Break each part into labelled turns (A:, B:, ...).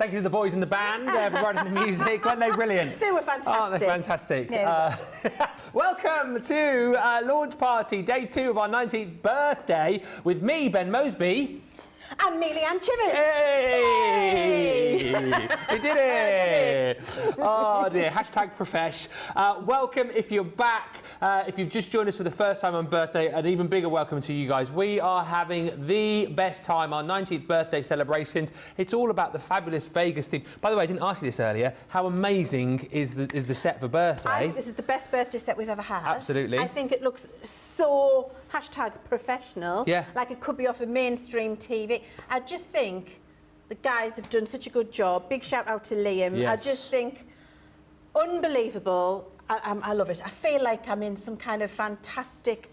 A: Thank you to the boys in the band for writing the music. Weren't they brilliant?
B: They were fantastic.
A: Oh, they're fantastic.
B: Yeah.
A: Welcome to launch party, day 2 of our 19th birthday with me, Ben Moseby.
B: And me, Leann Chivers.
A: Hey! We did it! Oh dear, hashtag profesh. Welcome if you're back. If you've just joined us for the first time on birthday, an even bigger welcome to you guys. We are having the best time, our 19th birthday celebrations. It's all about the fabulous Vegas theme. By the way, I didn't ask you this earlier. How amazing is the set for birthday?
B: I think this is the best birthday set we've ever had.
A: Absolutely.
B: I think it looks so hashtag professional.
A: Yeah.
B: Like it could be off of mainstream TV. I just think the guys have done such a good job. Big shout out to Liam.
A: Yes.
B: I just think unbelievable. I love it. I feel like I'm in some kind of fantastic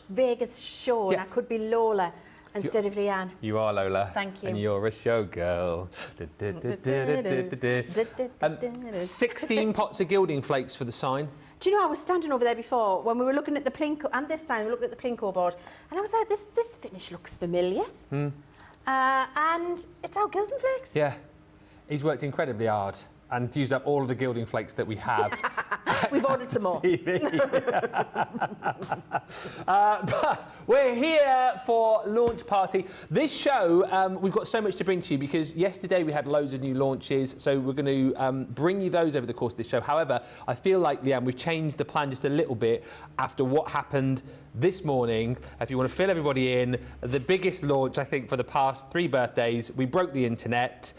B: Vegas show, and I could be Lola instead of Leann.
A: You are Lola.
B: Thank you.
A: And you're a showgirl. 16 pots of gilding flakes for the sign.
B: Do you know, I was standing over there before when we were looking at the Plinko, and this time we looked at the Plinko board, and I was like, this finish looks familiar. And it's our gilding flakes.
A: Yeah. He's worked incredibly hard and used up all of the gilding flakes that we have.
B: We've ordered some more.
A: But we're here for launch party. This show, we've got so much to bring to you because yesterday we had loads of new launches, so we're going to bring you those over the course of this show. However, I feel like, Leann, we've changed the plan just a little bit after what happened this morning. If you want to fill everybody in, the biggest launch, I think, for the past 3 birthdays. We broke the internet.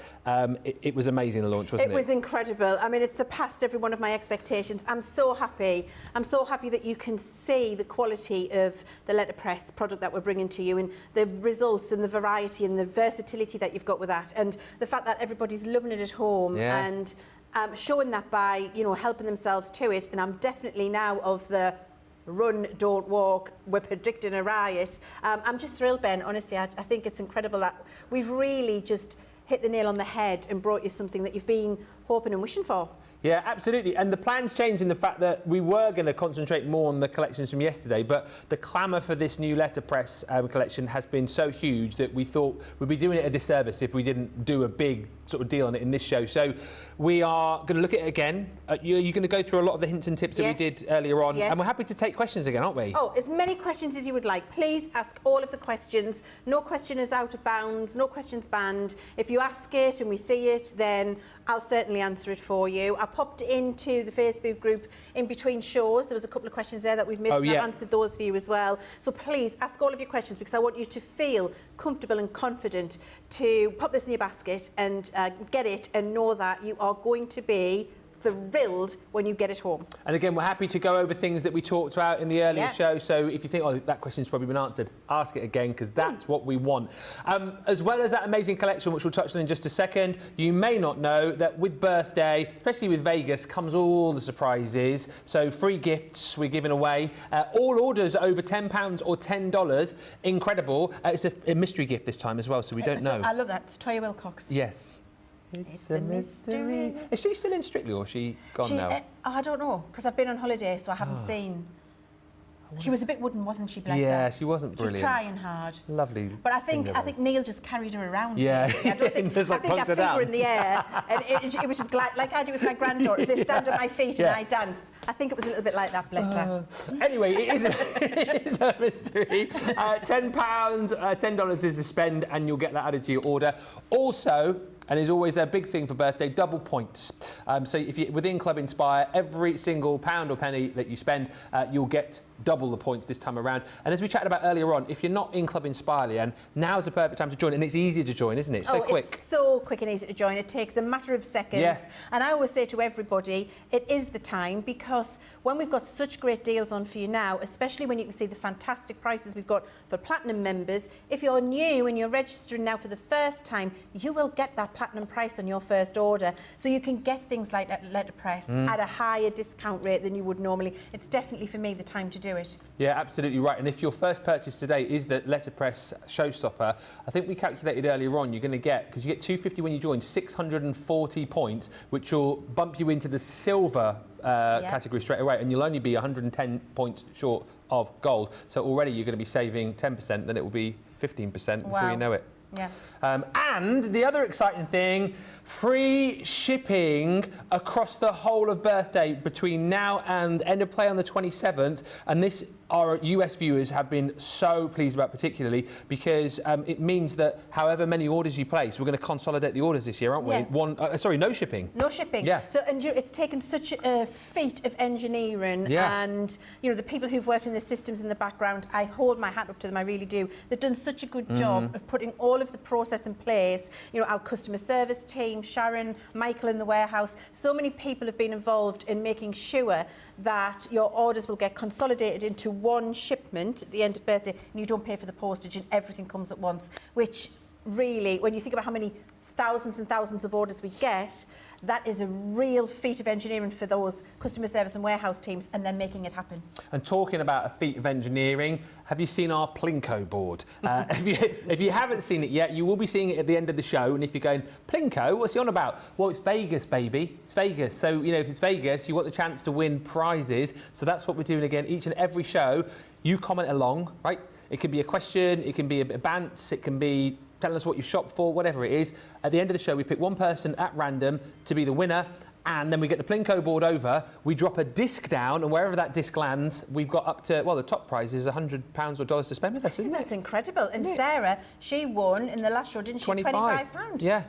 A: It was amazing, the launch, wasn't it?
B: It was incredible. I mean, it surpassed every one of my expectations. I'm so happy. I'm so happy that you can see the quality of the letterpress product that we're bringing to you, and the results and the variety and the versatility that you've got with that, and the fact that everybody's loving it at home and showing that by, you know, helping themselves to it. And I'm definitely now of the run, don't walk, we're predicting a riot. I'm just thrilled, Ben, honestly. I think it's incredible that we've really just hit the nail on the head and brought you something that you've been hoping and wishing for.
A: Yeah, absolutely. And the plans changed in the fact that we were going to concentrate more on the collections from yesterday, but the clamour for this new letterpress collection has been so huge that we thought we'd be doing it a disservice if we didn't do a big sort of deal on it in this show. So we are going to look at it again. You're going to go through a lot of the hints and tips that we did earlier on, and we're happy to take questions again, aren't we?
B: Oh, as many questions as you would like. Please ask all of the questions. No question is out of bounds, no questions banned. If you ask it and we see it, then I'll certainly answer it for you. I popped into the Facebook group in between shows. There was a couple of questions there that we've missed, and I've answered those for you as well. So please ask all of your questions, because I want you to feel comfortable and confident to pop this in your basket and get it, and know that you are going to be thrilled when you get it home. And
A: again, we're happy to go over things that we talked about in the earlier show, so if you think, oh, that question's probably been answered, ask it again, because that's what we want. As well as that amazing collection, which we'll touch on in just a second, you may not know that with birthday, especially with Vegas, comes all the surprises. So free gifts we're giving away. All orders over £10 or $10, incredible. It's a mystery gift this time as well, so we don't know.
B: I love that. It's Toya Wilcox.
A: Yes. It's a mystery. Is she still in Strictly, or is she gone now?
B: I don't know, because I've been on holiday, so I haven't seen. She was a bit wooden, wasn't she, bless her?
A: Yeah, she wasn't brilliant.
B: She was trying hard.
A: Lovely.
B: But I think Neil just carried her around.
A: Yeah.
B: I don't think,
A: just like
B: I think I finger in the air, and it was just like I do with my granddaughters. They stand on my feet and I dance. I think it was a little bit like that, bless her.
A: Anyway, it is a mystery. £10, $10 is the spend, and you'll get that added to your order. Also, and is always a big thing for birthday, double points. So if you're within Club Inspire, every single pound or penny that you spend, you'll get double the points this time around. And as we chatted about earlier on, if you're not in Club Inspire, Leann, now's the perfect time to join, and it's easy to join, isn't it? So quick.
B: It's so quick and easy to join. It takes a matter of seconds. Yeah. And I always say to everybody, it is the time, because when we've got such great deals on for you now, especially when you can see the fantastic prices we've got for Platinum members, if you're new and you're registering now for the first time, you will get that Platinum price on your first order. So you can get things like that letterpress at a higher discount rate than you would normally. It's definitely, for me, the time to do it.
A: Yeah, absolutely right. And if your first purchase today is the letterpress showstopper, I think we calculated earlier on, you're going to get, because you get 250 when you join, 640 points, which will bump you into the silver category straight away, and you'll only be 110 points short of gold. So already you're going to be saving 10%, then it will be 15% before you know it.
B: Yeah.
A: And the other exciting thing, free shipping across the whole of birthday between now and end of play on the 27th. And this, our US viewers have been so pleased about, particularly because it means that however many orders you place, we're going to consolidate the orders this year, aren't we?
B: Yeah.
A: No shipping.
B: No shipping.
A: Yeah.
B: So, and it's taken such a feat of engineering, and the people who've worked in the systems in the background, I hold my hat up to them. I really do. They've done such a good job of putting all of the process in place. Our customer service team, Sharon, Michael in the warehouse. So many people have been involved in making sure that your orders will get consolidated into one shipment at the end of birthday, and you don't pay for the postage, and everything comes at once. Which really, when you think about how many thousands and thousands of orders we get, that is a real feat of engineering for those customer service and warehouse teams, and they're making it happen.
A: And talking about a feat of engineering, have you seen our Plinko board? If you haven't seen it yet, you will be seeing it at the end of the show. And if you're going, Plinko, what's he on about? Well, it's Vegas, baby. It's Vegas. So, if it's Vegas, you want the chance to win prizes. So that's what we're doing again each and every show. You comment along, right? It can be a question, it can be a bit of bants, it can be telling us what you shopped for, whatever it is. At the end of the show, we pick one person at random to be the winner, and then we get the Plinko board over, we drop a disc down, and wherever that disc lands, we've got up to, the top prize is £100 or dollars to spend with us, isn't it?
B: That's incredible. And Sarah, she won in the last show, didn't she? £25.
A: Yeah.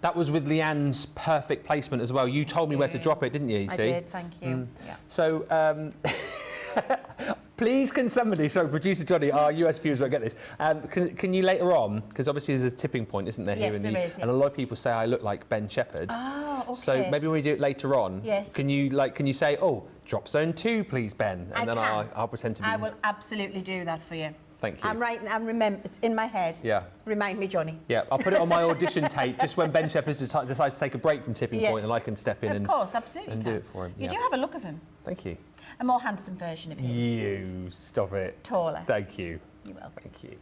A: That was with Leann's perfect placement as well. You told me where to drop it, didn't you?
B: I did, thank you. Yeah.
A: So, please can somebody, sorry, producer Johnny, our US viewers won't get this, can you later on, because obviously there's a tipping point, isn't there?
B: Yes,
A: here
B: there is, yeah.
A: And a lot of people say I look like Ben Shepherd.
B: Oh, okay.
A: So maybe when we do it later on,
B: yes.
A: can you say, drop zone 2 please, Ben? And then I'll pretend to be...
B: I will absolutely do that for you.
A: Thank you.
B: It's in my head.
A: Yeah.
B: Remind me, Johnny.
A: Yeah, I'll put it on my audition tape just when Ben Shepherd decides to take a break from tipping point, and I can step in
B: of course, absolutely
A: and do it for him.
B: You do have a look of him.
A: Thank you.
B: A more handsome version of him.
A: You stop it.
B: Taller.
A: Thank you.
B: You're welcome.
A: Thank you.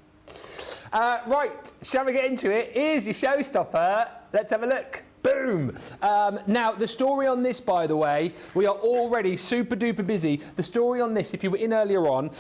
A: Right, shall we get into it? Here's your showstopper. Let's have a look. Boom! Now, the story on this, by the way, we are already super duper busy. The story on this, if you were in earlier on,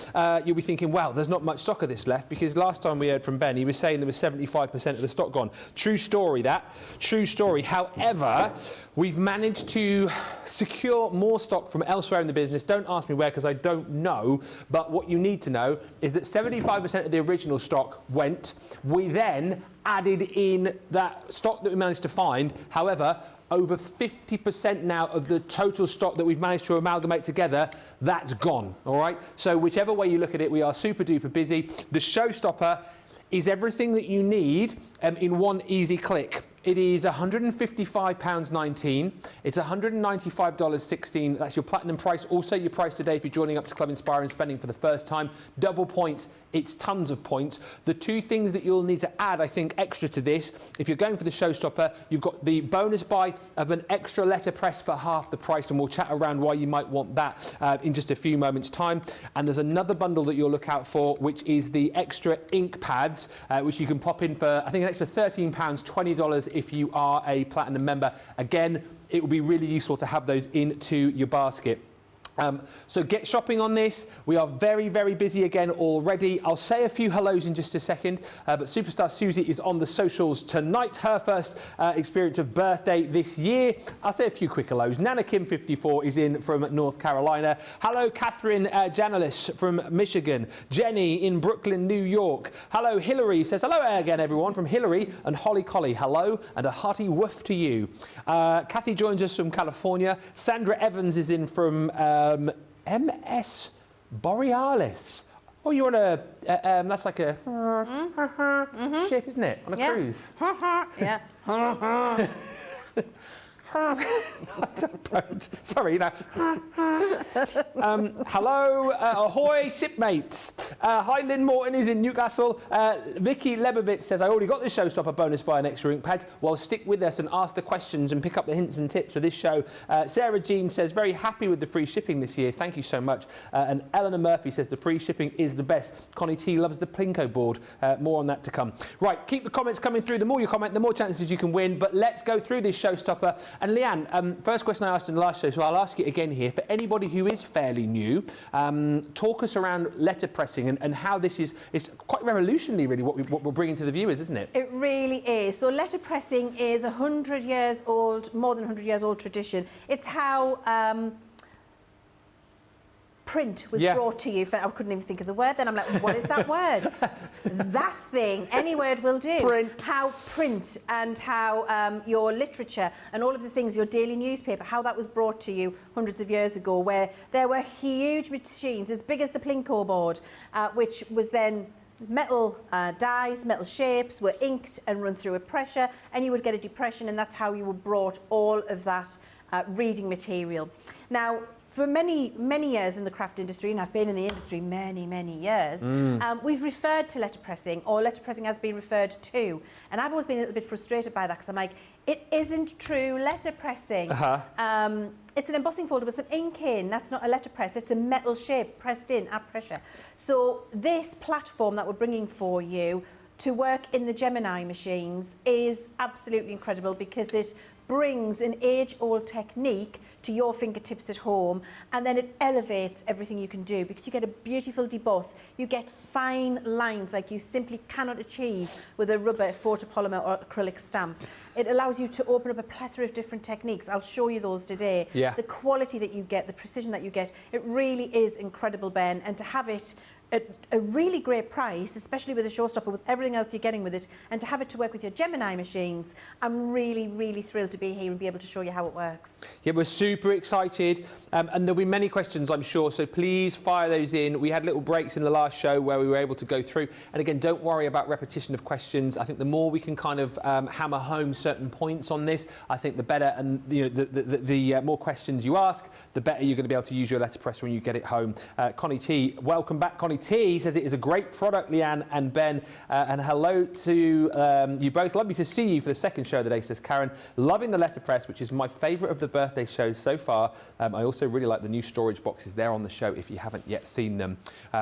A: you'll be thinking, wow, there's not much stock of this left, because last time we heard from Ben, he was saying there was 75% of the stock gone. True story, that. True story. However, we've managed to secure more stock from elsewhere in the business. Don't ask me where, because I don't know. But what you need to know is that 75% of the original stock went. We then added in that stock that we managed to find. However, over 50% now of the total stock that we've managed to amalgamate together, that's gone, all right? So whichever way you look at it, we are super duper busy. The showstopper is everything that you need in one easy click. It is £155.19. It's $195.16. That's your platinum price. Also your price today if you're joining up to Club Inspire and spending for the first time. Double points. It's tons of points. The two things that you'll need to add, I think, extra to this, if you're going for the showstopper, you've got the bonus buy of an extra letterpress for half the price, and we'll chat around why you might want that in just a few moments' time. And there's another bundle that you'll look out for, which is the extra ink pads, which you can pop in for, I think, an extra £13, $20 if you are a platinum member. Again, it will be really useful to have those into your basket. So get shopping on this. We are very, very busy again already. I'll say a few hellos in just a second, but Superstar Susie is on the socials tonight. Her first experience of birthday this year. I'll say a few quick hellos. Nana Kim 54 is in from North Carolina. Hello, Catherine Janalis from Michigan. Jenny in Brooklyn, New York. Hello, Hillary says hello again, everyone, from Hillary and Holly Collie. Hello, and a hearty woof to you. Kathy joins us from California. Sandra Evans is in from MS Borealis. Oh, you're on a, that's like a ship, isn't it? On a cruise.
B: Yeah.
A: Sorry, hello, ahoy, shipmates. Hi, Lynn Morton is in Newcastle. Vicky Lebovitz says, I already got the showstopper bonus by an extra ink pad. Well, stick with us and ask the questions and pick up the hints and tips for this show. Sarah Jean says, very happy with the free shipping this year. Thank you so much. And Eleanor Murphy says, the free shipping is the best. Connie T loves the Plinko board. More on that to come. Right, keep the comments coming through. The more you comment, the more chances you can win. But let's go through this showstopper And Leanne, first question I asked in the last show, so I'll ask it again here. For anybody who is fairly new, talk us around letterpressing and how this is quite revolutionary, really, what we're bringing to the viewers, isn't it?
B: It really is. So letterpressing is 100 years old, more than 100 years old tradition. It's how print was brought to you. I couldn't even think of the word then. I'm like, what is that word? That thing. Any word will do.
A: Print.
B: How print and how your literature and all of the things, your daily newspaper, how that was brought to you hundreds of years ago, where there were huge machines as big as the Plinko board, which was then metal dies, metal shapes were inked and run through a pressure, and you would get a depression, and that's how you were brought all of that reading material. Now, for many, many years in the craft industry, and I've been in the industry many, many years, we've referred to letterpressing, or letterpressing has been referred to. And I've always been a little bit frustrated by that, because I'm like, it isn't true letterpressing. It's an embossing folder with some ink in. That's not a letterpress. It's a metal shape pressed in at pressure. So this platform that we're bringing for you to work in the Gemini machines is absolutely incredible, because it brings an age-old technique to your fingertips at home, and then it elevates everything you can do, because you get a beautiful deboss. You get fine lines like you simply cannot achieve with a rubber, photopolymer or acrylic stamp. It allows you to open up a plethora of different techniques. I'll show you those today.
A: Yeah.
B: The quality that you get, the precision that you get, it really is incredible, Ben, and to have it at a really great price, especially with a showstopper, with everything else you're getting with it, and to have it to work with your Gemini machines, I'm really, really thrilled to be here and be able to show you how it works.
A: Yeah, we're super excited, and there'll be many questions, I'm sure, so please fire those in. We had little breaks in the last show where we were able to go through, and again, don't worry about repetition of questions. I think the more we can kind of hammer home certain points on this, I think the better, and you know, the more questions you ask, the better you're going to be able to use your letterpress when you get it home. Connie T, welcome back. Connie T says it is a great product, Leanne and Ben, and hello to you both. Lovely to see you for the second show of the day, says Karen. Loving the letterpress, which is my favourite of the birthday shows so far. I also really like the new storage boxes there on the show if you haven't yet seen them.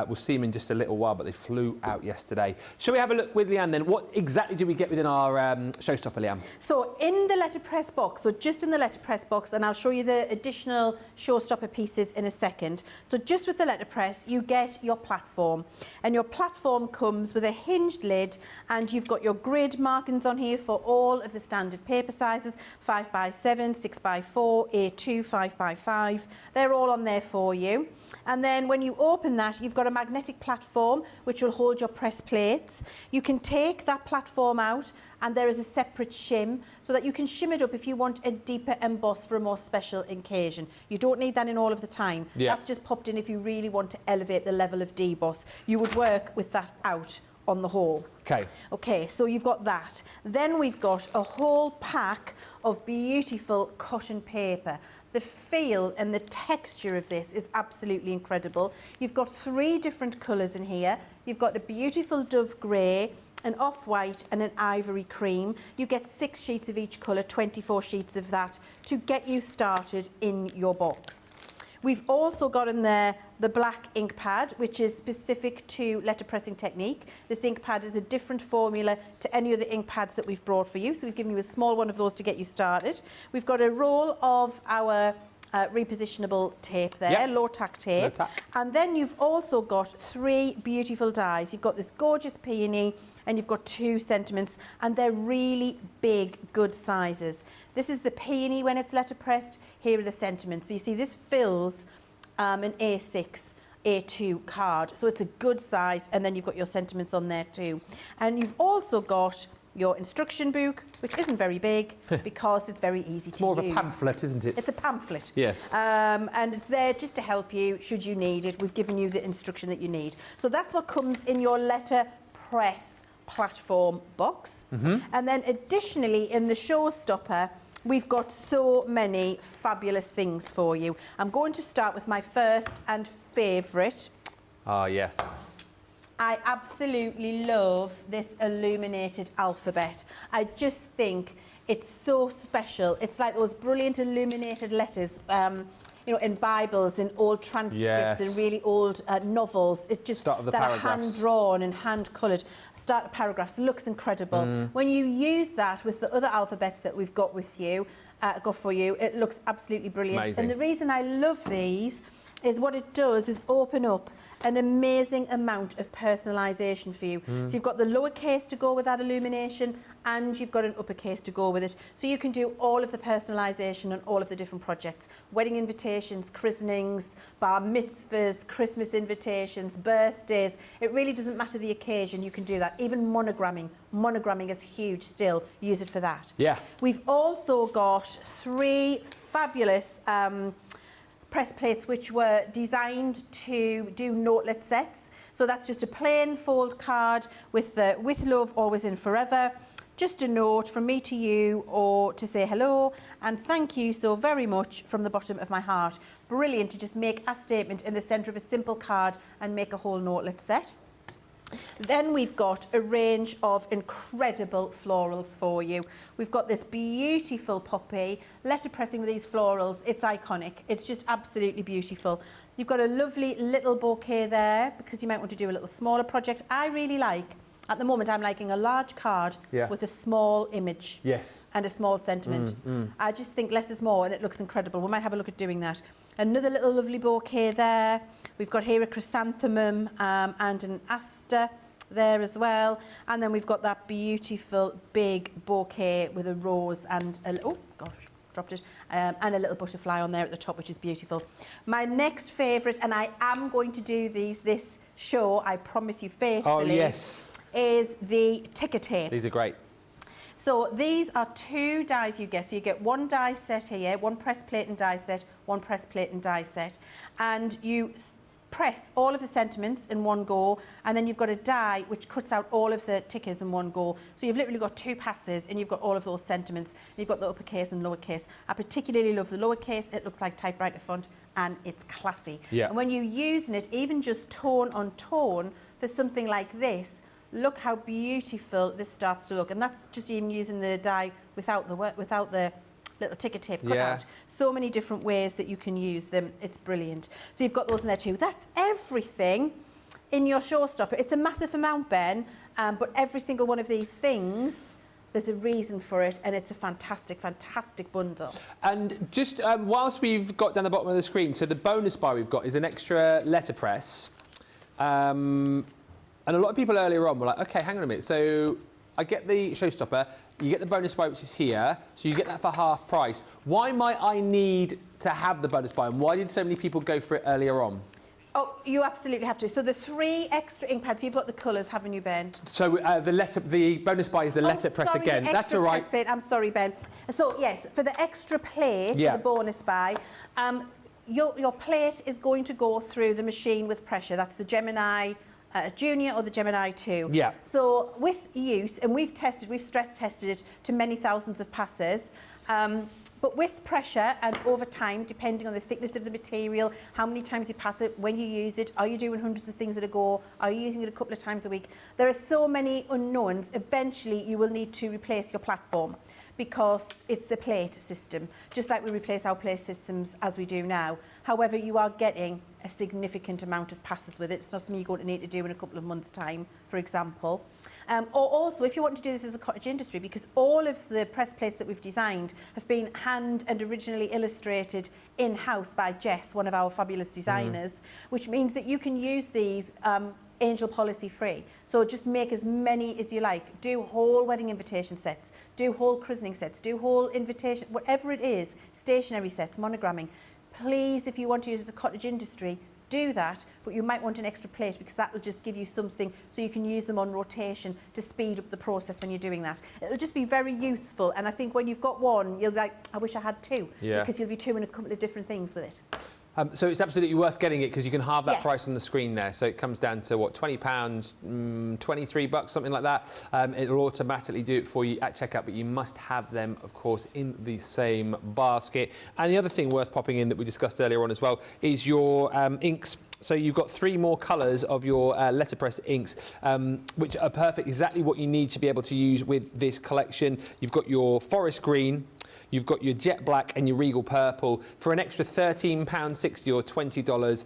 A: We'll see them in just a little while, but they flew out yesterday. Shall we have a look with Leanne then? What exactly do we get within our showstopper, Leanne?
B: So in the letterpress box, so just in the letterpress box, and I'll show you the additional showstopper pieces in a second. So just with the letterpress, you get your platform, and your platform comes with a hinged lid, and you've got your grid markings on here for all of the standard paper sizes, 5x7, 6x4, A2, 5x5. They're all on there for you. And then when you open that, you've got a magnetic platform which will hold your press plates. You can take that platform out, and there is a separate shim so that you can shim it up if you want a deeper emboss for a more special occasion. You don't need that in all of the time.
A: Yeah.
B: That's just popped in if you really want to elevate the level of deboss. You would work with that out on the whole.
A: Okay.
B: Okay, so you've got that. Then we've got a whole pack of beautiful cotton paper. The feel and the texture of this is absolutely incredible. You've got 3 different colours in here. You've got a beautiful dove grey, an off-white and an ivory cream. You get 6 sheets of each colour, 24 sheets of that to get you started in your box. We've also got in there the black ink pad, which is specific to letterpressing technique. This ink pad is a different formula to any other ink pads that we've brought for you. So we've given you a small one of those to get you started. We've got a roll of our repositionable tape there,
A: yep.
B: low tack tape.
A: Low tack.
B: And then you've also got 3 beautiful dies. You've got this gorgeous peony, and you've got 2 sentiments, and they're really big, good sizes. This is the peony when it's letterpressed. Here are the sentiments. So you see this fills an A6, A2 card. So it's a good size, and then you've got your sentiments on there too. And you've also got your instruction book, which isn't very big because it's very easy to use.
A: More of a pamphlet, isn't it?
B: It's a pamphlet.
A: Yes.
B: And it's there just to help you should you need it. We've given you the instruction that you need. So that's what comes in your letterpress platform box. And then additionally in the showstopper, we've got so many fabulous things for you. I'm going to start with my first and favourite.
A: Ah, yes.
B: I absolutely love this illuminated alphabet. I just think it's so special. It's like those brilliant illuminated letters. you know, in Bibles, in old transcripts, in really old novels. It just
A: Start of the
B: that are
A: paragraphs.
B: hand-drawn and hand-coloured. Start of paragraphs looks incredible. When you use that with the other alphabets that we've got with you, got for you, it looks absolutely brilliant.
A: Amazing.
B: And the reason I love these is what it does is open up an amazing amount of personalisation for you. So you've got the lowercase to go with that illumination, and you've got an uppercase to go with it. So you can do all of the personalisation on all of the different projects. Wedding invitations, christenings, bar mitzvahs, Christmas invitations, birthdays. It really doesn't matter the occasion, you can do that. Even monogramming. Monogramming is huge still. Use it for that.
A: Yeah.
B: We've also got 3 fabulous press plates which were designed to do notelet sets. So that's just a plain fold card with the "with love, always and forever." Just a note from me to you, or to say hello and thank you so very much from the bottom of my heart. Brilliant to just make a statement in the centre of a simple card and make a whole notelet set. Then we've got a range of incredible florals for you. We've got this beautiful poppy, letterpressing with these florals. It's iconic. It's just absolutely beautiful. You've got a lovely little bouquet there because you might want to do a little smaller project. I really like, at the moment, I'm liking a large card with a small image and a small sentiment. I just think less is more and it looks incredible. We might have a look at doing that. Another little lovely bouquet there. We've got here a chrysanthemum and an aster there as well. And then we've got that beautiful big bouquet with a rose and a little, oh gosh, dropped it, and a little butterfly on there at the top, which is beautiful. My next favourite, and I am going to do this show, I promise you faithfully, is the ticker tape.
A: These are great.
B: So these are 2 dies you get. So you get 1 die set here, 1 press plate and die set, 1 press plate and die set. And you press all of the sentiments in one go, and then you've got a die which cuts out all of the tickers in one go. So you've literally got 2 passes and you've got all of those sentiments. And you've got the uppercase and lowercase. I particularly love the lowercase. It looks like typewriter font and it's classy. And when you're using it, even just tone on tone for something like this, look how beautiful this starts to look. And that's just even using the die without the little ticker tape cut out. So many different ways that you can use them. It's brilliant. So you've got those in there too. That's everything in your showstopper. It's a massive amount, Ben, but every single one of these things, there's a reason for it, and it's a fantastic, fantastic bundle.
A: And just whilst we've got down the bottom of the screen, so the bonus buy we've got is an extra letterpress. And a lot of people earlier on were like, okay, hang on a minute. So I get the showstopper, you get the bonus buy, which is here, so you get that for half price. Why might I need to have the bonus buy, and why did so many people go for it earlier on?
B: Oh, you absolutely have to. So the 3 extra ink pads, you've got the colours, haven't you, Ben?
A: So the bonus buy is the letterpress again. That's all right.
B: Plate. I'm sorry, Ben. So yes, for the extra plate, for the bonus buy, your plate is going to go through the machine with pressure. That's the Gemini Junior or the Gemini 2. So with use, and we've stress tested it to many thousands of passes, but with pressure and over time, depending on the thickness of the material, how many times you pass it, when you use it, are you doing hundreds of things at a go, are you using it a couple of times a week? There are so many unknowns. Eventually, you will need to replace your platform because it's a plate system, just like we replace our plate systems as we do now. However, you are getting a significant amount of passes with it. It's not something you're going to need to do in a couple of months' time, for example. Or also, if you want to do this as a cottage industry, because all of the press plates that we've designed have been hand and originally illustrated in-house by Jess, one of our fabulous designers, which means that you can use these angel policy free. So just make as many as you like. Do whole wedding invitation sets, do whole christening sets, do whole invitation, whatever it is, stationery sets, monogramming. Please, if you want to use it as a cottage industry, do that, but you might want an extra plate because that will just give you something so you can use them on rotation to speed up the process when you're doing that. It'll just be very useful, and I think when you've got one, you'll be like, I wish I had 2, because you'll be doing a couple of different things with it.
A: So it's absolutely worth getting it because you can halve that price on the screen there. So it comes down to, what, £20, $23, something like that. It'll automatically do it for you at checkout, but you must have them, of course, in the same basket. And the other thing worth popping in that we discussed earlier on as well is your inks. So you've got 3 more colours of your letterpress inks, which are perfect, exactly what you need to be able to use with this collection. You've got your forest green, You've got your jet black and your regal purple for an extra £13.60 or $20.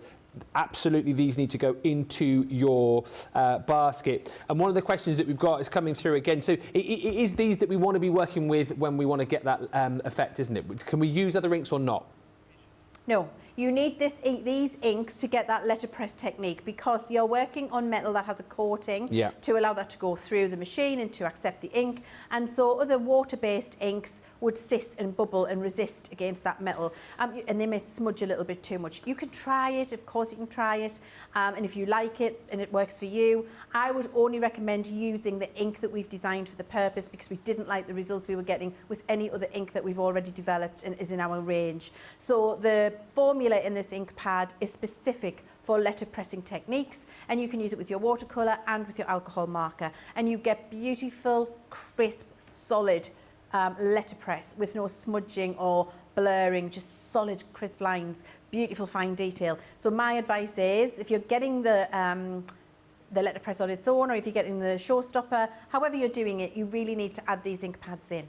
A: Absolutely, these need to go into your basket. And one of the questions that we've got is coming through again. So it is these that we want to be working with when we want to get that effect, isn't it? Can we use other inks or not?
B: No, you need these inks to get that letterpress technique, because you're working on metal that has a coating to allow that to go through the machine and to accept the ink. And so other water-based inks would cyst and bubble and resist against that metal, and they may smudge a little bit too much. You can try it, of course you can try it, and if you like it and it works for you, I would only recommend using the ink that we've designed for the purpose, because we didn't like the results we were getting with any other ink that we've already developed and is in our range. So the formula in this ink pad is specific for letterpressing techniques, and you can use it with your watercolour and with your alcohol marker, and you get beautiful, crisp, solid letterpress with no smudging or blurring, just solid crisp lines, beautiful fine detail. So my advice is, if you're getting the letterpress on its own, or if you're getting the showstopper, however you're doing it, you really need to add these ink pads in.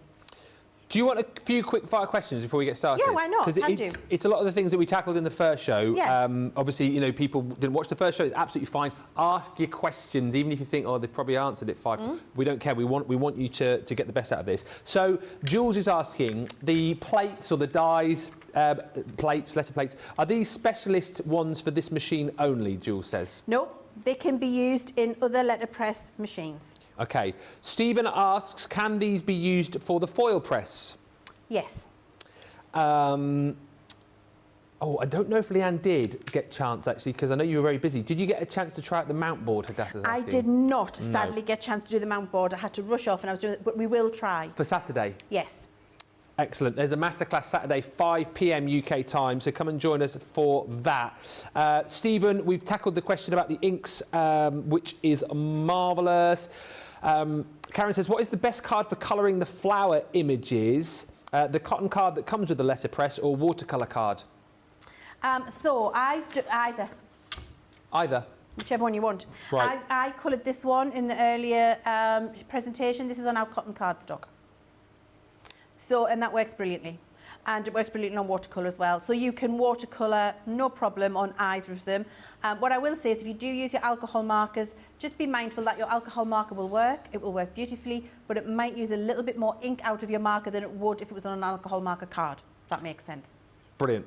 A: Do you want a few quick fire questions before we get started?
B: Yeah, why not?
A: Because it's a lot of the things that we tackled in the first show.
B: Yeah.
A: Obviously, you know, people didn't watch the first show. It's absolutely fine. Ask your questions, even if you think, oh, they've probably answered it 5 times. We don't care. We want you to get the best out of this. So Jules is asking, the plates or the dies, letter plates, are these specialist ones for this machine only, Jules says?
B: No, they can be used in other letterpress machines.
A: Okay. Stephen asks, can these be used for the foil press?
B: Yes.
A: Oh, I don't know if Leanne did get a chance, actually, because I know you were very busy. Did you get a chance to try out the mount board, Hadassah's asking?
B: I did not, sadly, get a chance to do the mount board. I had to rush off and I was doing it, but we will try.
A: For Saturday?
B: Yes.
A: Excellent. There's a masterclass Saturday, 5 p.m. UK time, so come and join us for that. Stephen, we've tackled the question about the inks, which is marvellous. Karen says, what is the best card for colouring the flower images? The cotton card that comes with the letterpress or watercolour card?
B: So I've either.
A: Either.
B: Whichever one you want.
A: Right.
B: I coloured this one in the earlier presentation. This is on our cotton cardstock. So, and that works brilliantly. And it works brilliantly on watercolour as well. So you can watercolour, no problem, on either of them. What I will say is, if you do use your alcohol markers, just be mindful that your alcohol marker will work. It will work beautifully, but it might use a little bit more ink out of your marker than it would if it was on an alcohol marker card. If that makes sense.
A: Brilliant.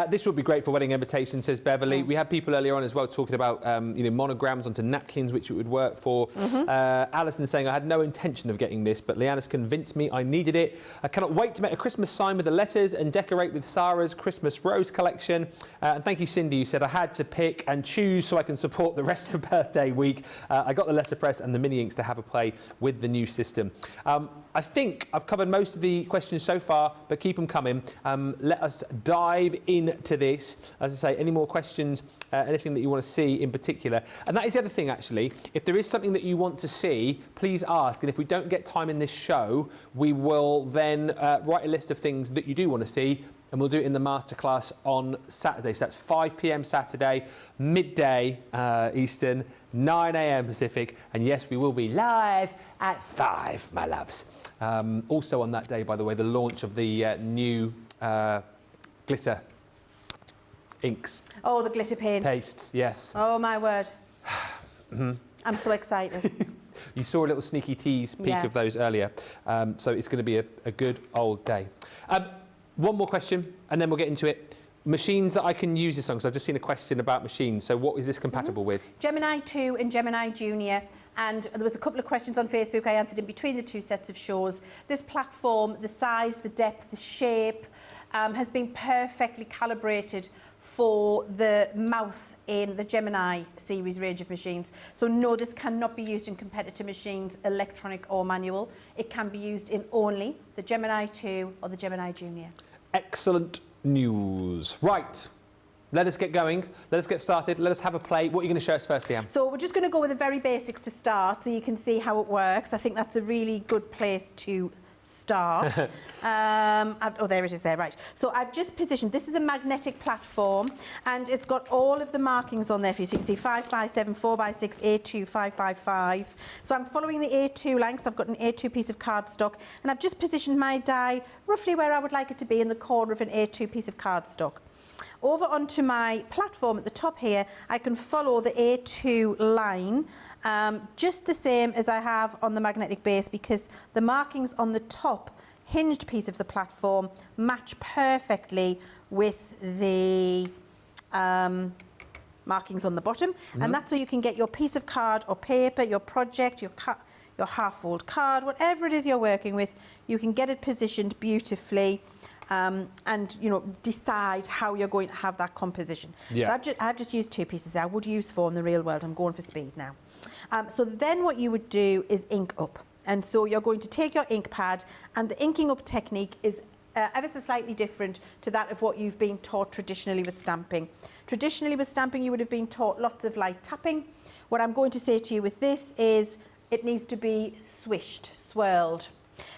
A: This would be great for wedding invitations, says Beverly. We had people earlier on as well talking about monograms onto napkins, which it would work for. Alison saying, I had no intention of getting this, but Leanna's convinced me I needed it. I cannot wait to make a Christmas sign with the letters and decorate with Sarah's Christmas rose collection. And thank you, Cindy, who said I had to pick and choose so I can support the rest of birthday week. I got the letterpress and the mini inks to have a play with the new system. I think I've covered most of the questions so far, but keep them coming. Let us dive into this. As I say, any more questions, anything that you want to see in particular. And that is the other thing, actually. If there is something that you want to see, please ask. And if we don't get time in this show, we will then write a list of things that you do want to see, and we'll do it in the masterclass on Saturday. So that's 5 p.m. Saturday, midday Eastern, 9 a.m. Pacific. And yes, we will be live at 5, my loves. Also on that day, by the way, the launch of the new glitter inks.
B: Oh, the glitter paints.
A: Pastes, yes.
B: Oh, my word. I'm so excited.
A: You saw a little sneaky tease peek of those earlier. So it's going to be a good old day. One more question, and then we'll get into it. Machines that I can use this on, because I've just seen a question about machines. So what is this compatible with?
B: Gemini 2 and Gemini Junior. And there was a couple of questions on Facebook I answered in between the two sets of shows. This platform, the size, the depth, the shape, has been perfectly calibrated for the mouth in the Gemini series range of machines. So no, this cannot be used in competitor machines, electronic or manual. It can be used in only the Gemini 2 or the Gemini Junior.
A: Excellent news. Right. Let us get going. Let us get started. Let us have a play. What are you going to show us first, Leanne?
B: So we're just going to go with the very basics to start, so you can see how it works. I think that's a really good place to start. Oh, there it is there, right. So I've just positioned, this is a magnetic platform and it's got all of the markings on there for you. So you can see 5x7, 4x6, A2, 5x5. So I'm following the A2 length. I've got an A2 piece of cardstock and I've just positioned my die roughly where I would like it to be in the corner of an A2 piece of cardstock. Over onto my platform at the top here, I can follow the A2 line just the same as I have on the magnetic base because the markings on the top hinged piece of the platform match perfectly with the markings on the bottom. And that's so you can get your piece of card or paper, your project, your half-fold card, whatever it is you're working with, you can get it positioned beautifully. And you know, decide how you're going to have that composition.
A: Yeah.
B: So I've just used 2 pieces there. I would use 4 in the real world. I'm going for speed now. So then what you would do is ink up. And so you're going to take your ink pad, and the inking up technique is ever so slightly different to that of what you've been taught traditionally with stamping. Traditionally with stamping, you would have been taught lots of light tapping. What I'm going to say to you with this is it needs to be swished, swirled.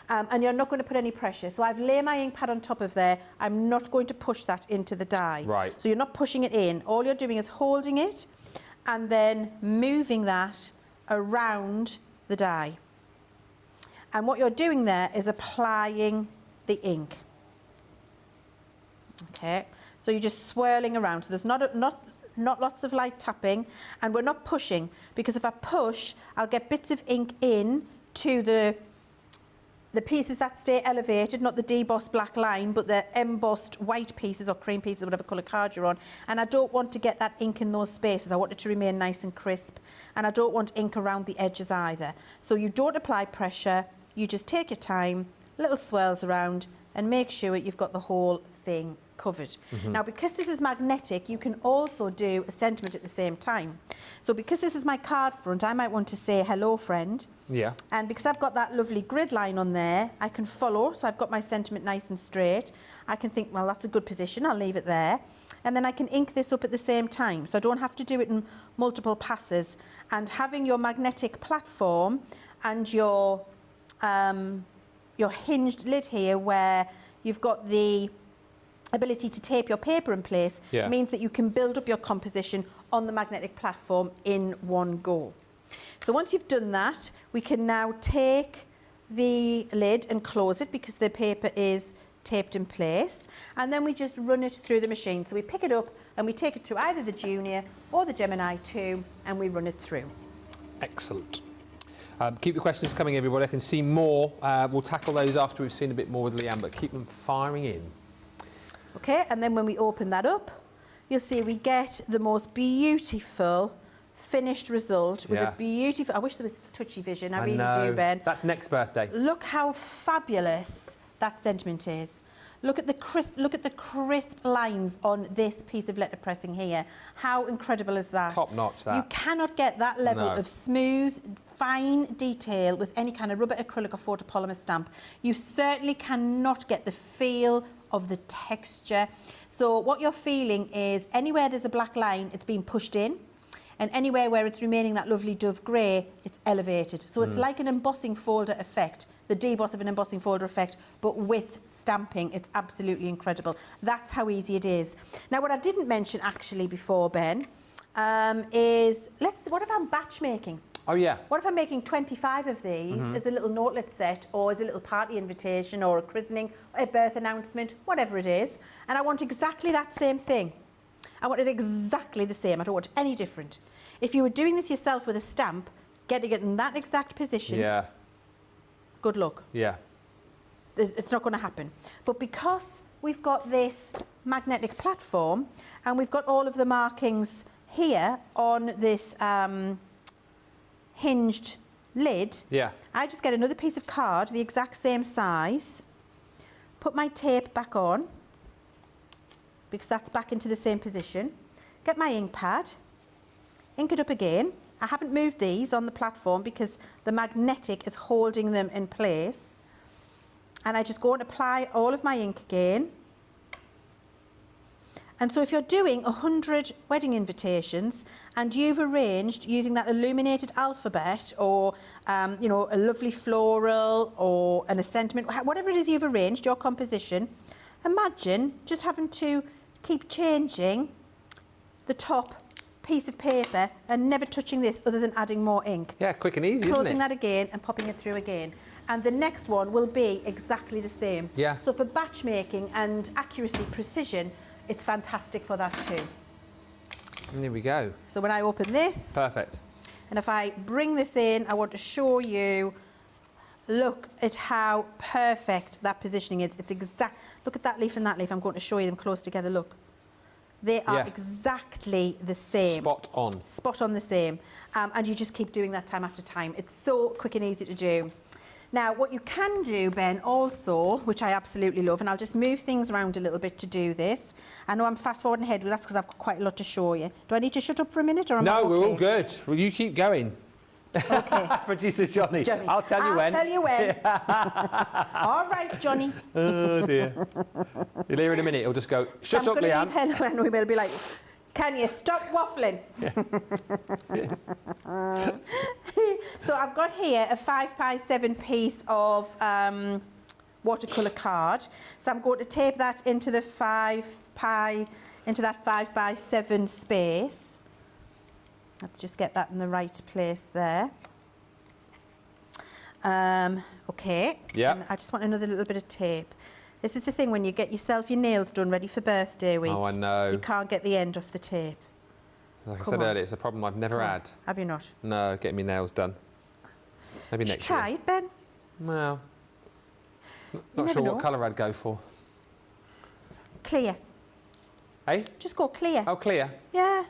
B: And you're not going to put any pressure. So I've laid my ink pad on top of there. I'm not going to push that into the die.
A: Right.
B: So you're not pushing it in. All you're doing is holding it and then moving that around the die. And what you're doing there is applying the ink. Okay. So you're just swirling around. So there's not lots of light tapping, and we're not pushing, because if I push, I'll get bits of ink in to the pieces that stay elevated, not the debossed black line, but the embossed white pieces or cream pieces, whatever colour card you're on. And I don't want to get that ink in those spaces. I want it to remain nice and crisp. And I don't want ink around the edges either. So you don't apply pressure. You just take your time, little swirls around, and make sure you've got the whole thing covered. Now, because this is magnetic, you can also do a sentiment at the same time. So because this is my card front, I might want to say, hello, friend.
A: Yeah.
B: And because I've got that lovely grid line on there, I can follow. So I've got my sentiment nice and straight. I can think, well, that's a good position. I'll leave it there. And then I can ink this up at the same time. So I don't have to do it in multiple passes. And having your magnetic platform and your hinged lid here, where you've got the ability to tape your paper in place, means that you can build up your composition on the magnetic platform in one go. So once you've done that, we can now take the lid and close it because the paper is taped in place, and then we just run it through the machine. So we pick it up and we take it to either the Junior or the Gemini 2 and we run it through.
A: Excellent. Keep the questions coming, everybody. I can see more. We'll tackle those after we've seen a bit more with Leann, but keep them firing in.
B: Okay, and then when we open that up, you'll see we get the most beautiful finished result with a beautiful... I wish there was touchy vision. I really do, Ben.
A: That's next birthday.
B: Look how fabulous that sentiment is. Look at the crisp lines on this piece of letter pressing here. How incredible is that?
A: Top notch, that.
B: You cannot get that level of smooth, fine detail with any kind of rubber, acrylic or photopolymer stamp. You certainly cannot get the feel of the texture. So what you're feeling is anywhere there's a black line, it's being pushed in, and anywhere where it's remaining that lovely dove grey, it's elevated. So it's like an embossing folder effect, the deboss of an embossing folder effect, but with stamping. It's absolutely incredible. That's how easy it is. Now, what I didn't mention actually before, Ben, is what if I'm batch making?
A: Oh, yeah.
B: What if I'm making 25 of these as a little notelet set, or as a little party invitation, or a christening, a birth announcement, whatever it is, and I want exactly that same thing. I want it exactly the same. I don't want any different. If you were doing this yourself with a stamp, getting it in that exact position, good luck.
A: Yeah.
B: It's not going to happen. But because we've got this magnetic platform, and we've got all of the markings here on this hinged lid, I just get another piece of card, the exact same size, put my tape back on, because that's back into the same position, get my ink pad, ink it up again. I haven't moved these on the platform because the magnetic is holding them in place. And I just go and apply all of my ink again. And so if you're doing 100 wedding invitations and you've arranged using that illuminated alphabet or, you know, a lovely floral or a sentiment, whatever it is you've arranged, your composition, imagine just having to keep changing the top piece of paper and never touching this other than adding more ink.
A: Yeah, quick and easy, isn't it?
B: Closing that again and popping it through again. And the next one will be exactly the same.
A: Yeah.
B: So for batch making and accuracy, precision, it's fantastic for that too.
A: And here we go.
B: So when I open this,
A: Perfect.
B: and if I bring this in, I want to show you, look at how perfect that positioning is. It's exact, look at that leaf and that leaf. I'm going to show you them close together, look. They are exactly the same.
A: Spot on.
B: Spot on the same. And you just keep doing that time after time. It's so quick and easy to do. Now, what you can do, Ben, also, which I absolutely love, and I'll just move things around a little bit to do this. I know I'm fast forwarding ahead, but that's because I've got quite a lot to show you. Do I need to shut up for a minute, or am I okay?
A: No, we're all good. Well, you keep going.
B: Okay.
A: Producer Johnny. I'll tell you when.
B: I'll tell you when. All right, Johnny.
A: Oh, dear. You'll hear in a minute, he'll just go, shut up, Leanne.
B: And we will be like, can you stop waffling? So I've got here a 5x7 piece of watercolour card. So I'm going to tape that into the 5x7 space. Let's just get that in the right place there. Okay.
A: Yeah.
B: And I just want another little bit of tape. This is the thing when you get yourself your nails done ready for birthday week.
A: Oh, I know.
B: You can't get the end off the tape.
A: Like I said earlier, it's a problem I've never had.
B: Have you not?
A: No, getting my nails done. Maybe next year.
B: Try it, Ben.
A: Well, not sure what colour I'd go for.
B: Clear.
A: Hey?
B: Just go clear.
A: Oh, clear?
B: Yeah.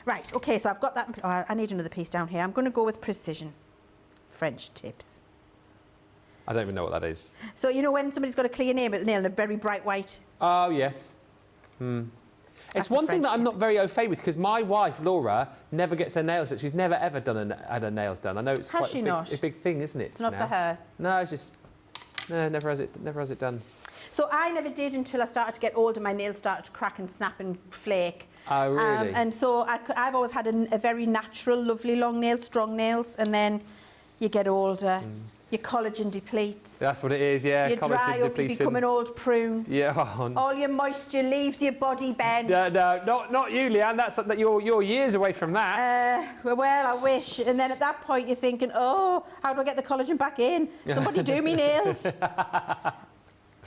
B: Right, okay, so I've got that. Oh, I need another piece down here. I'm going to go with precision. French tips.
A: I don't even know what that is.
B: So, you know when somebody's got a clear nail and a very bright white?
A: Oh, yes. It's one thing that I'm not very au fait with, because my wife, Laura, never gets her nails done. She's never, ever had her nails done. I know it's quite a big thing, isn't it?
B: It's not for her.
A: No, it's just... No, never has it done.
B: So I never did until I started to get older. My nails started to crack and snap and flake.
A: Oh, really?
B: And so I've always had a very natural, lovely long nails, strong nails, and then you get older, your collagen depletes.
A: That's what it is, yeah.
B: You dry up, you become an old prune.
A: Yeah.
B: All your moisture leaves your body, Ben.
A: No, not you, Leanne. That's you're years away from that.
B: Well, I wish. And then at that point, you're thinking, oh, how do I get the collagen back in? Somebody do me nails.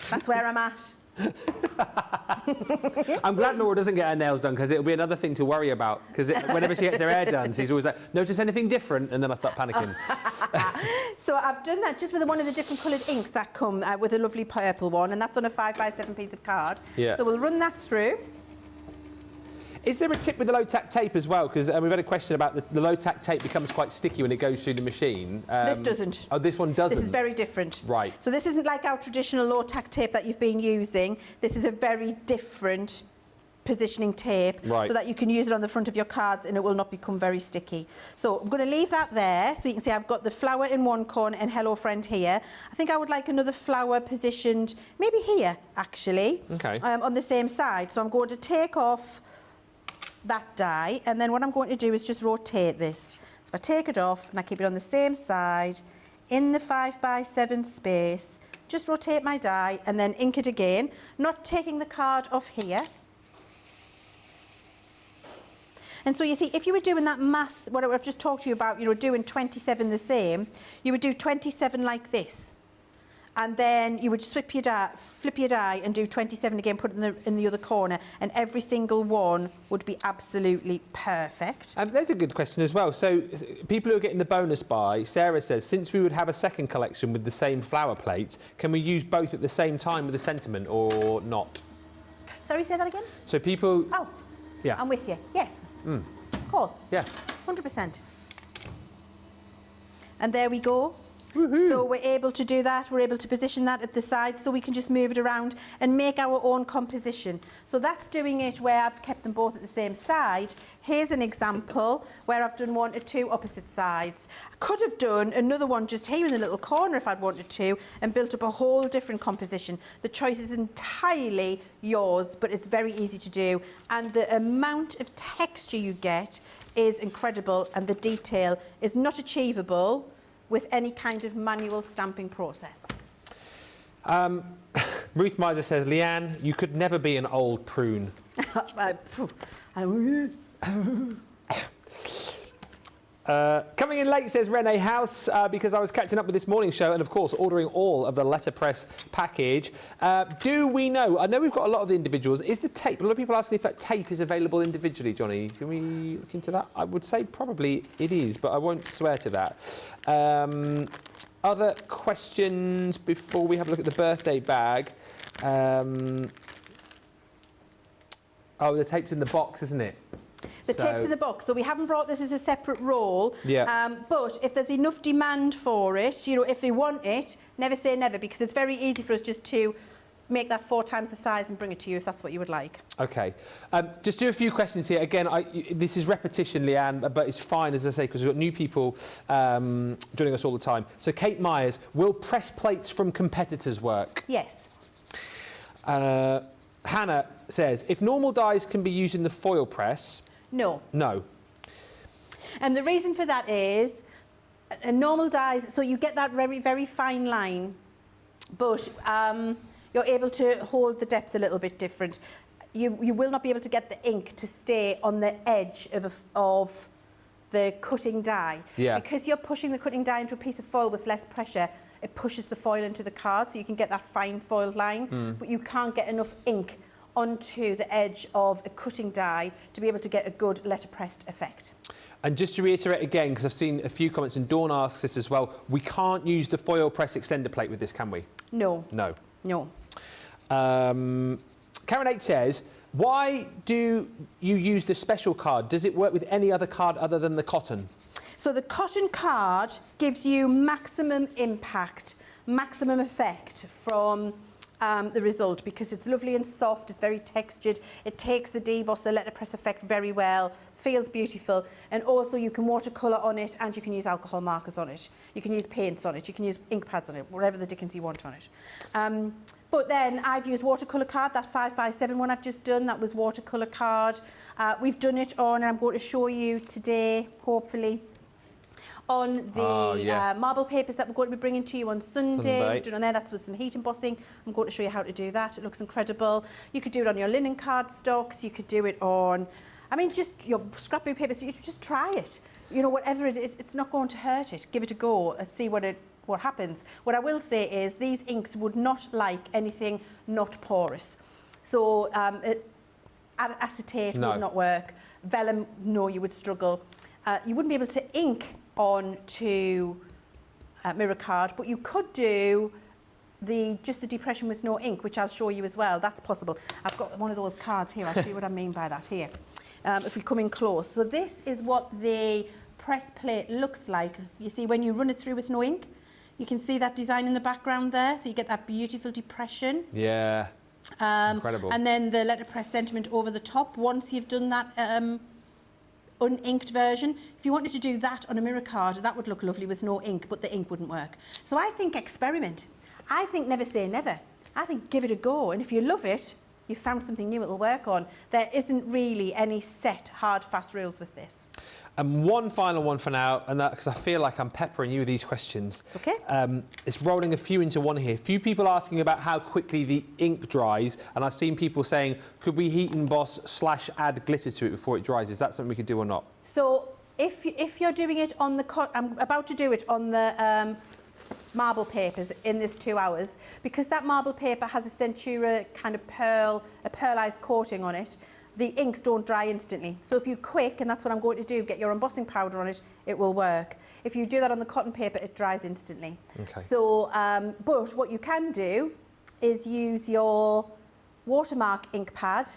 B: That's where I'm at.
A: I'm glad Laura doesn't get her nails done, because it'll be another thing to worry about, because whenever she gets her hair done, she's always like, notice anything different? And then I start panicking.
B: So I've done that just with one of the different coloured inks that come with a lovely purple one, and that's on a 5x7 piece of card.
A: Yeah.
B: So we'll run that through.
A: Is there a tip with the low-tack tape as well? Because we've had a question about the low-tack tape becomes quite sticky when it goes through the machine.
B: This doesn't.
A: Oh, this one doesn't?
B: This is very different.
A: Right.
B: So this isn't like our traditional low-tack tape that you've been using. This is a very different positioning tape,
A: right,
B: so that you can use it on the front of your cards and it will not become very sticky. So I'm going to leave that there, so you can see I've got the flower in one corner and Hello Friend here. I think I would like another flower positioned maybe here, actually, on the same side. So I'm going to take off that die, and then what I'm going to do is just rotate this. So if I take it off and I keep it on the same side in the 5x7 space, just rotate my die and then ink it again, not taking the card off here. And so you see, if you were doing that mass, what I've just talked to you about, you know, doing 27 the same, you would do 27 like this. And then you would flip your die and do 27 again, put it in the other corner, and every single one would be absolutely perfect.
A: There's a good question as well. So people who are getting the bonus buy, Sarah says, since we would have a second collection with the same flower plate, can we use both at the same time with the sentiment or not?
B: Sorry, say that again?
A: So people...
B: Oh, yeah, I'm with you. Yes, of course.
A: Yeah.
B: 100%. And there we go. So we're able to do that. We're able to position that at the side so we can just move it around and make our own composition. So that's doing it where I've kept them both at the same side. Here's an example where I've done 1 or 2 opposite sides. I could have done another one just here in the little corner if I'd wanted to and built up a whole different composition. The choice is entirely yours, but it's very easy to do. And the amount of texture you get is incredible, and the detail is not achievable with any kind of manual stamping process.
A: Ruth Miser says, Leanne, you could never be an old prune. Coming in late, says Renee House, because I was catching up with this morning show and, of course, ordering all of the letterpress package. Do we know? I know we've got a lot of the individuals. Is the tape? A lot of people asking if that tape is available individually, Johnny. Can we look into that? I would say probably it is, but I won't swear to that. Other questions before we have a look at the birthday bag? Oh, the tape's in the box, isn't it?
B: The tape's in the box, so we haven't brought this as a separate roll.
A: Yeah.
B: But if there's enough demand for it, you know, if they want it, never say never, because it's very easy for us just to make that 4 times the size and bring it to you if that's what you would like.
A: Okay. Just do a few questions here. Again, this is repetition, Leanne, but it's fine, as I say, because we've got new people joining us all the time. So Kate Myers, will press plates from competitors work?
B: Yes.
A: Hannah says, if normal dies can be used in the foil press...
B: No.
A: No.
B: And the reason for that is a normal dies, so you get that very, very fine line, but you're able to hold the depth a little bit different. You will not be able to get the ink to stay on the edge of the cutting die.
A: Yeah.
B: Because you're pushing the cutting die into a piece of foil with less pressure, it pushes the foil into the card, so you can get that fine foil line, but you can't get enough ink onto the edge of a cutting die to be able to get a good letterpressed effect.
A: And just to reiterate again, because I've seen a few comments, and Dawn asks this as well, we can't use the foil press extender plate with this, can we?
B: No.
A: No.
B: No.
A: Karen H says, why do you use the special card? Does it work with any other card other than the cotton?
B: So the cotton card gives you maximum impact, maximum effect from the result, because it's lovely and soft, it's very textured, it takes the deboss, the letterpress effect very well, feels beautiful, and also you can watercolour on it and you can use alcohol markers on it. You can use paints on it, you can use ink pads on it, whatever the dickens you want on it. But then I've used watercolour card, that 5x7 one I've just done, that was watercolour card. We've done it on, and I'm going to show you today, hopefully, on the marble papers that we're going to be bringing to you on Sunday. We've done on there, that's with some heat embossing. I'm going to show you how to do that. It looks incredible. You could do it on your linen cardstocks, you could do it on, I mean, just your scrapbook papers. You just try it. You know, whatever it is, it's not going to hurt it. Give it a go and see what happens. What I will say is these inks would not like anything not porous. So acetate would not work. Vellum, no, you would struggle. You wouldn't be able to ink onto mirror card, but you could do just the depression with no ink, which I'll show you as well. That's possible. I've got one of those cards here. I'll show you what I mean by that here. If we come in close. So this is what the press plate looks like. You see, when you run it through with no ink, you can see that design in the background there. So you get that beautiful depression.
A: Yeah, incredible.
B: And then the letterpress sentiment over the top once you've done that uninked version. If you wanted to do that on a mirror card, that would look lovely with no ink, but the ink wouldn't work. So I think experiment. I think never say never. I think give it a go, and if you love it, you've found something new it'll work on. There isn't really any set, hard, fast rules with this.
A: And one final one for now, and that because I feel like I'm peppering you with these questions.
B: It's okay.
A: It's rolling a few into one here. A few people asking about how quickly the ink dries, and I've seen people saying, could we heat emboss / add glitter to it before it dries? Is that something we could do or not?
B: So if you're doing it on the I'm about to do it on the marble papers in this 2 hours, because that marble paper has a Centura kind of a pearlized coating on it. The inks don't dry instantly. So if you're quick, and that's what I'm going to do, get your embossing powder on it, it will work. If you do that on the cotton paper, it dries instantly.
A: Okay.
B: So, but what you can do is use your watermark ink pad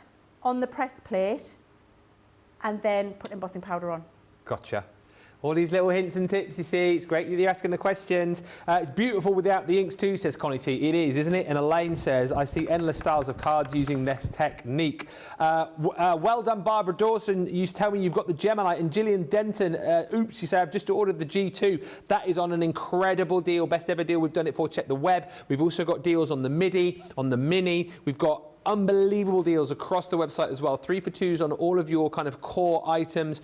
B: on the press plate and then put embossing powder on.
A: Gotcha. All these little hints and tips, you see. It's great that you're asking the questions. It's beautiful without the inks too, says Connie T. It is, isn't it? And Elaine says, I see endless styles of cards using this technique. Well done, Barbara Dawson. You tell me you've got the Gemini. And Gillian Denton, oops, you say, I've just ordered the G2. That is on an incredible deal, best ever deal we've done it for. Check the web. We've also got deals on the MIDI, on the Mini. We've got unbelievable deals across the website as well. 3 for 2s on all of your kind of core items.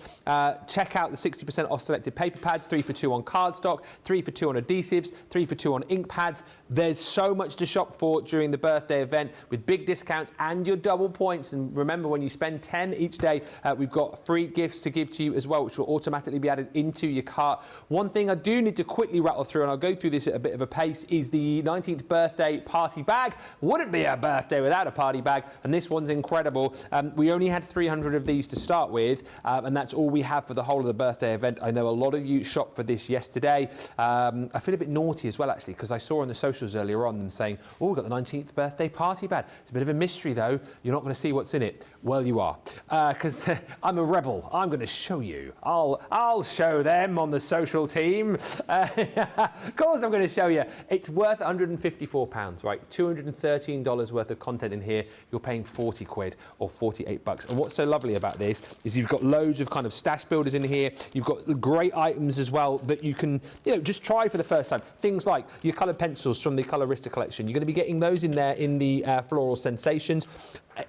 A: Check out the 60% off selected paper pads, 3 for 2 on cardstock, 3 for 2 on adhesives, 3 for 2 on ink pads. There's so much to shop for during the birthday event with big discounts and your double points. And remember, when you spend 10 each day, we've got free gifts to give to you as well, which will automatically be added into your cart. One thing I do need to quickly rattle through, and I'll go through this at a bit of a pace, is the 19th birthday party bag. Wouldn't be a birthday without a party bag, and this one's incredible. We only had 300 of these to start with, and that's all we have for the whole of the birthday event. I know a lot of you shopped for this yesterday. I feel a bit naughty as well, actually, because I saw on the socials earlier on them saying, oh, we've got the 19th birthday party bag. It's a bit of a mystery, though. You're not going to see what's in it. Well, you are, because I'm a rebel. I'm going to show you. I'll show them on the social team. Of course I'm going to show you. It's worth £154, right? $213 worth of content in here. You're paying 40 quid or 48 bucks. And what's so lovely about this is you've got loads of kind of stash builders in here. You've got great items as well that you can, just try for the first time. Things like your coloured pencils from the Colorista collection. You're going to be getting those in there in the Floral Sensations.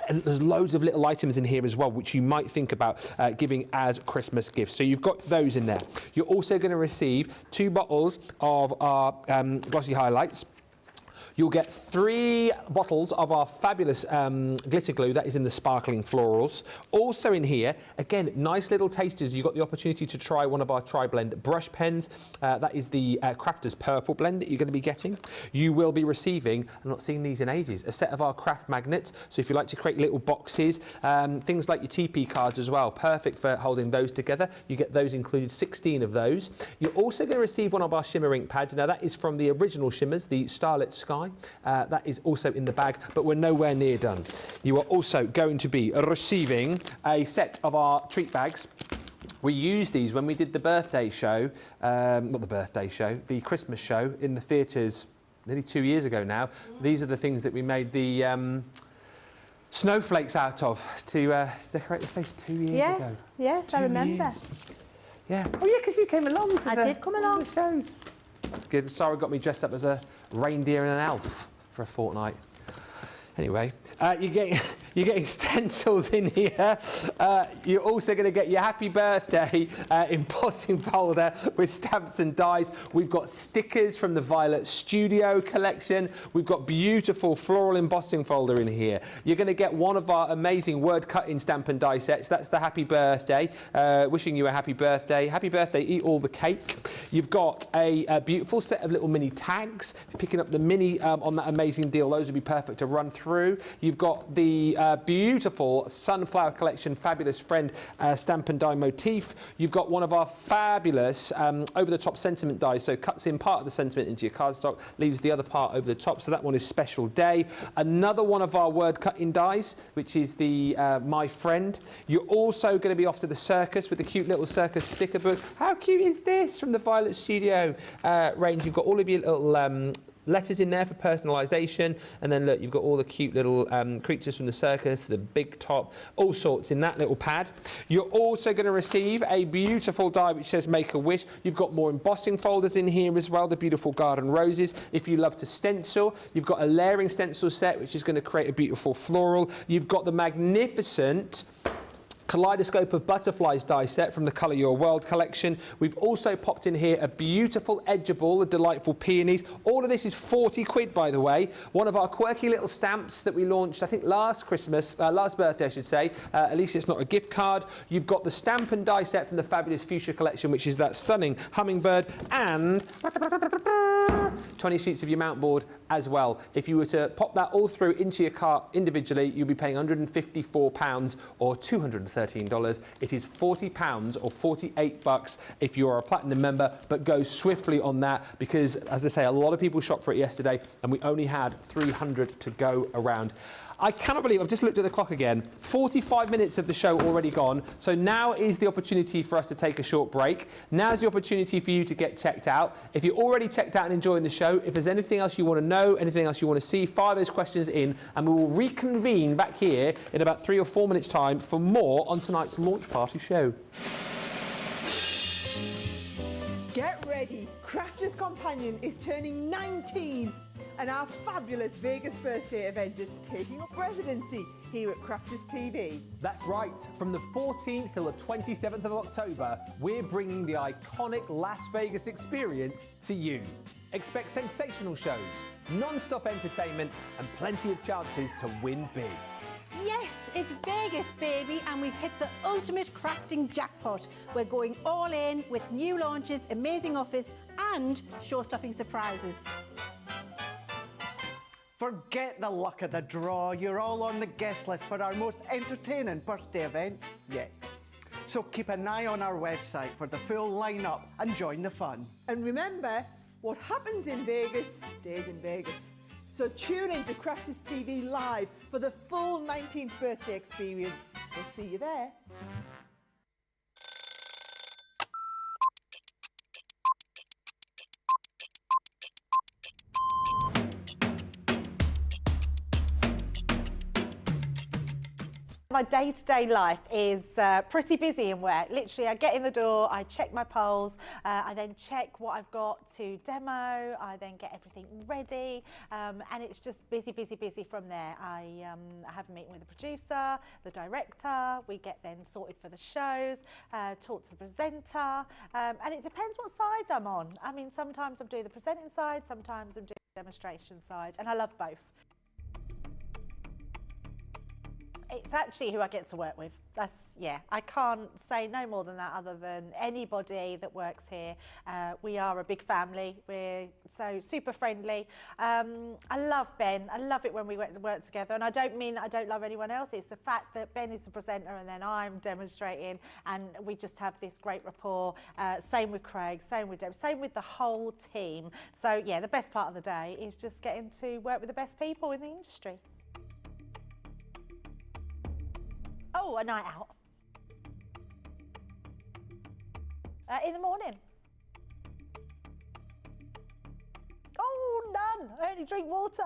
A: And there's loads of little items in here as well, which you might think about giving as Christmas gifts. So you've got those in there. You're also going to receive 2 bottles of our glossy highlights. You'll get 3 bottles of our fabulous glitter glue. That is in the sparkling florals. Also in here, again, nice little tasters. You've got the opportunity to try one of our tri-blend brush pens. That is the Crafter's Purple blend that you're going to be getting. You will be receiving, I'm not seeing these in ages, a set of our craft magnets. So if you like to create little boxes, things like your TP cards as well, perfect for holding those together. You get those included, 16 of those. You're also going to receive one of our shimmer ink pads. Now that is from the original shimmers, the Starlit Sky. That is also in the bag, but we're nowhere near done. You are also going to be receiving a set of our treat bags. We used these when we did the birthday show, not the birthday show, the Christmas show in the theatres nearly 2 years ago now. These are the things that we made the snowflakes out of to decorate the stage 2 years ago.
B: Yes, I remember.
A: Years. Yeah. Oh yeah, because you came along.
B: I did come along.
A: The shows. That's good. Sarah got me dressed up as a reindeer and an elf for a fortnight. Anyway, you're getting stencils in here. You're also going to get your happy birthday embossing folder with stamps and dies. We've got stickers from the Violet Studio collection. We've got beautiful floral embossing folder in here. You're going to get one of our amazing word cutting stamp and die sets. That's the happy birthday. Wishing you a happy birthday. Happy birthday, eat all the cake. You've got a beautiful set of little mini tags. Picking up the mini on that amazing deal, those would be perfect to run through. You've got the beautiful Sunflower Collection Fabulous Friend stamp and die motif. You've got one of our fabulous over-the-top sentiment dies, so cuts in part of the sentiment into your cardstock, leaves the other part over the top, so that one is Special Day. Another one of our word cutting dies, which is the My Friend. You're also going to be off to the circus with the cute little circus sticker book. How cute is this from the Violet Studio range? You've got all of your little letters in there for personalisation, and then look, you've got all the cute little creatures from the circus, the big top, all sorts in that little pad. You're also going to receive a beautiful die which says Make a Wish. You've got more embossing folders in here as well, the beautiful garden roses. If you love to stencil, you've got a layering stencil set which is going to create a beautiful floral. You've got the magnificent Kaleidoscope of Butterflies die set from the Colour Your World collection. We've also popped in here a beautiful edgeable, the delightful peonies. All of this is 40 quid, by the way. One of our quirky little stamps that we launched, I think last birthday, I should say. At least it's not a gift card. You've got the stamp and die set from the fabulous Fuchsia collection, which is that stunning hummingbird, and 20 sheets of your mount board as well. If you were to pop that all through into your cart individually, you'll be paying £154 or 230 $13. It is £40 or $48 if you are a platinum member, but go swiftly on that because, as I say, a lot of people shopped for it yesterday and we only had 300 to go around. I cannot believe, I've just looked at the clock again, 45 minutes of the show already gone. So now is the opportunity for us to take a short break. Now's the opportunity for you to get checked out. If you're already checked out and enjoying the show, if there's anything else you want to know, anything else you want to see, fire those questions in and we will reconvene back here in about 3 or 4 minutes time for more on tonight's launch party show.
C: Get ready, Crafters Companion is turning 19 and our fabulous Vegas birthday event is taking up residency here at Crafters TV.
A: That's right, from the 14th till the 27th of October, we're bringing the iconic Las Vegas experience to you. Expect sensational shows, non-stop entertainment and plenty of chances to win big.
B: Yes, it's Vegas, baby, and we've hit the ultimate crafting jackpot. We're going all in with new launches, amazing offers and show-stopping surprises.
D: Forget the luck of the draw. You're all on the guest list for our most entertaining birthday event yet. So keep an eye on our website for the full lineup and join the fun.
C: And remember, what happens in Vegas stays in Vegas. So tune in to Crafters TV Live for the full 19th birthday experience. We'll see you there.
E: My day-to-day life is pretty busy in work. Literally, I get in the door, I check my polls, I then check what I've got to demo, I then get everything ready, and it's just busy, busy, busy from there. I have a meeting with the producer, the director, we get then sorted for the shows, talk to the presenter, and it depends what side I'm on. I mean, sometimes I'm doing the presenting side, sometimes I'm doing the demonstration side, and I love both. It's actually who I get to work with. Yeah, I can't say no more than that other than anybody that works here. We are a big family. We're so super friendly. I love Ben. I love it when we work together. And I don't mean that I don't love anyone else. It's the fact that Ben is the presenter and then I'm demonstrating and we just have this great rapport. Same with Craig, same with Deb, same with the whole team. So yeah, the best part of the day is just getting to work with the best people in the industry. Oh, a night out. In the morning. Oh, none. I only drink water.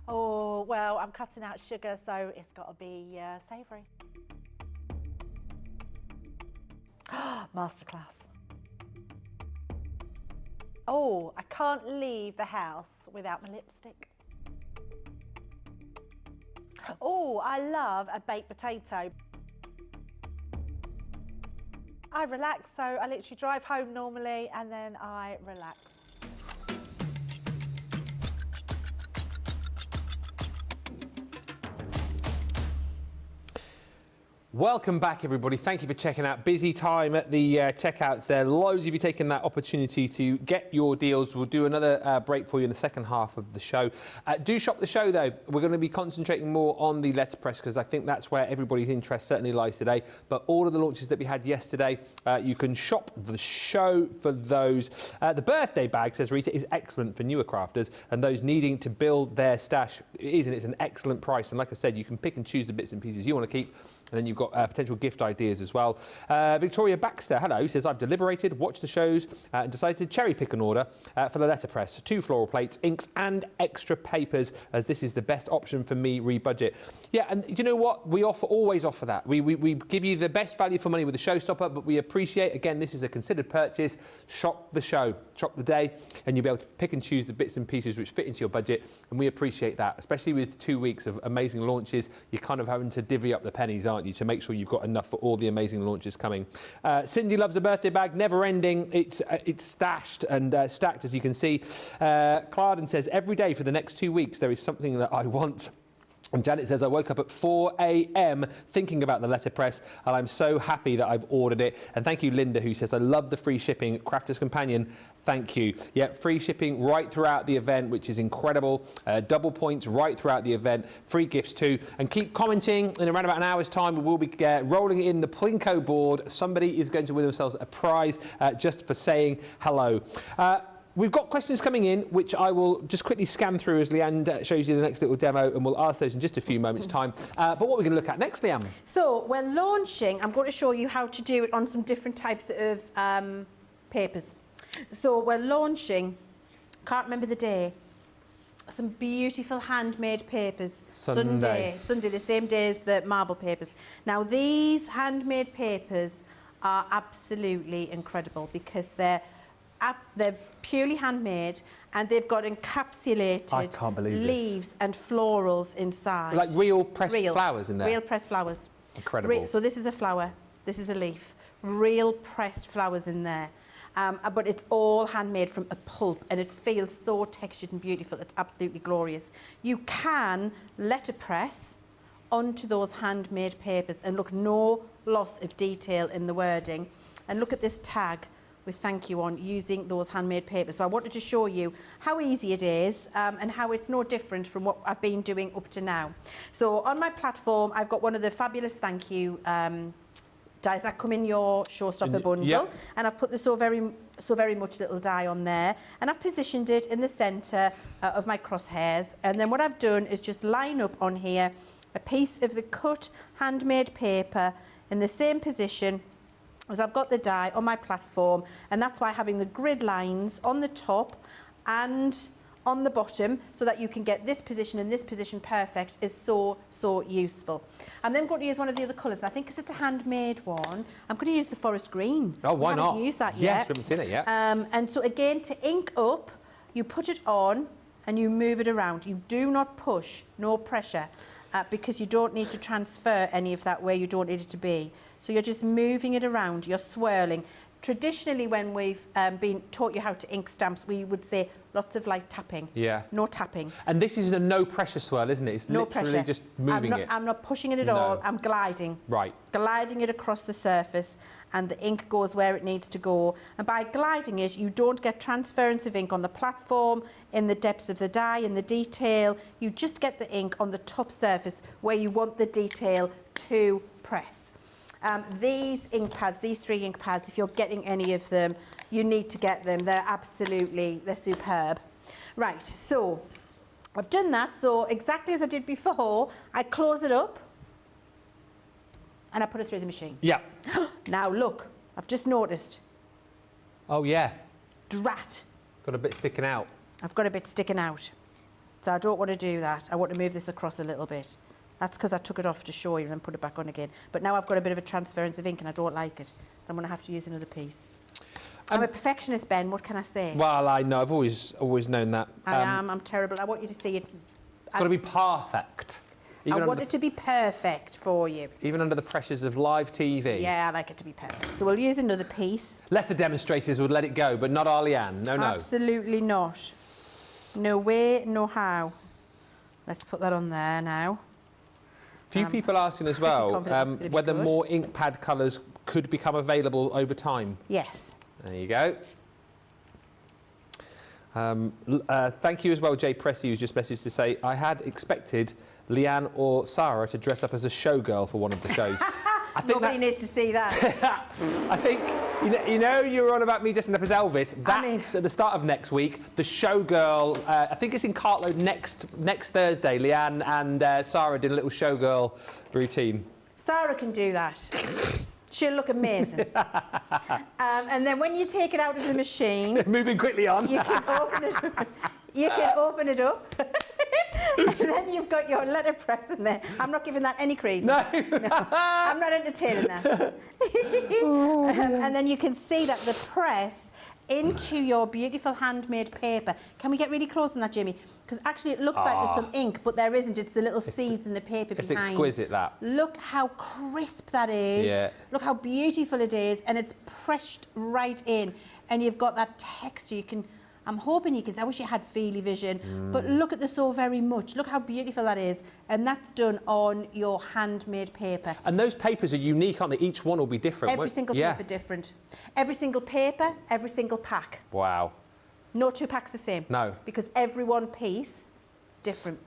E: Oh, well, I'm cutting out sugar, so it's got to be savoury. Masterclass. Oh, I can't leave the house without my lipstick. Oh, I love a baked potato. I relax, so I literally drive home normally and then I relax.
A: Welcome back, everybody. Thank you for checking out. Busy time at the checkouts there. Loads of you taking that opportunity to get your deals. We'll do another break for you in the second half of the show. Do shop the show, though. We're going to be concentrating more on the letterpress because I think that's where everybody's interest certainly lies today. But all of the launches that we had yesterday, you can shop the show for those. The birthday bag, says Rita, is excellent for newer crafters and those needing to build their stash. It is, and it's an excellent price. And like I said, you can pick and choose the bits and pieces you want to keep. And then you've got potential gift ideas as well. Victoria Baxter, hello, says, I've deliberated, watched the shows and decided to cherry pick an order for the letterpress. 2 floral plates, inks and extra papers, as this is the best option for me re-budget. Yeah, and you know what? We always offer that. We give you the best value for money with the showstopper, but we appreciate, again, this is a considered purchase. Shop the show, shop the day, and you'll be able to pick and choose the bits and pieces which fit into your budget, and we appreciate that, especially with 2 weeks of amazing launches. You're kind of having to divvy up the pennies, aren't you, to make sure you've got enough for all the amazing launches coming. Cindy loves a birthday bag, never ending. It's stashed and stacked, as you can see. Clarden says, every day for the next 2 weeks there is something that I want. And Janet says, I woke up at 4 a.m. thinking about the letterpress, and I'm so happy that I've ordered it. And thank you, Linda, who says, I love the free shipping. Crafter's Companion, thank you. Yeah, free shipping right throughout the event, which is incredible. Double points right throughout the event. Free gifts too. And keep commenting. In around about an hour's time, we will be rolling in the Plinko board. Somebody is going to win themselves a prize just for saying hello. We've got questions coming in, which I will just quickly scan through as Leanne shows you the next little demo, and we'll ask those in just a few moments' time. But what we're going to look at next, Leanne?
B: So we're launching, I'm going to show you how to do it on some different types of papers. So we're launching, can't remember the day, some beautiful handmade papers.
A: Sunday,
B: the same day as the marble papers. Now these handmade papers are absolutely incredible because they're purely handmade and they've got encapsulated leaves and florals inside.
A: Like real pressed flowers in there?
B: Real pressed flowers.
A: Incredible.
B: So this is a flower, this is a leaf. Real pressed flowers in there. But it's all handmade from a pulp and it feels so textured and beautiful. It's absolutely glorious. You can letterpress onto those handmade papers and look, no loss of detail in the wording. And look at this tag with thank you on using those handmade papers. So I wanted to show you how easy it is and how it's no different from what I've been doing up to now. So on my platform, I've got one of the fabulous thank you dies that come in your showstopper bundle.
A: Yep.
B: And I've put the so very much little die on there. And I've positioned it in the centre of my crosshairs. And then what I've done is just line up on here a piece of the cut handmade paper in the same position as I've got the die on my platform, and that's why having the grid lines on the top and on the bottom so that you can get this position and this position perfect is so useful. I'm then going to use one of the other colours. I think because it's a handmade one, I'm going to use the forest green.
A: Oh, why not?
B: I haven't used that yet.
A: Yes, we haven't seen it yet.
B: And so again, to ink up, you put it on and you move it around. You do not push, no pressure, because you don't need to transfer any of that where you don't need it to be. So you're just moving it around, you're swirling. Traditionally, when we've been taught you how to ink stamps, we would say lots of light tapping.
A: Yeah.
B: No tapping.
A: And this is a no pressure swirl, isn't it? It's
B: No
A: literally
B: pressure.
A: just moving it.
B: I'm not pushing it at all, I'm gliding.
A: Right.
B: Gliding it across the surface, and the ink goes where it needs to go. And by gliding it, you don't get transference of ink on the platform, in the depths of the die, in the detail. You just get the ink on the top surface where you want the detail to press. These ink pads, these 3 ink pads, if you're getting any of them, you need to get them. They're superb. Right, so I've done that. So exactly as I did before, I close it up and I put it through the machine.
A: Yeah.
B: Now look, I've just noticed.
A: Oh, yeah.
B: Drat.
A: Got a bit sticking out.
B: I've got a bit sticking out. So I don't want to do that. I want to move this across a little bit. That's because I took it off to show you and then put it back on again. But now I've got a bit of a transference of ink and I don't like it. So I'm going to have to use another piece. I'm a perfectionist, Ben. What can I say?
A: Well, I know. I've always known that.
B: I am. I'm terrible. I want you to see it.
A: It's got to be perfect.
B: I want it to be perfect for you.
A: Even under the pressures of live TV.
B: Yeah, I like it to be perfect. So we'll use another piece.
A: Lesser demonstrators would let it go, but not our Leanne. No, no.
B: Absolutely not. No way, no how. Let's put that on there now.
A: Few people asking as well whether
B: good.
A: more ink pad colours could become available over time.
B: Yes.
A: There you go. Thank you as well, Jay Pressy, who's just messaged to say, I had expected Leanne or Sarah to dress up as a showgirl for one of the shows. I think
B: Nobody needs to see that.
A: I think, you know, you were on about me dressing up as Elvis. That's at the start of next week. The showgirl, I think it's in Cartload next Thursday. Leanne and Sarah did a little showgirl routine.
B: Sarah can do that. She'll look amazing. And then when you take it out of the machine...
A: Moving quickly on.
B: You can open it up. You can open it up. And then you've got your letterpress in there. I'm not giving that any credence.
A: No.
B: I'm not entertaining that. And then you can see that the press into your beautiful handmade paper. Can we get really close on that, Jimmy? Because actually it looks like there's some ink, but there isn't. It's the little seeds in the paper behind.
A: It's exquisite, that.
B: Look how crisp that is.
A: Yeah.
B: Look how beautiful it is. And it's pressed right in. And you've got that texture. You can... I'm hoping you can, I wish you had Feely Vision, but look at the So Very Much. Look how beautiful that is. And that's done on your handmade paper.
A: And those papers are unique, aren't they? Each one will be different.
B: Every single paper different. Every single paper, every single pack.
A: Wow.
B: No two packs the same.
A: No.
B: Because every one piece, different.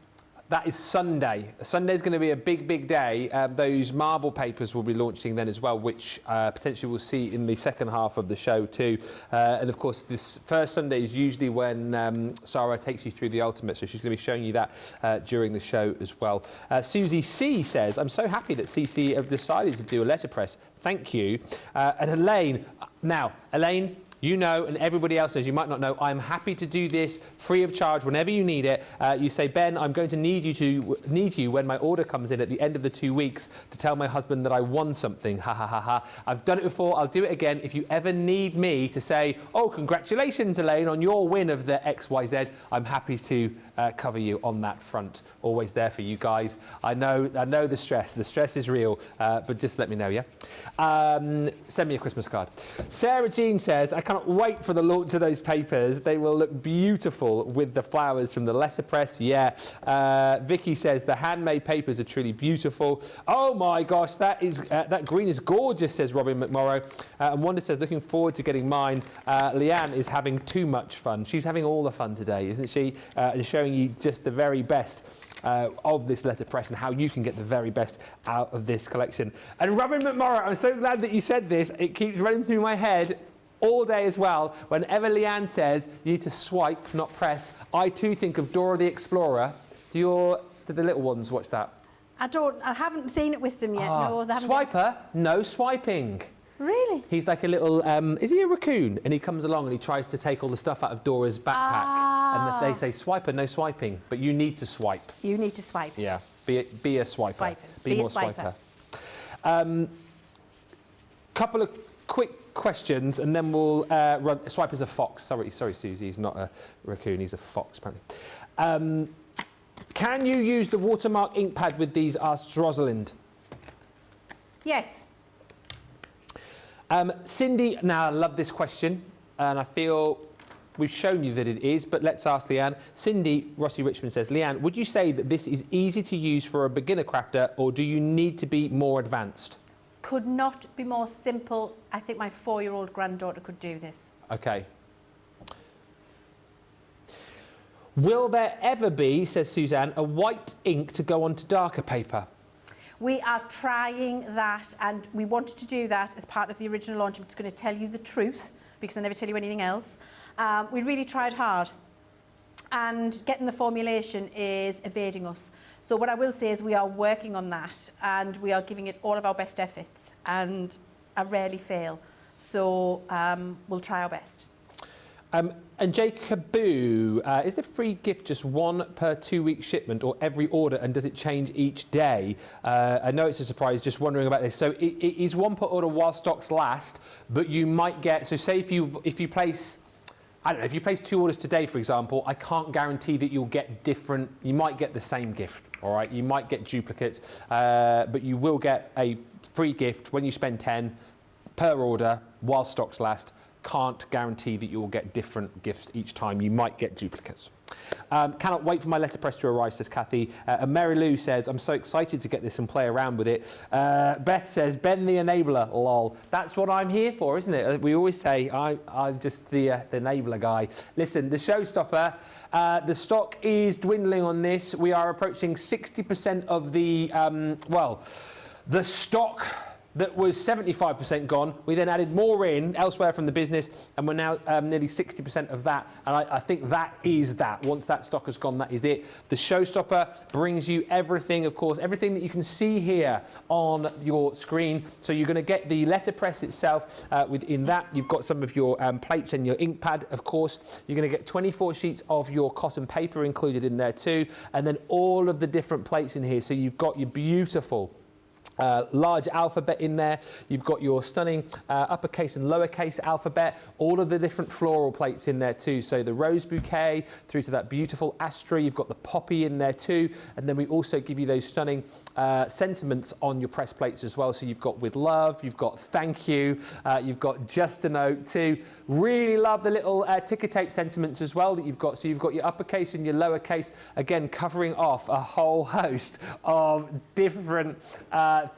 A: That is Sunday. Sunday's going to be a big, big day. Those marble papers will be launching then as well, which potentially we'll see in the second half of the show too. And of course, this first Sunday is usually when Sarah takes you through the ultimate, so she's going to be showing you that during the show as well. Susie C says, I'm so happy that CC have decided to do a letterpress. Thank you. And Elaine, now, Elaine, you know, and everybody else knows, you might not know, I'm happy to do this free of charge whenever you need it. You say, Ben, I'm going to need you when my order comes in at the end of the 2 weeks to tell my husband that I won something. Ha ha ha ha. I've done it before, I'll do it again. If you ever need me to say, oh, congratulations, Elaine, on your win of the XYZ, I'm happy to cover you on that front. Always there for you guys. I know the stress. The stress is real, but just let me know, yeah? Send me a Christmas card. Sarah Jean says, I can't wait for the launch of those papers. They will look beautiful with the flowers from the letterpress. Yeah. Vicky says the handmade papers are truly beautiful. Oh my gosh, that green is gorgeous, says Robin McMorrow. And Wanda says, looking forward to getting mine. Leanne is having too much fun. She's having all the fun today, isn't she? And showing you just the very best of this letterpress and how you can get the very best out of this collection. And Robin McMorrow, I'm so glad that you said this. It keeps running through my head all day as well. Whenever Leanne says you need to swipe, not press, I too think of Dora the Explorer. Do the little ones watch that?
B: I haven't seen it with them yet. No, they haven't.
A: Swiper, no swiping.
B: Really?
A: He's like a little, is he a raccoon? And he comes along and he tries to take all the stuff out of Dora's backpack. And they say, swiper, no swiping. But you need to swipe.
B: You need to swipe.
A: Yeah, be a swiper. Be more swiper. Couple of quick questions and then we'll run. Swiper's a fox. Sorry, Susie, he's not a raccoon, he's a fox, apparently. Can you use the watermark ink pad with these, asked Rosalind?
B: Yes.
A: Cindy, now I love this question, and I feel we've shown you that it is, but let's ask Leanne. Cindy Rossi Richmond says, Leanne, would you say that this is easy to use for a beginner crafter, or do you need to be more advanced?
B: Could not be more simple. I think my 4-year-old granddaughter could do this.
A: Okay. Will there ever be, says Suzanne, a white ink to go onto darker paper?
B: We are trying that, and we wanted to do that as part of the original launch. I'm just going to tell you the truth, because I never tell you anything else. We really tried hard, and getting the formulation is evading us. So what I will say is we are working on that, and we are giving it all of our best efforts, and I rarely fail. So we'll try our best.
A: And Jacob Boo, is the free gift just one per 2-week shipment or every order, and does it change each day? I know it's a surprise, just wondering about this. So it is one per order while stocks last, but you might get, so say if you place, I don't know, if you place 2 orders today, for example, I can't guarantee that you'll get different, you might get the same gift, all right? You might get duplicates, but you will get a free gift when you spend 10 per order while stocks last. Can't guarantee that you will get different gifts each time. You might get duplicates. Cannot wait for my letterpress to arrive, says Kathy. And Mary Lou says, I'm so excited to get this and play around with it. Beth says, Ben the enabler, lol. That's what I'm here for, isn't it? We always say, I'm just the enabler guy. Listen, the showstopper, the stock is dwindling on this. We are approaching 60% of the, the stock that was 75% gone. We then added more in elsewhere from the business, and we're now nearly 60% of that. And I think that is that. Once that stock has gone, that is it. The showstopper brings you everything, of course, everything that you can see here on your screen. So you're going to get the letterpress itself. Within that, you've got some of your plates and your ink pad, of course. You're going to get 24 sheets of your cotton paper included in there too, and then all of the different plates in here. So you've got your beautiful large alphabet in there. You've got your stunning uppercase and lowercase alphabet, all of the different floral plates in there too. So the rose bouquet through to that beautiful astra. You've got the poppy in there too. And then we also give you those stunning sentiments on your press plates as well. So you've got with love, you've got thank you, you've got just a note too. Really love the little ticker tape sentiments as well that you've got. So you've got your uppercase and your lowercase, again, covering off a whole host of different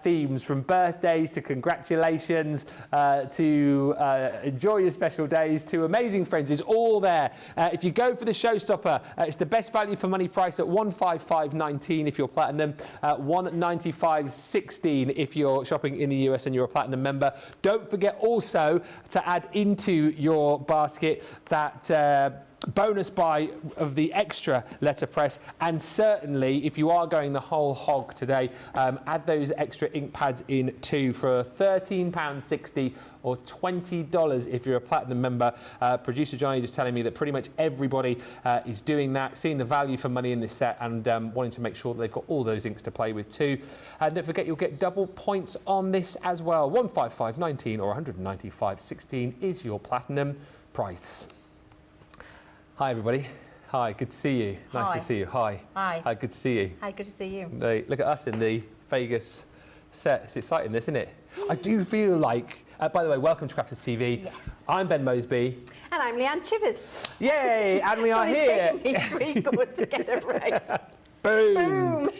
A: themes, from birthdays to congratulations to enjoy your special days to amazing friends, is all there. If you go for the showstopper, it's the best value for money price at $155.19 if you're platinum, $195.16 if you're shopping in the US and you're a platinum member. Don't forget also to add into your basket that bonus buy of the extra letterpress, and certainly if you are going the whole hog today, add those extra ink pads in too for £13.60 or $20 if you're a platinum member. Producer Johnny just telling me that pretty much everybody is doing that, seeing the value for money in this set, and wanting to make sure that they've got all those inks to play with too. And don't forget, you'll get double points on this as well. $155.19 or $195.16 is your platinum price. Hi everybody. Hi, good to see you. Nice to see you. Hi.
B: Hi.
A: Hi, good to see you.
B: Hi, good to see you.
A: Look at us in the Vegas set. It's exciting, this, isn't it? I do feel like, by the way, welcome to Crafters TV. Yes. I'm Ben Moseby.
B: And I'm Leann Chivers.
A: Yay, and we are here.
B: It's only taken me 3 goes to get it right.
A: Boom.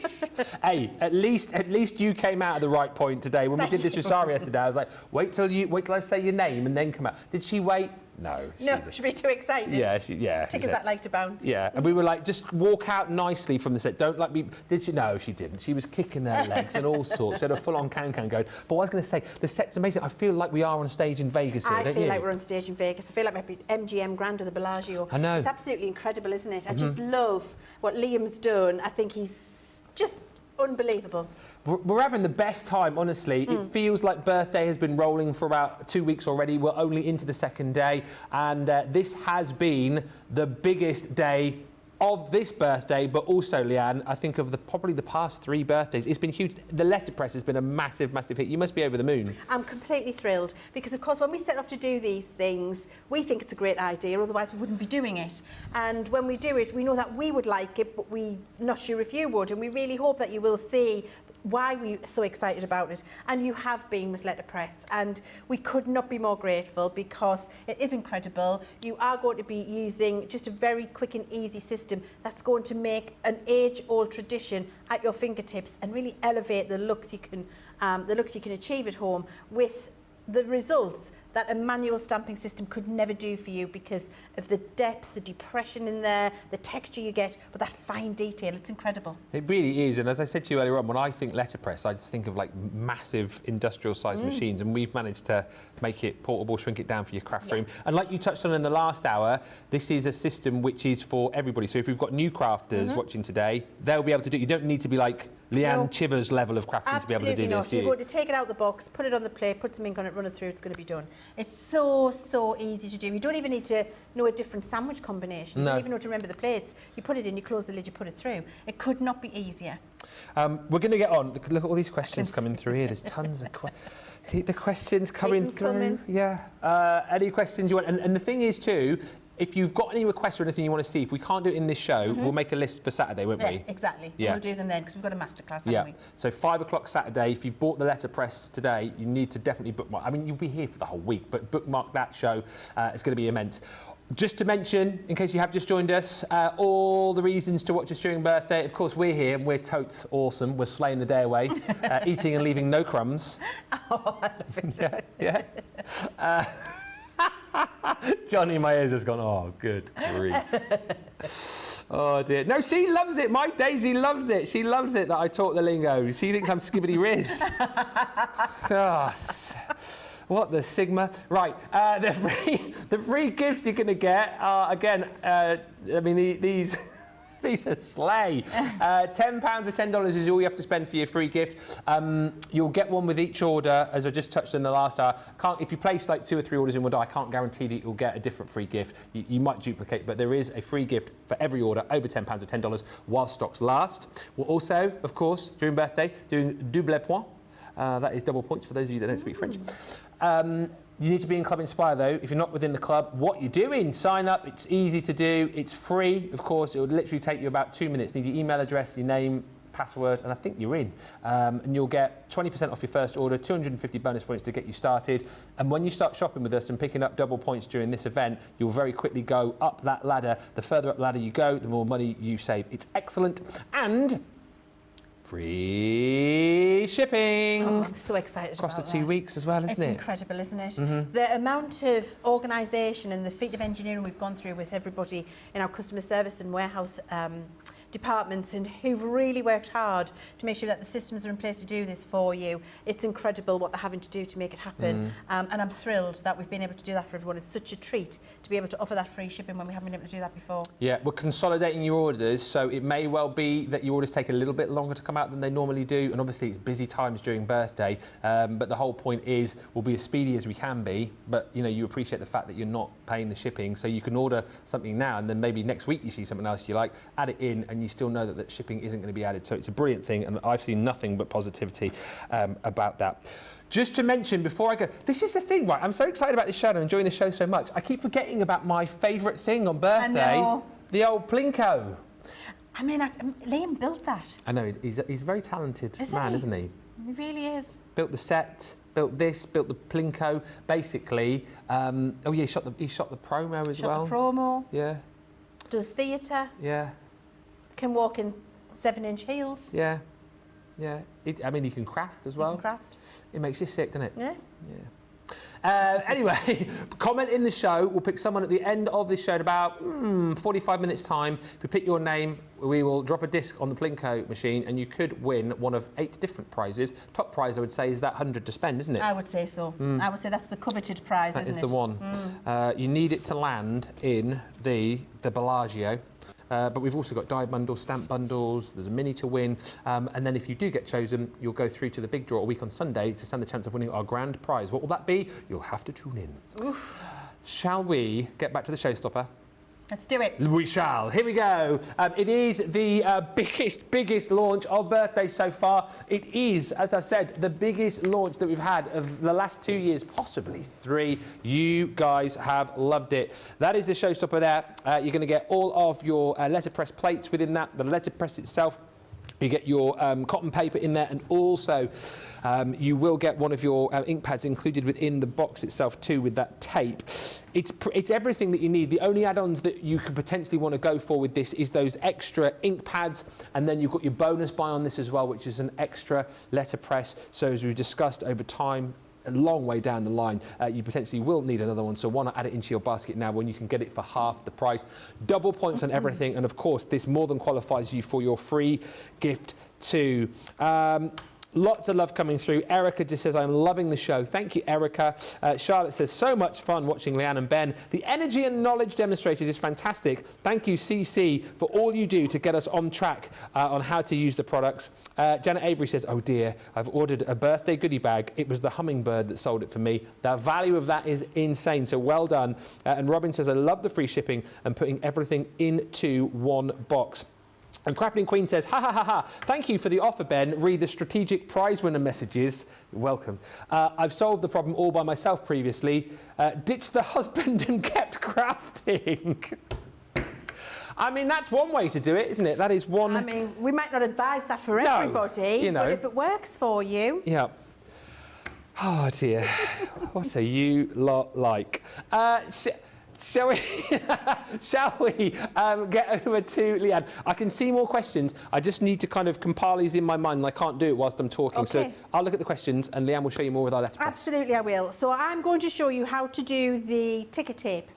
A: Hey, at least you came out at the right point today. When we did this with Sarah yesterday, I was like, wait till I say your name and then come out. Did she wait? No.
B: She'd be too excited.
A: Yeah.
B: Tickers that like to bounce.
A: Yeah, and we were like, just walk out nicely from the set. Don't like me. Did she? No, she didn't. She was kicking her legs and all sorts. She had a full-on can-can going. But what I was going to say, the set's amazing. I feel like we are on stage in Vegas here, don't you?
B: I feel like we're on stage in Vegas. I feel like maybe MGM Grand or the Bellagio.
A: I know.
B: It's absolutely incredible, isn't it? I just love what Liam's done. I think he's just unbelievable.
A: We're having the best time, honestly. It feels like birthday has been rolling for about 2 weeks already. We're only into the second day, and this has been the biggest day of this birthday, but also, Leanne, I think of probably the past 3 birthdays. It's been huge. The letterpress has been a massive, massive hit. You must be over the moon.
B: I'm completely thrilled because, of course, when we set off to do these things, we think it's a great idea, otherwise we wouldn't be doing it. And when we do it, we know that we would like it, but we're not sure if you would. And we really hope that you will see why we're so excited about it, and you have been with letterpress, and we could not be more grateful because it is incredible. You are going to be using just a very quick and easy system that's going to make an age-old tradition at your fingertips and really elevate the looks you can achieve at home with the results that a manual stamping system could never do for you because of the depth, the depression in there, the texture you get, but that fine detail, it's incredible.
A: It really is, and as I said to you earlier on, when I think letterpress, I just think of like massive industrial-sized machines, and we've managed to make it portable, shrink it down for your craft room. And like you touched on in the last hour, this is a system which is for everybody. So if we've got new crafters watching today, they'll be able to do it. You don't need to be like Leann Chivers level of crafting to be able to do this, do you?
B: You're going to take it out of the box, put it on the plate, put some ink on it, run it through, it's going to be done. It's so easy to do. You don't even need to know a different sandwich combination. You don't even know to remember the plates. You put it in, you close the lid, you put it through. It could not be easier.
A: We're going to get on. Look at all these questions coming through here. There's tons of the questions coming through. Yeah. Any questions you want? And the thing is too, if you've got any requests or anything you want to see, if we can't do it in this show, we'll make a list for Saturday, won't we?
B: Exactly.
A: Yeah.
B: We'll do them then because we've got a masterclass, haven't we?
A: So 5 o'clock Saturday, if you've bought the letterpress today, you need to definitely bookmark. I mean, you'll be here for the whole week, but bookmark that show. It's going to be immense. Just to mention, in case you have just joined us, all the reasons to watch us during birthday. Of course, we're here and we're totes awesome. We're slaying the day away, eating and leaving no crumbs.
B: Oh, I love it.
A: Yeah. Johnny in my ears has gone, oh, good grief. Oh, dear. No, she loves it. My Daisy loves it. She loves it that I talk the lingo. She thinks I'm skibbity riz. Gosh. What the Sigma? Right, the free gifts you're going to get are, again, I mean, these are slay. £10 or $10 is all you have to spend for your free gift. You'll get one with each order, as I just touched on the last hour. If you place like 2 or 3 orders in one day, I can't guarantee that you'll get a different free gift. You might duplicate, but there is a free gift for every order over £10 or $10 while stocks last. We're also, of course, during birthday, doing double point. That is double points for those of you that don't speak French. You need to be in Club Inspire though. If you're not within the club, what you're doing, sign up. It's easy to do. It's free, of course. It would literally take you about 2 minutes. Need your email address, your name, password, and I think you're in. And you'll get 20% off your first order, 250 bonus points to get you started. And when you start shopping with us and picking up double points during this event, you'll very quickly go up that ladder. The further up the ladder you go, the more money you save. It's excellent. And free shipping.
B: Oh, I'm so excited
A: Across
B: about
A: the 2 weeks as well, isn't it?
B: It's incredible, isn't it? The amount of organisation and the feat of engineering we've gone through with everybody in our customer service and warehouse departments, and who've really worked hard to make sure that the systems are in place to do this for you. It's incredible what they're having to do to make it happen. And I'm thrilled that we've been able to do that for everyone. It's such a treat to be able to offer that free shipping when we haven't been able to do that before.
A: Yeah, we're consolidating your orders, so it may well be that your orders take a little bit longer to come out than they normally do, and obviously it's busy times during birthday, but the whole point is we'll be as speedy as we can be, but you know, you appreciate the fact that you're not paying the shipping, so you can order something now and then maybe next week you see something else you like, add it in, and you still know that shipping isn't going to be added. So it's a brilliant thing, and I've seen nothing but positivity about that. Just to mention before I go, this is the thing, right? I'm so excited about this show and I'm enjoying the show so much. I keep forgetting about my favourite thing on birthday,
B: I know.
A: the old Plinko.
B: I mean, Liam built that.
A: I know, he's a very talented man, isn't he?
B: He really is.
A: Built the set, built this, built the Plinko. Basically, oh yeah, he shot the promo as well.
B: Shot the promo.
A: Yeah.
B: Does theatre.
A: Yeah.
B: Can walk in 7-inch heels.
A: Yeah. Yeah. I mean, he can craft as well.
B: He can craft.
A: It makes you sick, doesn't it?
B: Yeah.
A: Yeah. Anyway, comment in the show. We'll pick someone at the end of this show in about 45 minutes' time. If we pick your name, we will drop a disc on the Plinko machine, and you could win one of 8 different prizes. Top prize, I would say, is that 100 to spend, isn't it?
B: I would say so. I would say that's the coveted prize,
A: That
B: isn't
A: is the one. You need it to land in the Bellagio. But we've also got die bundles, stamp bundles, there's a mini to win, and then if you do get chosen, you'll go through to the big draw a week on Sunday to stand the chance of winning our grand prize. What will that be? You'll have to tune in. Oof. Shall we get back to the showstopper?
B: Let's do it.
A: We shall. Here we go. It is the biggest launch of birthday so far. It is, as I've said, the biggest launch that we've had of the last 2 years, possibly 3. You guys have loved it. That is the showstopper there. You're going to get all of your letterpress plates within that, the letterpress itself. You get your cotton paper in there, and also you will get one of your ink pads included within the box itself too, with that tape. It's everything that you need. The only add-ons that you could potentially want to go for with this is those extra ink pads, and then you've got your bonus buy on this as well, which is an extra letterpress. So as we've discussed over time, a long way down the line, you potentially will need another one, so why not add it into your basket now when you can get it for half the price. Double points on everything, and of course this more than qualifies you for your free gift too. Lots of love coming through. Erica just says, I'm loving the show. Thank you, Erica. Charlotte says, so much fun watching Leann and Ben. The energy and knowledge demonstrated is fantastic. Thank you, CC, for all you do to get us on track on how to use the products. Janet Avery says, oh dear, I've ordered a birthday goodie bag. It was the hummingbird that sold it for me. The value of that is insane, so well done. And Robin says, I love the free shipping and putting everything into one box. And Crafting Queen says, ha ha ha ha, thank you for the offer, Ben. Read the strategic prize winner messages. You're welcome. I've solved the problem all by myself previously. Ditched the husband and kept crafting. I mean, that's one way to do it, isn't it? That is one.
B: I mean, we might not advise that for everybody,
A: you know.
B: But if it works for you.
A: Yeah. Oh dear, what are you lot like? Shall we get over to Leann? I can see more questions. I just need to kind of compile these in my mind, and I can't do it whilst I'm talking.
B: Okay.
A: So I'll look at the questions, and Leann will show you more with our letterpress.
B: Absolutely, I will. So I'm going to show you how to do the ticker tape.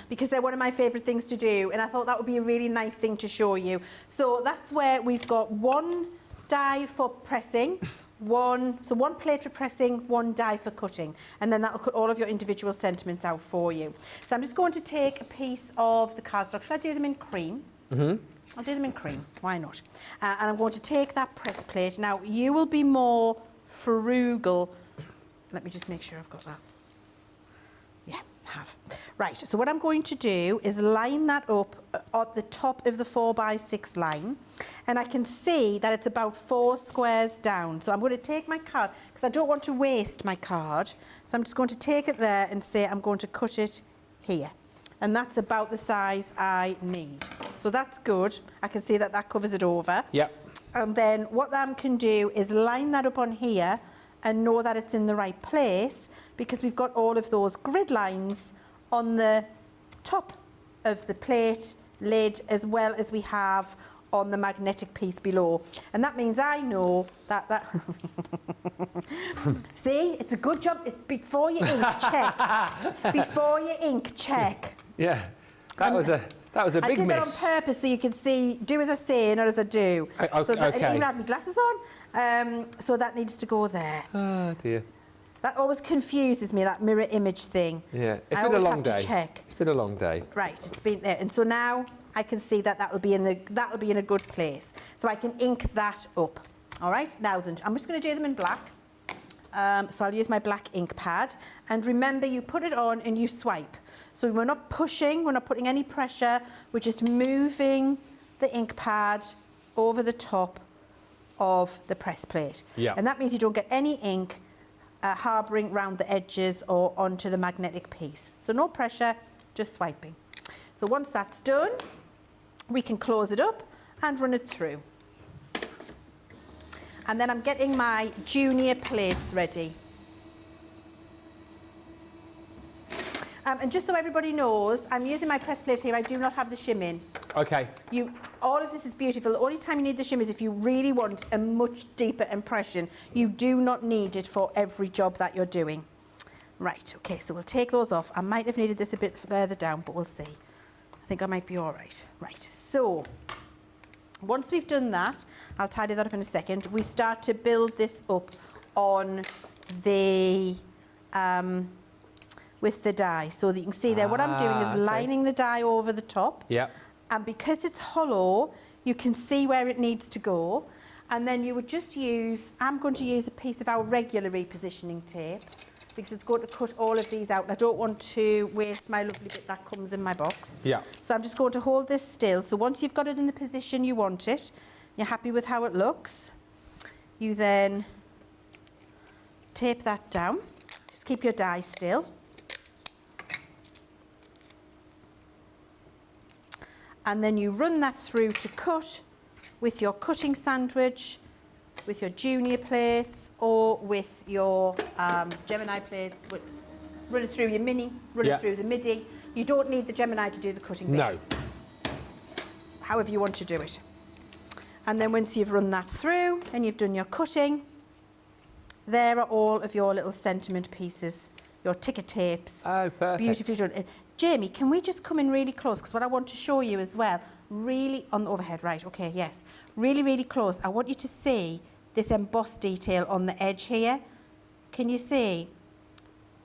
B: Because they're one of my favourite things to do, and I thought that would be a really nice thing to show you. So that's where we've got one die for pressing, one plate for pressing, one die for cutting, and then that'll cut all of your individual sentiments out for you. So I'm just going to take a piece of the cardstock. Should I do them in cream? I'll do them in cream, why not? And I'm going to take that press plate. Now, you will be more frugal. Let me just make sure I've got that. Yeah, have. Right, so what I'm going to do is line that up at the top of the 4x6 line, and I can see that it's about 4 squares down. So I'm going to take my card, because I don't want to waste my card, so I'm just going to take it there and say I'm going to cut it here. And that's about the size I need. So that's good. I can see that that covers it over.
A: Yep.
B: And then what that can do is line that up on here and know that it's in the right place, because we've got all of those grid lines on the top of the plate lid, as well as we have on the magnetic piece below. And that means I know that see, it's a good job. It's before you ink, check. Before you ink, check.
A: Yeah, that was a big
B: I did that on
A: miss.
B: purpose so you can see, do as I say, not as I do. So that,
A: okay.
B: I even had my glasses on, so that needs to go there.
A: Oh dear.
B: That always confuses me, that mirror image thing.
A: Yeah, it's
B: I
A: been a
B: always
A: long
B: have
A: day.
B: to check.
A: It's been a long day.
B: Right, it's been there, and so now I can see that that'll be in a good place. So I can ink that up. All right, now then, I'm just going to do them in black. So I'll use my black ink pad, and remember, you put it on and you swipe. So we're not pushing, we're not putting any pressure. We're just moving the ink pad over the top of the press plate.
A: Yeah.
B: And that means you don't get any ink harbouring around the edges or onto the magnetic piece. So no pressure, just swiping. So once that's done, we can close it up and run it through. And then I'm getting my junior plates ready. And just so everybody knows, I'm using my press plate here. I do not have the shim in.
A: Okay.
B: All of this is beautiful. The only time you need the shim is if you really want a much deeper impression. You do not need it for every job that you're doing. Right, okay, so we'll take those off. I might have needed this a bit further down, but we'll see. I think I might be all right. Right, so once we've done that, I'll tidy that up in a second. We start to build this up on the with the die. So that you can see there, what I'm doing is lining the die over the top.
A: Yeah.
B: And because it's hollow, you can see where it needs to go. And then you would just use, I'm going to use a piece of our regular repositioning tape, because it's going to cut all of these out. I don't want to waste my lovely bit that comes in my box.
A: Yeah.
B: So I'm just going to hold this still. So once you've got it in the position you want it, you're happy with how it looks, you then tape that down. Just keep your die still. And then you run that through to cut with your cutting sandwich, with your junior plates, or with your Gemini plates. Run it through your mini, run it through the midi. You don't need the Gemini to do the cutting bit.
A: No.
B: However you want to do it. And then once you've run that through and you've done your cutting, there are all of your little sentiment pieces, your ticker tapes.
A: Oh, perfect.
B: Beautifully done. Jamie, can we just come in really close? Because what I want to show you as well, really on the overhead, right, okay, yes. Really, really close. I want you to see this embossed detail on the edge here. Can you see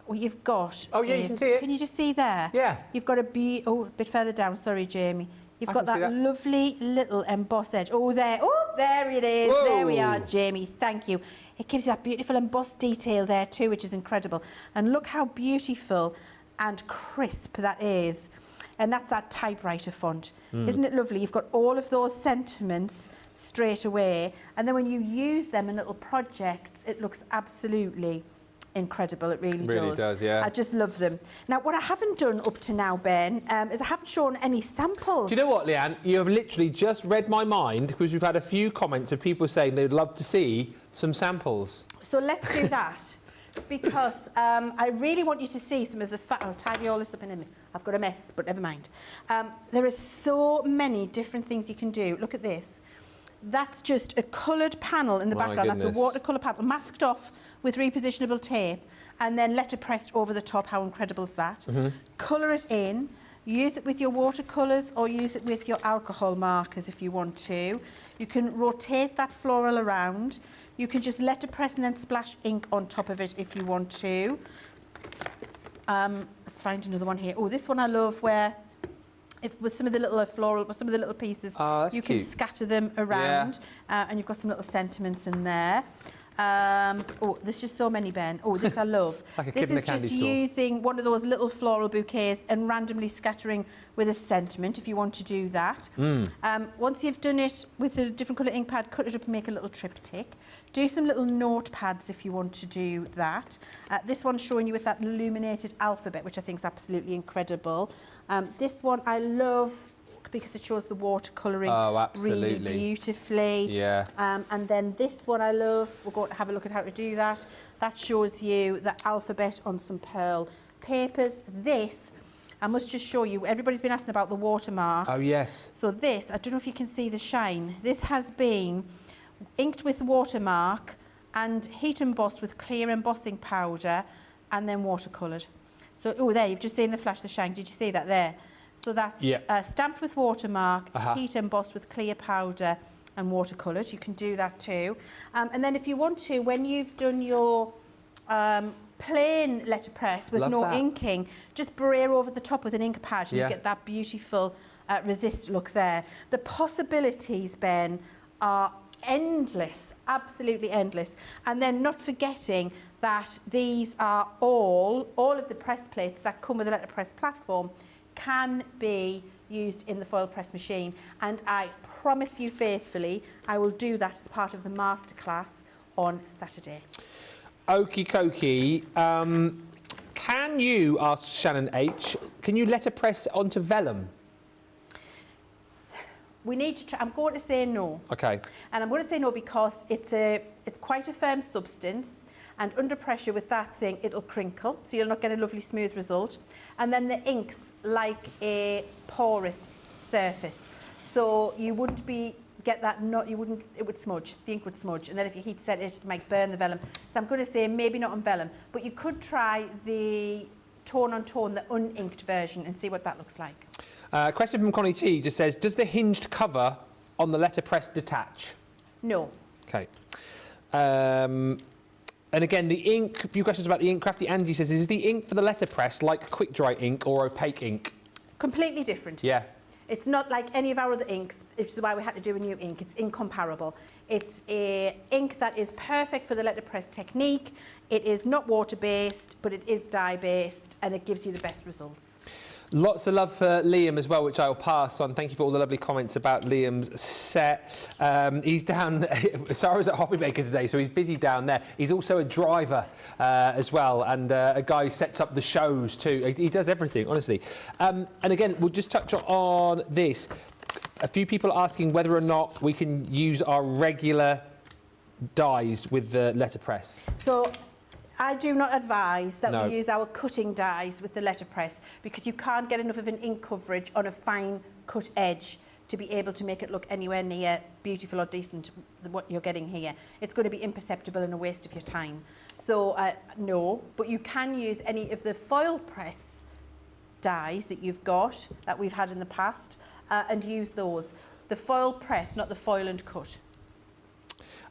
B: what you've got?
A: Oh, yeah, you can see it.
B: Can you just see there?
A: Yeah.
B: You've got a bit further down, sorry, Jamie. You've got that lovely little embossed edge. Oh, there it is.
A: Whoa.
B: There we are, Jamie. Thank you. It gives you that beautiful embossed detail there too, which is incredible. And look how beautiful and crisp that is. And that's that typewriter font. Isn't it lovely? You've got all of those sentiments straight away. And then when you use them in little projects, it looks absolutely incredible. It really
A: does, yeah.
B: I just love them. Now, what I haven't done up to now, Ben, is I haven't shown any samples.
A: Do you know what, Leanne? You have literally just read my mind, because we've had a few comments of people saying they'd love to see some samples.
B: So let's do that. Because I really want you to see some of the I'll tidy all this up in a minute. I've got a mess, but never mind. There are so many different things you can do. Look at this. That's just a coloured panel in the background.
A: Goodness.
B: That's a watercolour panel, masked off with repositionable tape, and then letterpressed over the top. How incredible is that? Colour it in. Use it with your watercolours or use it with your alcohol markers if you want to. You can rotate that floral around. You can just letterpress and then splash ink on top of it if you want to. Let's find another one here. Oh, this one I love, where with some of the little floral, with some of the little pieces, you can scatter them around, and you've got some little sentiments in there. Oh, there's just so many, Ben. Oh, this I love.
A: Like a kid in a candy store.
B: This is just using one of those little floral bouquets and randomly scattering with a sentiment if you want to do that. Once you've done it with a different colour ink pad, cut it up and make a little triptych. Do some little notepads if you want to do that. This one's showing you with that illuminated alphabet, which I think is absolutely incredible. This one I love. because it shows the watercolouring
A: absolutely.
B: really beautifully.
A: Yeah.
B: And then this one I love. We'll go have a look at how to do that. That shows you the alphabet on some pearl papers. This, I must just show you, everybody's been asking about the watermark.
A: Oh, yes.
B: So this, I don't know if you can see the shine. This has been inked with watermark and heat embossed with clear embossing powder and then watercoloured. So, oh, there, you've just seen the flash, the shine. Did you see that there? So that's stamped with watermark, heat embossed with clear powder and watercoloured. You can do that too. And then if you want to, when you've done your plain letterpress with inking, just brayer over the top with an ink pad and you get that beautiful resist look there. The possibilities, Ben, are endless, absolutely endless. And then not forgetting that these are all of the press plates that come with the letterpress platform can be used in the foil press machine. And I promise you faithfully, I will do that as part of the masterclass on Saturday.
A: Okie dokie. Can you, ask Shannon H, can you letterpress onto vellum?
B: We need to try, I'm going to say no.
A: Okay.
B: And I'm going to say no because it's quite a firm substance, and under pressure with that thing it'll crinkle, so you'll not get a lovely smooth result. And then the ink's like a porous surface, so you wouldn't get that, it would smudge, the ink would smudge, and then if you heat set it might burn the vellum. So I'm going to say maybe not on vellum, but you could try the tone on tone, the uninked version, and see what that looks like.
A: Question from Connie T just says, does the hinged cover on the letterpress detach?
B: No.
A: Okay. And again, the ink, a few questions about the ink. Crafty Angie says, is the ink for the letterpress like quick dry ink or opaque ink?
B: Completely different.
A: Yeah.
B: It's not like any of our other inks, which is why we had to do a new ink. It's incomparable. It's a ink that is perfect for the letterpress technique. It is not water-based, but it is dye-based, and it gives you the best results.
A: Lots of love for Liam as well, which I'll pass on. Thank you for all the lovely comments about Liam's set. He's down, Sarah's at Hobbymaker today, so he's busy down there. He's also a driver as well, and a guy who sets up the shows too. He does everything, honestly. And again, we'll just touch on this. A few people are asking whether or not we can use our regular dies with the letterpress.
B: So I do not advise that
A: No.
B: we use our cutting dies with the letterpress, because you can't get enough of an ink coverage on a fine cut edge to be able to make it look anywhere near beautiful or decent than what you're getting here. It's going to be imperceptible and a waste of your time. So no, but you can use any of the foil press dies that you've got, that we've had in the past, and use those. The foil press, not the foil and cut.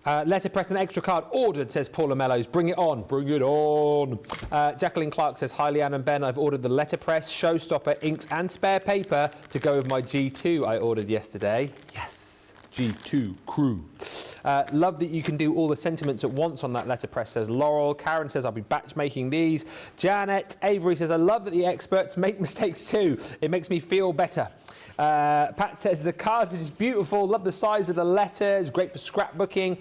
A: Letterpress and extra card ordered, says Paula Mellows. Bring it on, bring it on. Jacqueline Clark says, hi Leanne and Ben, I've ordered the letterpress, showstopper, inks and spare paper to go with my G2 I ordered yesterday. Yes, G2 crew. Love that you can do all the sentiments at once on that letterpress, says Laurel. Karen says, I'll be batch making these. Janet Avery says, I love that the experts make mistakes too. It makes me feel better. Pat says the cards are just beautiful, love the size of the letters, great for scrapbooking.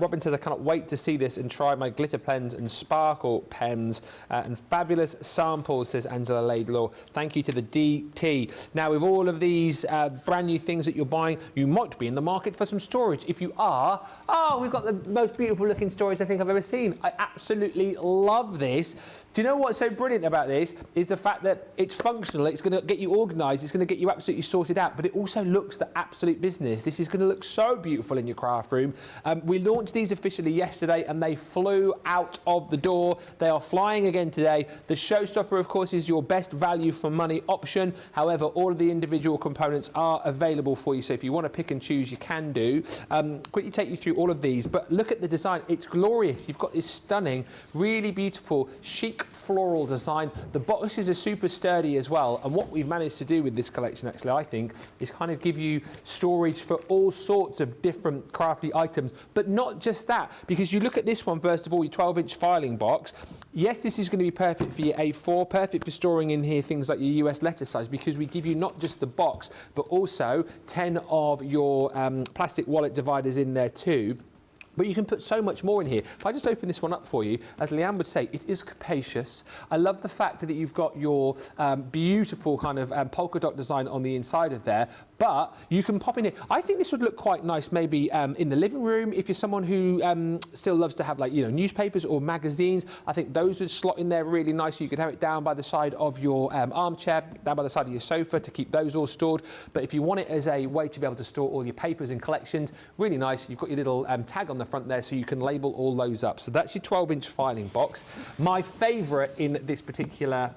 A: Robin says I cannot wait to see this and try my glitter pens and sparkle pens, and fabulous samples, says Angela Laidlaw. Thank you to the DT. Now with all of these brand new things that you're buying, you might be in the market for some storage. If you are, oh, we've got the most beautiful looking storage I think I've ever seen. I absolutely love this. Do you know what's so brilliant about this is the fact that it's functional, it's going to get you organised, it's going to get you absolutely sorted out, but it also looks the absolute business. This is going to look so beautiful in your craft room. We launched these officially yesterday and they flew out of the door. They are flying again today. The Showstopper, of course, is your best value for money option. However, all of the individual components are available for you, so if you want to pick and choose, you can do. Quickly take you through all of these, but look at the design. It's glorious. You've got this stunning, really beautiful, chic floral design. The boxes are super sturdy as well, and what we've managed to do with this collection, actually, I think, is kind of give you storage for all sorts of different crafty items, but not just that, because you look at this one, first of all, your 12-inch filing box. Yes, this is going to be perfect for your A4, perfect for storing in here things like your US letter size, because we give you not just the box, but also 10 of your plastic wallet dividers in there too. But you can put so much more in here. If I just open this one up for you, as Leanne would say, it is capacious. I love the fact that you've got your beautiful kind of polka dot design on the inside of there, But you can pop in here. I think this would look quite nice maybe in the living room if you're someone who still loves to have, like, you know, newspapers or magazines. I think those would slot in there really nicely. You could have it down by the side of your armchair, down by the side of your sofa to keep those all stored. But if you want it as a way to be able to store all your papers and collections, really nice. You've got your little tag on the front there so you can label all those up. So that's your 12-inch filing box. My favourite in this particular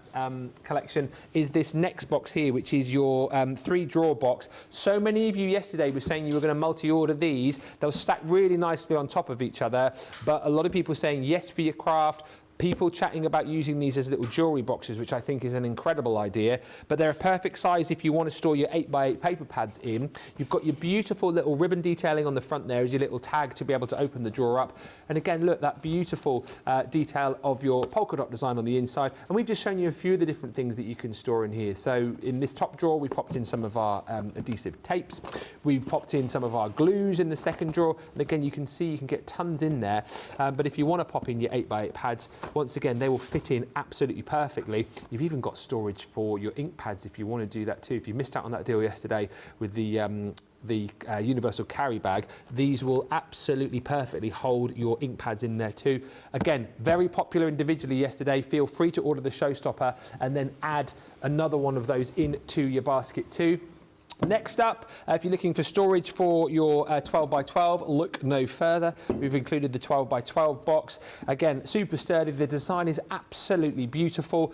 A: collection is this next box here, which is your 3-drawer box. So many of you yesterday were saying you were going to multi-order these. They'll stack really nicely on top of each other, but a lot of people saying yes for your craft. People chatting about using these as little jewellery boxes, which I think is an incredible idea. But they're a perfect size if you want to store your 8x8 paper pads in. You've got your beautiful little ribbon detailing on the front there as your little tag to be able to open the drawer up. And again, look, that beautiful detail of your polka dot design on the inside. And we've just shown you a few of the different things that you can store in here. So in this top drawer, we popped in some of our adhesive tapes. We've popped in some of our glues in the second drawer. And again, you can see you can get tons in there. But if you want to pop in your 8x8 pads, once again, they will fit in absolutely perfectly. You've even got storage for your ink pads if you want to do that too. If you missed out on that deal yesterday with the universal carry bag, these will absolutely perfectly hold your ink pads in there too. Again, very popular individually yesterday. Feel free to order the showstopper and then add another one of those into your basket too. Next up, if you're looking for storage for your 12x12, look no further. We've included the 12x12 box. Again, super sturdy. The design is absolutely beautiful.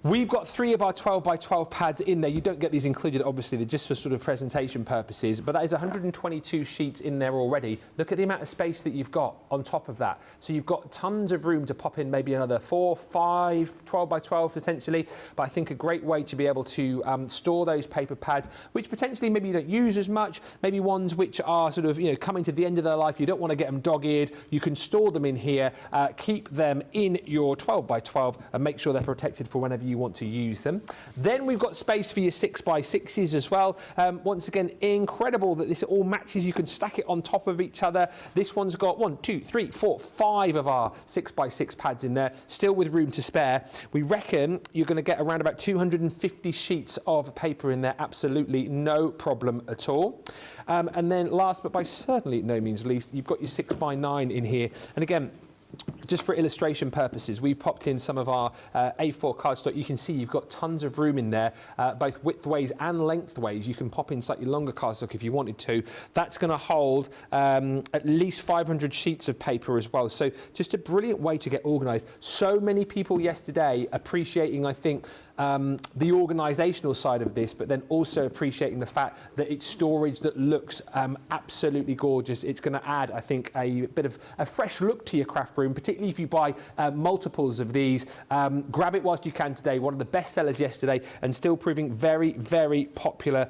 A: We've got 3 of our 12x12 pads in there. You don't get these included, obviously, they're just for sort of presentation purposes, but that is 122 sheets in there already. Look at the amount of space that you've got on top of that. So you've got tons of room to pop in maybe another 4, 5, 12x12 potentially, but I think a great way to be able to store those paper pads, which potentially maybe you don't use as much, maybe ones which are sort of, you know, coming to the end of their life, you don't want to get them dog-eared, you can store them in here, keep them in your 12x12 and make sure they're protected for whenever you want to use them. Then we've got space for your 6x6s as well. Once again, incredible that this all matches. You can stack it on top of each other. This one's got 1, 2, 3, 4, 5 of our 6x6 pads in there, still with room to spare. We reckon you're going to get around about 250 sheets of paper in there, absolutely no problem at all. And then last but by certainly no means least, you've got your 6x9 in here. And again, just for illustration purposes, we've popped in some of our A4 cardstock. You can see you've got tons of room in there, both widthways and lengthways. You can pop in slightly longer cardstock if you wanted to. That's going to hold at least 500 sheets of paper as well. So just a brilliant way to get organised. So many people yesterday appreciating, I think, the organisational side of this, but then also appreciating the fact that it's storage that looks absolutely gorgeous. It's going to add, I think, a bit of a fresh look to your craft room, particularly if you buy multiples of these. Grab it whilst you can today. One of the best sellers yesterday and still proving very, very popular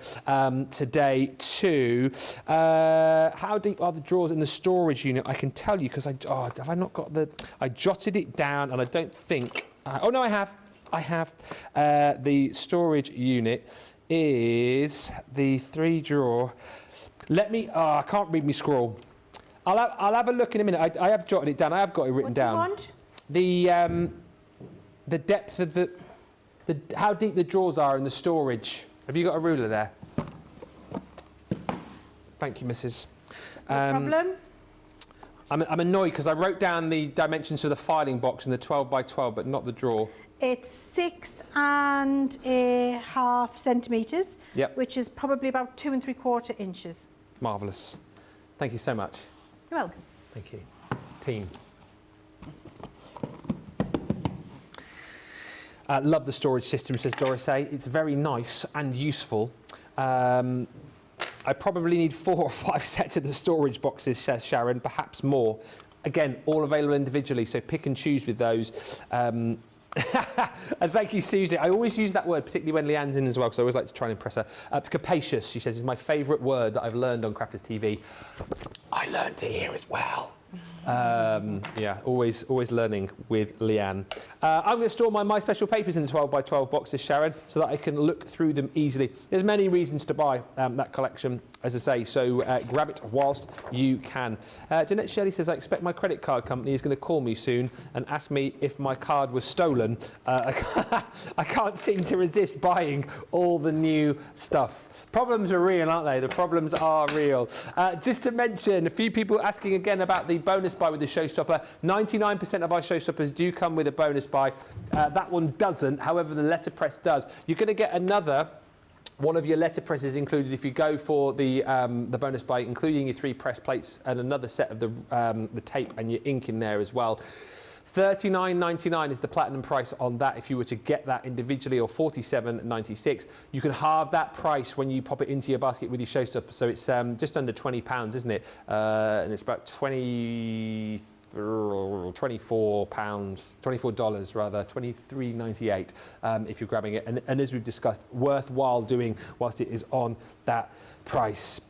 A: today too. How deep are the drawers in the storage unit? I can tell you because have I not got I jotted it down and I don't think, oh no, I have. The storage unit is the 3-drawer. I can't read me scroll. I'll have a look in a minute. I have jotted it down. I have got it written down.
B: What do you want?
A: The depth of how deep the drawers are in the storage. Have you got a ruler there? Thank you, Mrs.
B: No problem.
A: I'm annoyed because I wrote down the dimensions for the filing box and the 12x12, but not the drawer.
B: It's 6.5 centimetres,
A: Yep.
B: which is probably about 2 3/4 inches.
A: Marvellous. Thank you so much.
B: You're welcome.
A: Thank you. Team. Love the storage system, says Doris A. It's very nice and useful. I probably need 4 or 5 sets of the storage boxes, says Sharon, perhaps more. Again, all available individually, so pick and choose with those. And thank you, Susie. I always use that word, particularly when Leanne's in as well, because I always like to try and impress her. Capacious, she says, is my favourite word that I've learned on Crafters TV. I learned it here as well. Yeah, always learning with Leanne. I'm going to store my special papers in the 12x12 boxes, Sharon, so that I can look through them easily. There's many reasons to buy that collection. as I say, so grab it whilst you can. Jeanette Shelley says, I expect my credit card company is going to call me soon and ask me if my card was stolen. I can't seem to resist buying all the new stuff. Problems are real, aren't they? The problems are real. Just to mention, a few people asking again about the bonus buy with the showstopper. 99% of our showstoppers do come with a bonus buy. That one doesn't. However, the letterpress does. You're going to get another one of your letterpresses included if you go for the bonus buy, including your 3 press plates and another set of the tape and your ink in there as well. $39.99 is the platinum price on that if you were to get that individually, or $47.96. You can halve that price when you pop it into your basket with your showstopper. So it's just under £20, isn't it? And it's about $24 rather, $23.98 if you're grabbing it. And as we've discussed, worthwhile doing whilst it is on that price.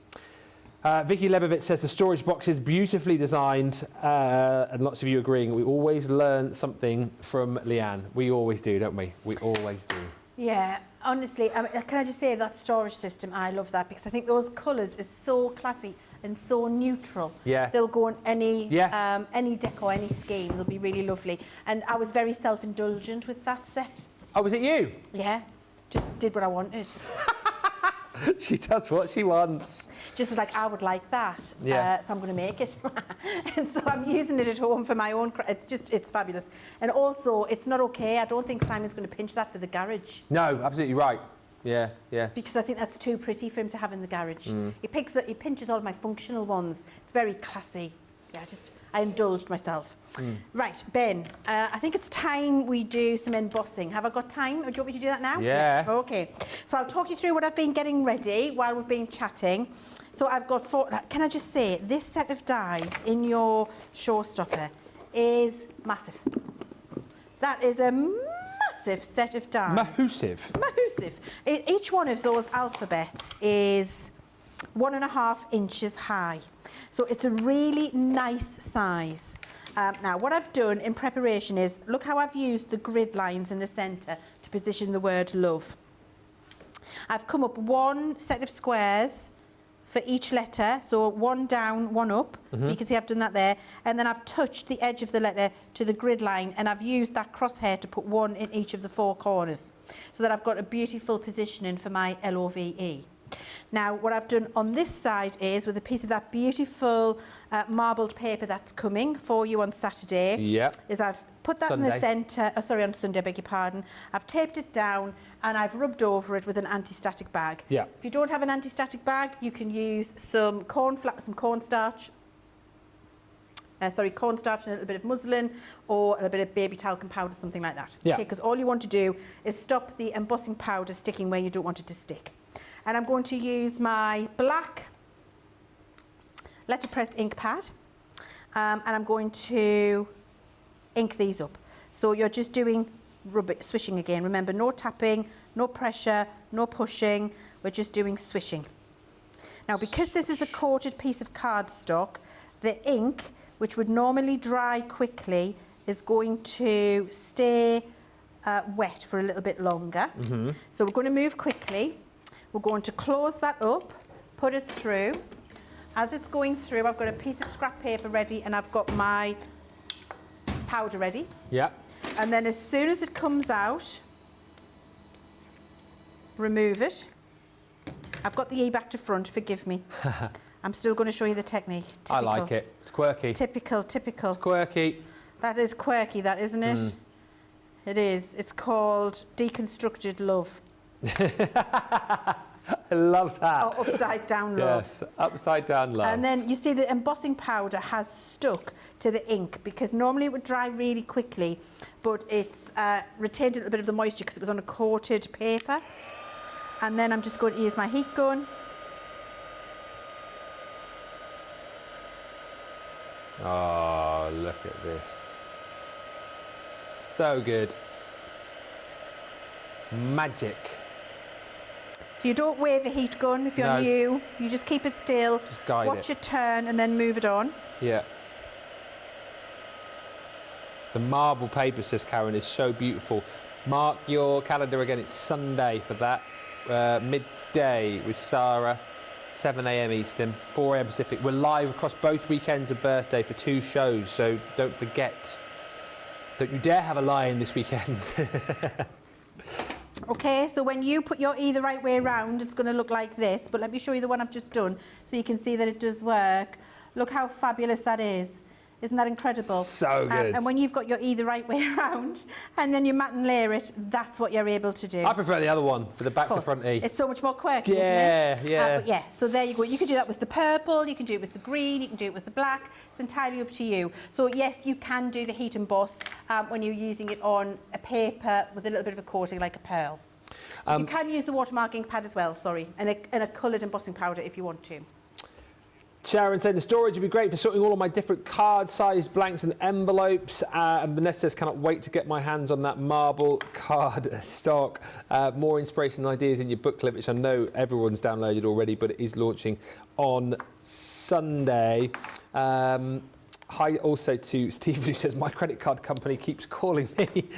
A: Vicky Lebovitz says the storage box is beautifully designed, and lots of you agreeing. We always learn something from Leanne. We always do, don't we? We always do.
B: Yeah, honestly, can I just say that storage system, I love that, because I think those colours are so classy and so neutral.
A: Yeah.
B: They'll go on any decor, any scheme. They'll be really lovely. And I was very self-indulgent with that set.
A: Oh, was it you?
B: Yeah, just did what I wanted.
A: She does what she wants.
B: Just was like, I would like that,
A: Yeah.
B: so I'm going to make it. And so I'm using it at home for my own, it's fabulous. And also, it's not okay. I don't think Simon's going to pinch that for the garage.
A: No, absolutely right. Yeah, yeah.
B: Because I think that's too pretty for him to have in the garage. He pinches all of my functional ones. It's very classy. Yeah, I indulged myself. Right, Ben, I think it's time we do some embossing. Have I got time? Or do you want me to do that now?
A: Yeah.
B: Okay. So I'll talk you through what I've been getting ready while we've been chatting. So I've got 4... Can I just say, this set of dies in your showstopper is massive. That is a massive set of dies.
A: Massive.
B: Massive. Each one of those alphabets is 1.5 inches high. So it's a really nice size. Now, what I've done in preparation is, look how I've used the grid lines in the centre to position the word love. I've come up 1 set of squares for each letter, so 1 down, 1 up. So you can see I've done that there. And then I've touched the edge of the letter to the grid line, and I've used that crosshair to put 1 in each of the 4 corners, so that I've got a beautiful positioning for my LOVE. Now, what I've done on this side is, with a piece of that beautiful marbled paper that's coming for you on Saturday, is I've put that in the centre, on Sunday, beg your pardon. I've taped it down and I've rubbed over it with an anti-static bag.
A: Yeah.
B: If you don't have an anti-static bag, you can use some cornstarch, cornstarch and a little bit of muslin, or a little bit of baby talcum powder, something like that.
A: Yeah.
B: Okay, because all you want to do is stop the embossing powder sticking where you don't want it to stick. And I'm going to use my black letterpress ink pad, and I'm going to ink these up. So you're just doing swishing again. Remember, no tapping, no pressure, no pushing. We're just doing swishing. Now, because this is a coated piece of cardstock, the ink, which would normally dry quickly, is going to stay wet for a little bit longer. So we're going to move quickly. We're going to close that up, put it through. As it's going through, I've got a piece of scrap paper ready, and I've got my powder ready.
A: Yeah.
B: And then as soon as it comes out, remove it. I've got the E back to front, forgive me. I'm still going to show you the technique. Typical.
A: I like it. It's quirky.
B: Typical.
A: It's quirky.
B: That is quirky, that, isn't it? It is. It's called deconstructed love.
A: I love that.
B: Or upside down love.
A: Yes, upside down love.
B: And then you see the embossing powder has stuck to the ink, because normally it would dry really quickly, but it's retained a little bit of the moisture because it was on a coated paper. And then I'm just going to use my heat gun.
A: Oh, look at this. So good. Magic.
B: So you don't wave a heat gun if you're new. You just keep it still.
A: Just guide
B: watch it turn and then move it on.
A: Yeah. The marble paper, says Karen, is so beautiful. Mark your calendar again. It's Sunday for that. Midday with Sarah. 7 a.m. Eastern, 4 a.m. Pacific. We're live across both weekends of birthday for 2 shows, so don't forget. Don't you dare have a lie-in this weekend.
B: Okay, so when you put your E the right way around, it's going to look like this. But let me show you the one I've just done so you can see that it does work. Look how fabulous that is. Isn't that incredible?
A: So good.
B: And when you've got your E the right way around and then you mat and layer it, that's what you're able to do.
A: I prefer the other one for the back to front E.
B: It's so much more quirky,
A: Yeah,
B: isn't it?
A: yeah.
B: But yeah, so there you go. You can do that with the purple, you can do it with the green, you can do it with the black. It's entirely up to you. So yes, you can do the heat emboss when you're using it on a paper with a little bit of a coating like a pearl. You can use the watermark ink pad as well, sorry, and a coloured embossing powder if you want to.
A: Sharon said the storage would be great for sorting all of my different card-sized blanks and envelopes. And Vanessa says, cannot wait to get my hands on that marble card stock. More inspiration and ideas in your booklet, which I know everyone's downloaded already, but it is launching on Sunday. Hi also to Steve, who says, my credit card company keeps calling me.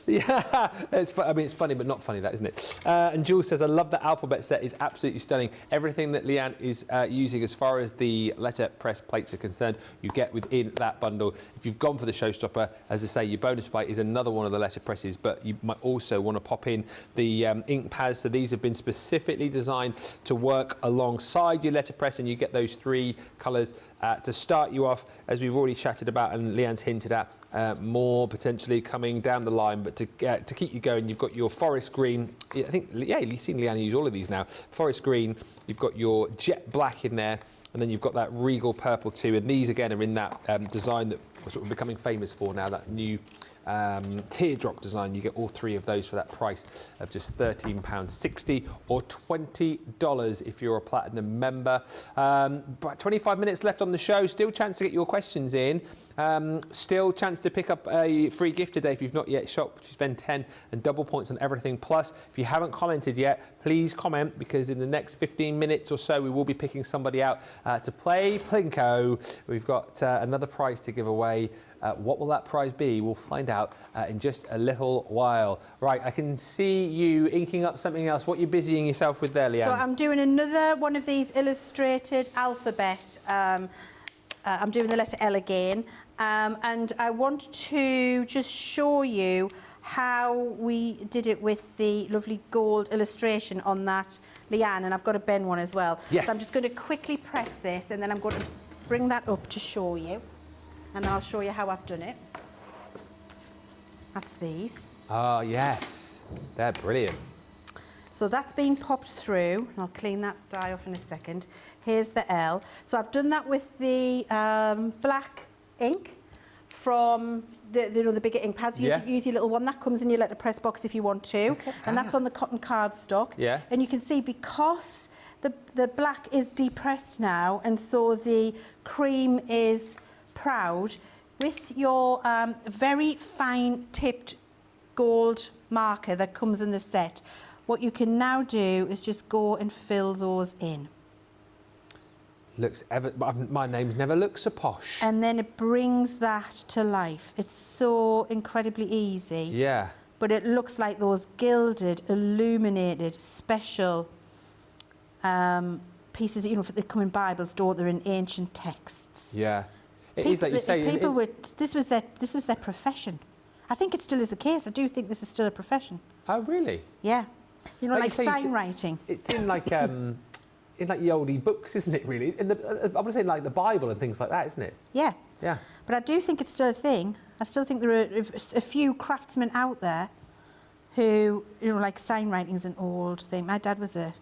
A: Yeah, it's funny, but not funny, that, isn't it? And Jules says, I love the alphabet set. It's absolutely stunning. Everything that Leann is using as far as the letterpress plates are concerned, you get within that bundle. If you've gone for the showstopper, as I say, your bonus bite is another one of the letterpresses, but you might also want to pop in the ink pads. So these have been specifically designed to work alongside your letterpress, and you get those 3 colours to start you off, as we've already chatted about and Leann's hinted at, more potentially coming down the line. But to keep you going, you've got your forest green. I think, yeah, you've seen Leann use all of these now. Forest green, you've got your jet black in there, and then you've got that regal purple too. And these, again, are in that design that we're sort of becoming famous for now, that new teardrop design. You get all 3 of those for that price of just £13.60 or $20 if you're a platinum member. But 25 minutes left on the show. Still chance to get your questions in. Still chance to pick up a free gift today if you've not yet shopped. If you spend 10 and double points on everything. Plus, if you haven't commented yet, please comment, because in the next 15 minutes or so we will be picking somebody out to play Plinko. We've got another prize to give away. What will that prize be? We'll find out in just a little while. Right, I can see you inking up something else. What are you busying yourself with there, Leann?
B: So I'm doing another one of these illustrated alphabet. I'm doing the letter L again. And I want to just show you how we did it with the lovely gold illustration on that Leann. And I've got a Ben one as well.
A: Yes.
B: So I'm just going to quickly press this, and then I'm going to bring that up to show you. And I'll show you how I've done it. That's these.
A: Ah, yes. They're brilliant.
B: So that's been popped through. I'll clean that die off in a second. Here's the L. So I've done that with the black ink from the bigger ink pads. Use your little one. That comes in your letterpress box if you want to. And that's on the cotton cardstock.
A: Yeah.
B: And you can see, because the black is depressed now, and so the cream is proud, with your very fine tipped gold marker that comes in the set, what you can now do is just go and fill those in.
A: My name's never looked so posh.
B: And then it brings that to life. It's so incredibly easy.
A: Yeah.
B: But it looks like those gilded, illuminated, special pieces, they come in Bibles, don't they, in ancient texts.
A: Yeah. It is like you say.
B: This was their profession. I think it still is the case. I do think this is still a profession.
A: Oh, really?
B: Yeah. Like
A: you say,
B: sign writing.
A: It's in like in like the oldie books, isn't it? Really, I would say like the Bible and things like that, isn't it?
B: Yeah.
A: Yeah.
B: But I do think it's still a thing. I still think there are a few craftsmen out there who, like sign writing's an old thing. My dad was a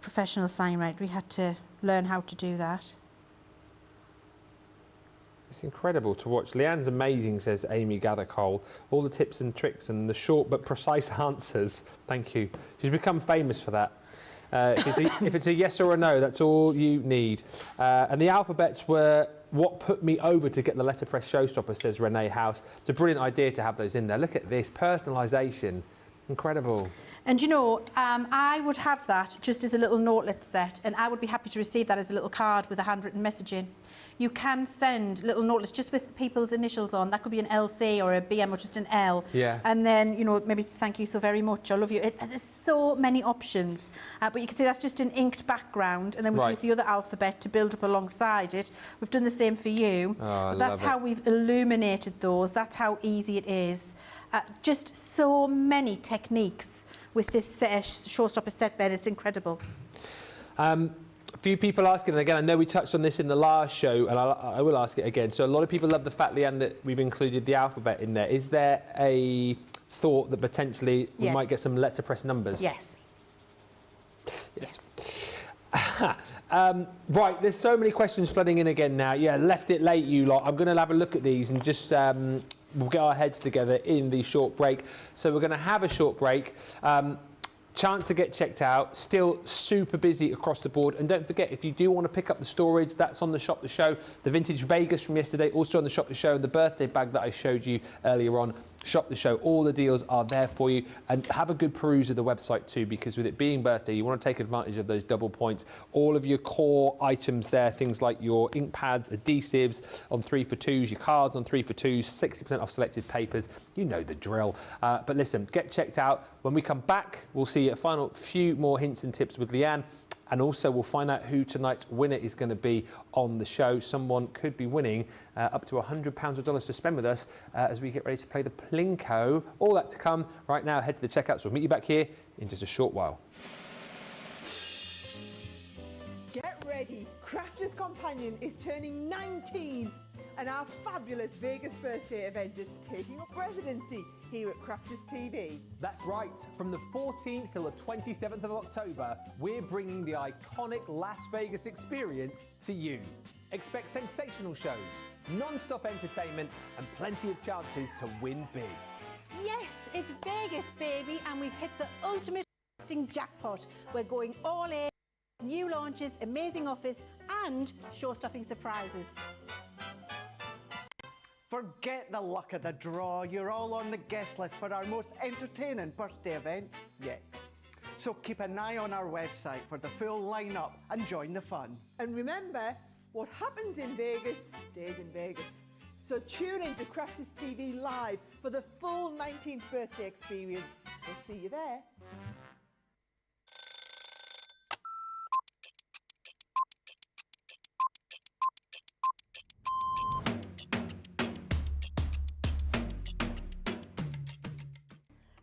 B: professional sign writer. We had to learn how to do that.
A: It's incredible to watch. Leann's amazing, says Amy Gather-Cole. All the tips and tricks and the short but precise answers. Thank you. She's become famous for that. If it's a yes or a no, that's all you need. And the alphabets were what put me over to get the letterpress showstopper, says Renee House. It's a brilliant idea to have those in there. Look at this, personalisation. Incredible.
B: And you know, I would have that just as a little notelet set, and I would be happy to receive that as a little card with a handwritten message in. You can send little notelets just with people's initials on. That could be an LC or a BM or just an L.
A: Yeah.
B: And then, you know, maybe thank you so very much, I love you. There's so many options. But you can see that's just an inked background, and then we've used the other alphabet to build up alongside it. We've done the same for you.
A: Oh,
B: That's how we've illuminated those. That's how easy it is. Just so many techniques with this showstopper set bed. It's incredible.
A: A few people asking, and again, I know we touched on this in the last show, and I will ask it again. So a lot of people love the fact, Leanne, that we've included the alphabet in there. Is there a thought that potentially we might get some letterpress numbers?
B: Yes.
A: Yes. Right, there's so many questions flooding in again now. Yeah, left it late, you lot. I'm going to have a look at these and just we'll get our heads together in the short break. So we're going to have a short break. Chance to get checked out, still super busy across the board. And don't forget, if you do want to pick up the storage, that's on the Shop the Show. The vintage Vegas from yesterday, also on the Shop the Show, and the birthday bag that I showed you earlier on. Shop the Show, all the deals are there for you. And have a good peruse of the website too, because with it being birthday, you want to take advantage of those double points. All of your core items there, things like your ink pads, adhesives on 3 for 2s, your cards on 3 for 2s, 60% off selected papers. You know the drill. But listen, get checked out. When we come back, we'll see a final few more hints and tips with Leanne. And also we'll find out who tonight's winner is going to be on the show. Someone could be winning up to £100 or dollars to spend with us as we get ready to play the Plinko. All that to come. Right now, head to the checkout. So we'll meet you back here in just a short while.
C: Get ready, Crafters Companion is turning 19 and our fabulous Vegas birthday event is taking up residency here at Crafters TV.
A: That's right. From the 14th till the 27th of October, we're bringing the iconic Las Vegas experience to you. Expect sensational shows, non-stop entertainment, and plenty of chances to win big.
B: Yes, it's Vegas, baby, and we've hit the ultimate crafting jackpot. We're going all in, new launches, amazing offers, and show-stopping surprises.
D: Forget the luck of the draw. You're all on the guest list for our most entertaining birthday event yet. So keep an eye on our website for the full lineup and join the fun.
C: And remember, what happens in Vegas stays in Vegas. So tune in to Crafters TV Live for the full 19th birthday experience. We'll see you there.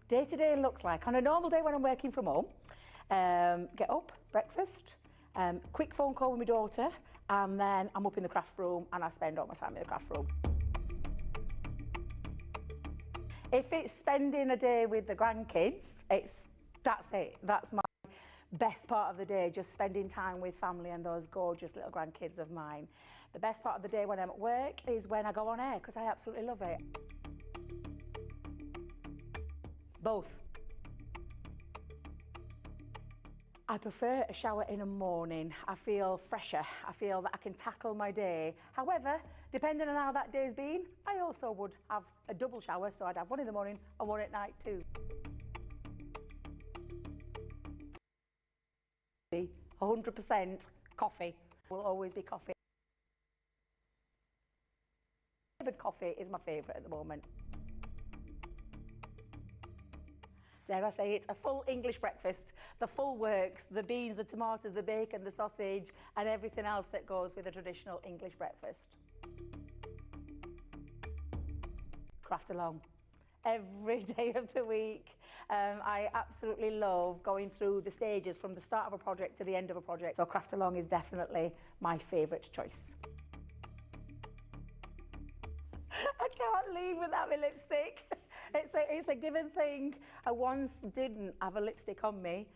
F: Day to day looks like, on a normal day when I'm working from home, get up, breakfast, quick phone call with my daughter, and then I'm up in the craft room and I spend all my time in the craft room. If it's spending a day with the grandkids, that's it. That's my best part of the day, just spending time with family and those gorgeous little grandkids of mine. The best part of the day when I'm at work is when I go on air, because I absolutely love it. Both. I prefer a shower in the morning. I feel fresher. I feel that I can tackle my day. However, depending on how that day's been, I also would have a double shower, so I'd have one in the morning and one at night too. 100% coffee. Will always be coffee. Flavoured coffee is my favourite at the moment. Dare I say, it's a full English breakfast, the full works, the beans, the tomatoes, the bacon, the sausage, and everything else that goes with a traditional English breakfast. Craft along every day of the week. I absolutely love going through the stages from the start of a project to the end of a project. So craft along is definitely my favourite choice. I can't leave without my lipstick. It's a given thing. I once didn't have a lipstick on me,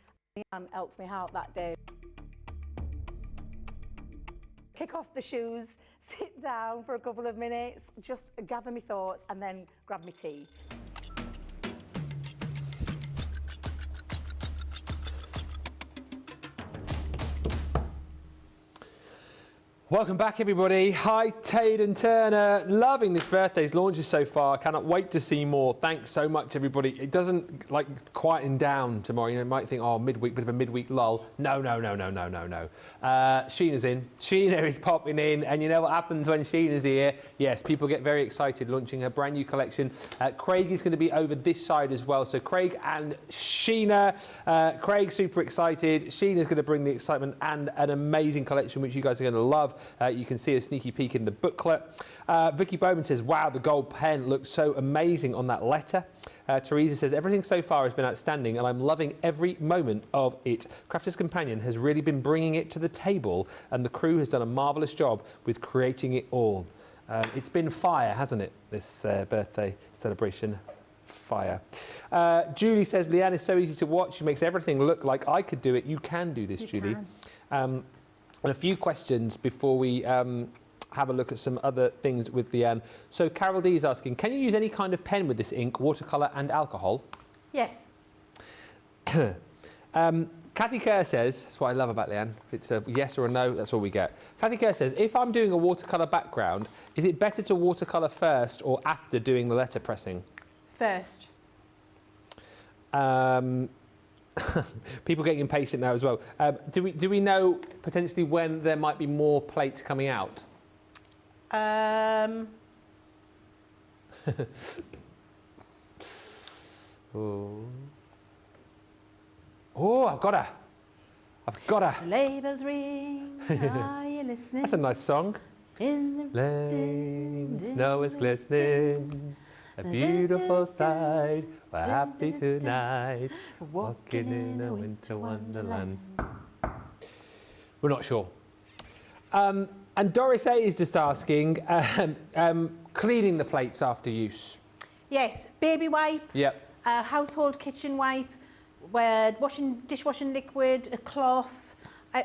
F: and helped me out that day. Kick off the shoes, sit down for a couple of minutes, just gather my thoughts, and then grab my tea.
A: Welcome back, everybody. Hi, Taden Turner. Loving this birthday's launches so far. Cannot wait to see more. Thanks so much, everybody. It doesn't like quieten down tomorrow. You know, you might think, oh, midweek, bit of a midweek lull. No. Sheena's in. Sheena is popping in, and you know what happens when Sheena's here? Yes, people get very excited launching her brand new collection. Craig is going to be over this side as well. So Craig and Sheena. Craig super excited. Sheena's going to bring the excitement and an amazing collection which you guys are going to love. You can see a sneaky peek in the booklet. Vicky Bowman says, wow, the gold pen looks so amazing on that letter. Teresa says, everything so far has been outstanding and I'm loving every moment of it. Crafter's Companion has really been bringing it to the table and the crew has done a marvellous job with creating it all. It's been fire, hasn't it, this birthday celebration? Fire. Julie says, Leann is so easy to watch. She makes everything look like I could do it. You can do this, Julie. And a few questions before we have a look at some other things with Leann. So Carol D is asking, can you use any kind of pen with this ink, watercolour and alcohol?
B: Yes.
A: Kathy Kerr says, that's what I love about Leann, if it's a yes or a no, that's all we get. Kathy Kerr says, if I'm doing a watercolour background, is it better to watercolour first or after doing the letter pressing?
B: First.
A: People getting impatient now as well. Do we know potentially when there might be more plates coming out? Oh, I've got her.
B: Sleigh bells ring, are you listening?
A: That's a nice song.
B: In the
A: Lane, snow is glistening, a beautiful sight. We're happy tonight, walking in a winter wonderland. We're not sure. And Doris A is just asking, cleaning the plates after use.
B: Yes, baby wipe,
A: Yep.
B: household kitchen wipe, dishwashing liquid, a cloth,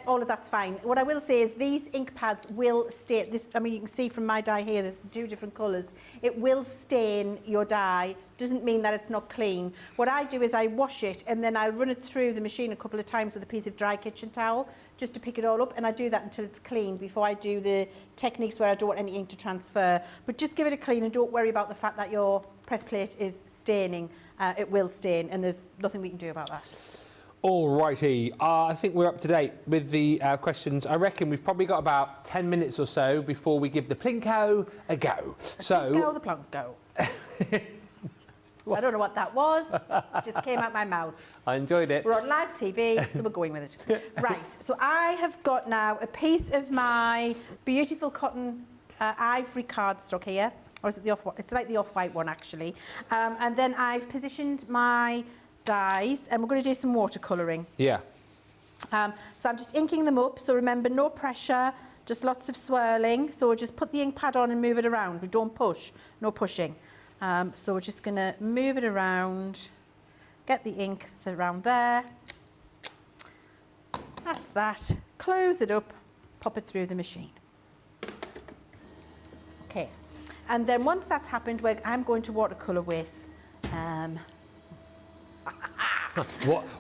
B: all of that's fine. What I will say is these ink pads will stain, I mean, you can see from my dye here, the two different colours, it will stain your dye. Doesn't mean that it's not clean. What I do is I wash it and then I run it through the machine a couple of times with a piece of dry kitchen towel just to pick it all up, and I do that until it's clean before I do the techniques where I don't want any ink to transfer. But just give it a clean and don't worry about the fact that your press plate is staining. It will stain and there's nothing we can do about that.
A: All righty, I think we're up to date with the questions. I reckon we've probably got about 10 minutes or so before we give the Plinko a go.
B: The Plinko. I don't know what that was, it just came out my mouth.
A: I enjoyed it.
B: We're on live TV, so we're going with it. Right, so I have got now a piece of my beautiful cotton ivory cardstock here, or is it the off-white? It's like the off-white one actually. And then I've positioned my dyes and we're going to do some watercolouring.
A: Yeah.
B: So I'm just inking them up, so remember no pressure, just lots of swirling. So we'll just put the ink pad on and move it around. We don't push, no pushing. So we're just going to move it around, get the ink around there. That's that. Close it up, pop it through the machine. Okay. And then once that's happened, I'm going to watercolour with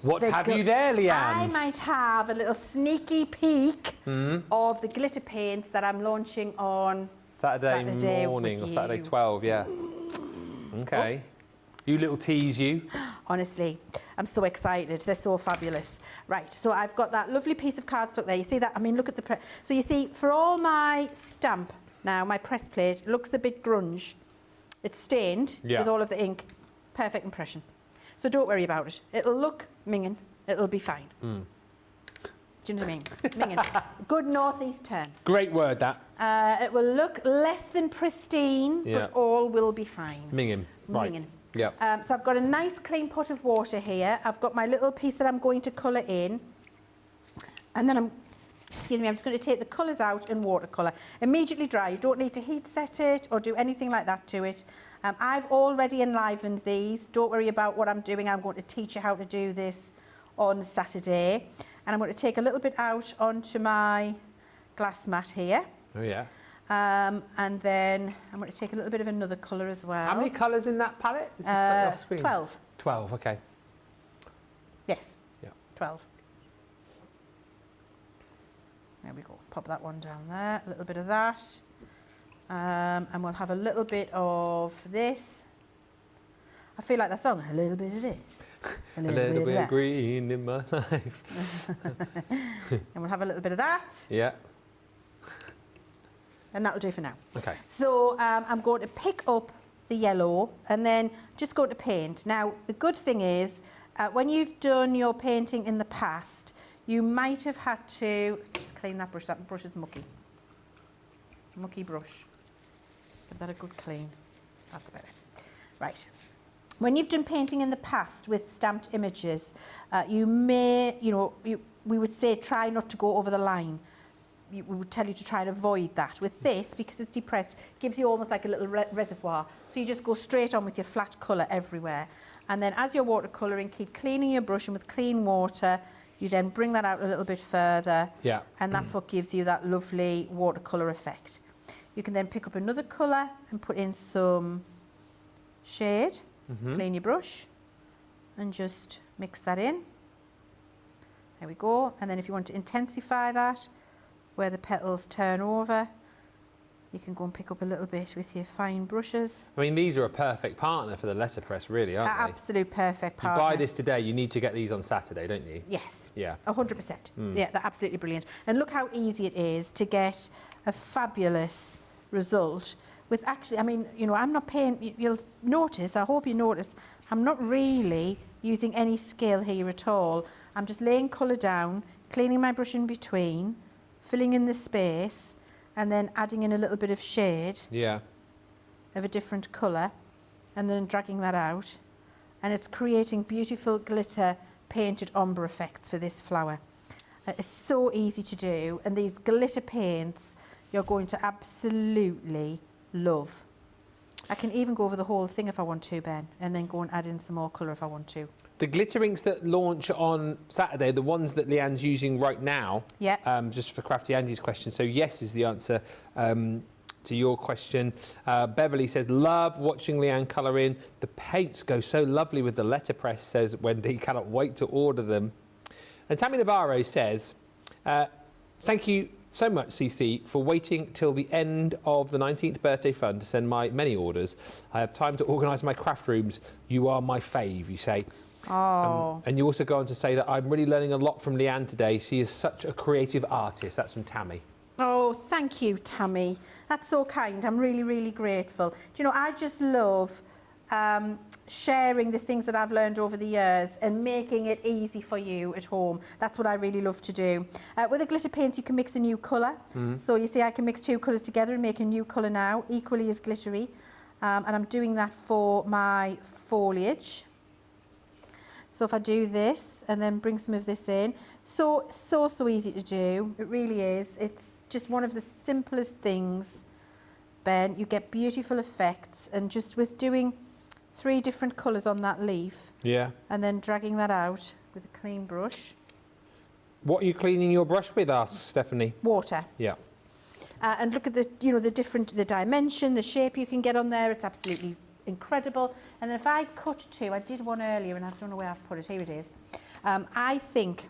A: What have you there, Leann?
B: I might have a little sneaky peek of the glitter paints that I'm launching on
A: Saturday morning or Saturday 12, yeah. Okay. You little tease you.
B: Honestly, I'm so excited. They're so fabulous. Right, so I've got that lovely piece of cardstock there. You see that? I mean, look at the... So you see, for all my stamp now, my press plate looks a bit grunge. It's stained with all of the ink. Perfect impression. So don't worry about it. It'll look minging. It'll be fine. Do you know what I mean? Minging. Good northeast turn.
A: Great word, that.
B: It will look less than pristine, but all will be fine.
A: Minging. Right.
B: Minging.
A: Yeah.
B: So I've got a nice clean pot of water here. I've got my little piece that I'm going to colour in. And then I'm just going to take the colours out and watercolour. Immediately dry. You don't need to heat set it or do anything like that to it. I've already enlivened these. Don't worry about what I'm doing. I'm going to teach you how to do this on Saturday. And I'm going to take a little bit out onto my glass mat here.
A: Oh, yeah.
B: And then I'm going to take a little bit of another colour as well.
A: How many colours in that palette? It's just off screen.
B: 12.
A: 12, okay.
B: Yes.
A: Yeah.
B: 12. There we go. Pop that one down there. A little bit of that. And we'll have a little bit of this. I feel like that song. A little bit of this.
A: A little bit
B: that.
A: of green in my life.
B: And we'll have a little bit of that.
A: Yeah.
B: And that'll do for now.
A: Okay.
B: So I'm going to pick up the yellow and then just go to paint. Now, the good thing is, when you've done your painting in the past, you might have had to just clean that brush. That brush is mucky. Mucky brush. Give that a good clean. That's better. Right. When you've done painting in the past with stamped images, you may, we would say try not to go over the line. We would tell you to try and avoid that. With this, because it's depressed, it gives you almost like a little reservoir. So you just go straight on with your flat colour everywhere. And then as you're watercolouring, keep cleaning your brush, and with clean water, you then bring that out a little bit further.
A: Yeah.
B: And that's what gives you that lovely watercolour effect. You can then pick up another colour and put in some shade. Clean your brush and just mix that in. There we go. And then if you want to intensify that, where the petals turn over, you can go and pick up a little bit with your fine brushes.
A: I mean, these are a perfect partner for the letterpress, really, aren't they?
B: Absolute perfect
A: You
B: partner.
A: buy this today, you need to get these on Saturday, don't you?
B: Yes.
A: Yeah.
B: 100%. Yeah, they're absolutely brilliant. And look how easy it is to get a fabulous result with actually, I mean, I'm not paying, you'll notice, I hope you notice, I'm not really using any skill here at all. I'm just laying colour down, cleaning my brush in between, filling in the space, and then adding in a little bit of shade of a different colour, and then dragging that out. And it's creating beautiful glitter painted ombre effects for this flower. It's so easy to do, and these glitter paints you're going to absolutely love. I can even go over the whole thing if I want to, Ben, and then go and add in some more colour if I want to.
A: The glitter inks that launch on Saturday, the ones that Leann's using right now, just for Crafty Angie's question, so yes is the answer to your question. Beverly says, love watching Leann colour in. The paints go so lovely with the letterpress, says Wendy, cannot wait to order them. And Tammy Navarro says, thank you so much, CC, for waiting till the end of the 19th birthday fund to send my many orders. I have time to organise my craft rooms. You are my fave, you say.
B: Oh.
A: And you also go on to say that I'm really learning a lot from Leann today. She is such a creative artist. That's from Tammy.
B: Oh, thank you, Tammy. That's so kind. I'm really, really grateful. Do you know, I just love sharing the things that I've learned over the years and making it easy for you at home. That's what I really love to do. With a glitter paint, you can mix a new colour. So you see, I can mix two colours together and make a new colour now, equally as glittery. And I'm doing that for my foliage. So if I do this and then bring some of this in, so easy to do. It really is. It's just one of the simplest things, Ben. You get beautiful effects, and just with doing 3 different colours on that leaf, and then dragging that out with a clean brush.
A: What are you cleaning your brush with, asks Stephanie?
B: Water.
A: Yeah.
B: And look at the the dimension, the shape you can get on there. It's absolutely incredible. And then if I cut to, I did one earlier and I don't know where I've put it. Here it is. I think,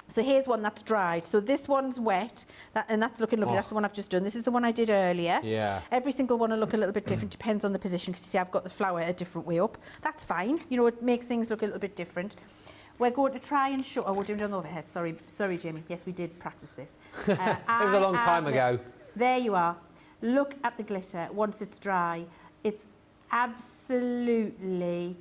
B: so here's one that's dried. So this one's wet, and that's looking lovely. That's the one I've just done. This is the one I did earlier.
A: Yeah.
B: Every single one will look a little bit different, depends on the position, because you see I've got the flower a different way up. That's fine. It makes things look a little bit different. We're going to try and show, we're doing it on the overhead. Sorry, Jamie. Yes, we did practice this.
A: It was a long time ago.
B: There you are. Look at the glitter once it's dry. It's absolutely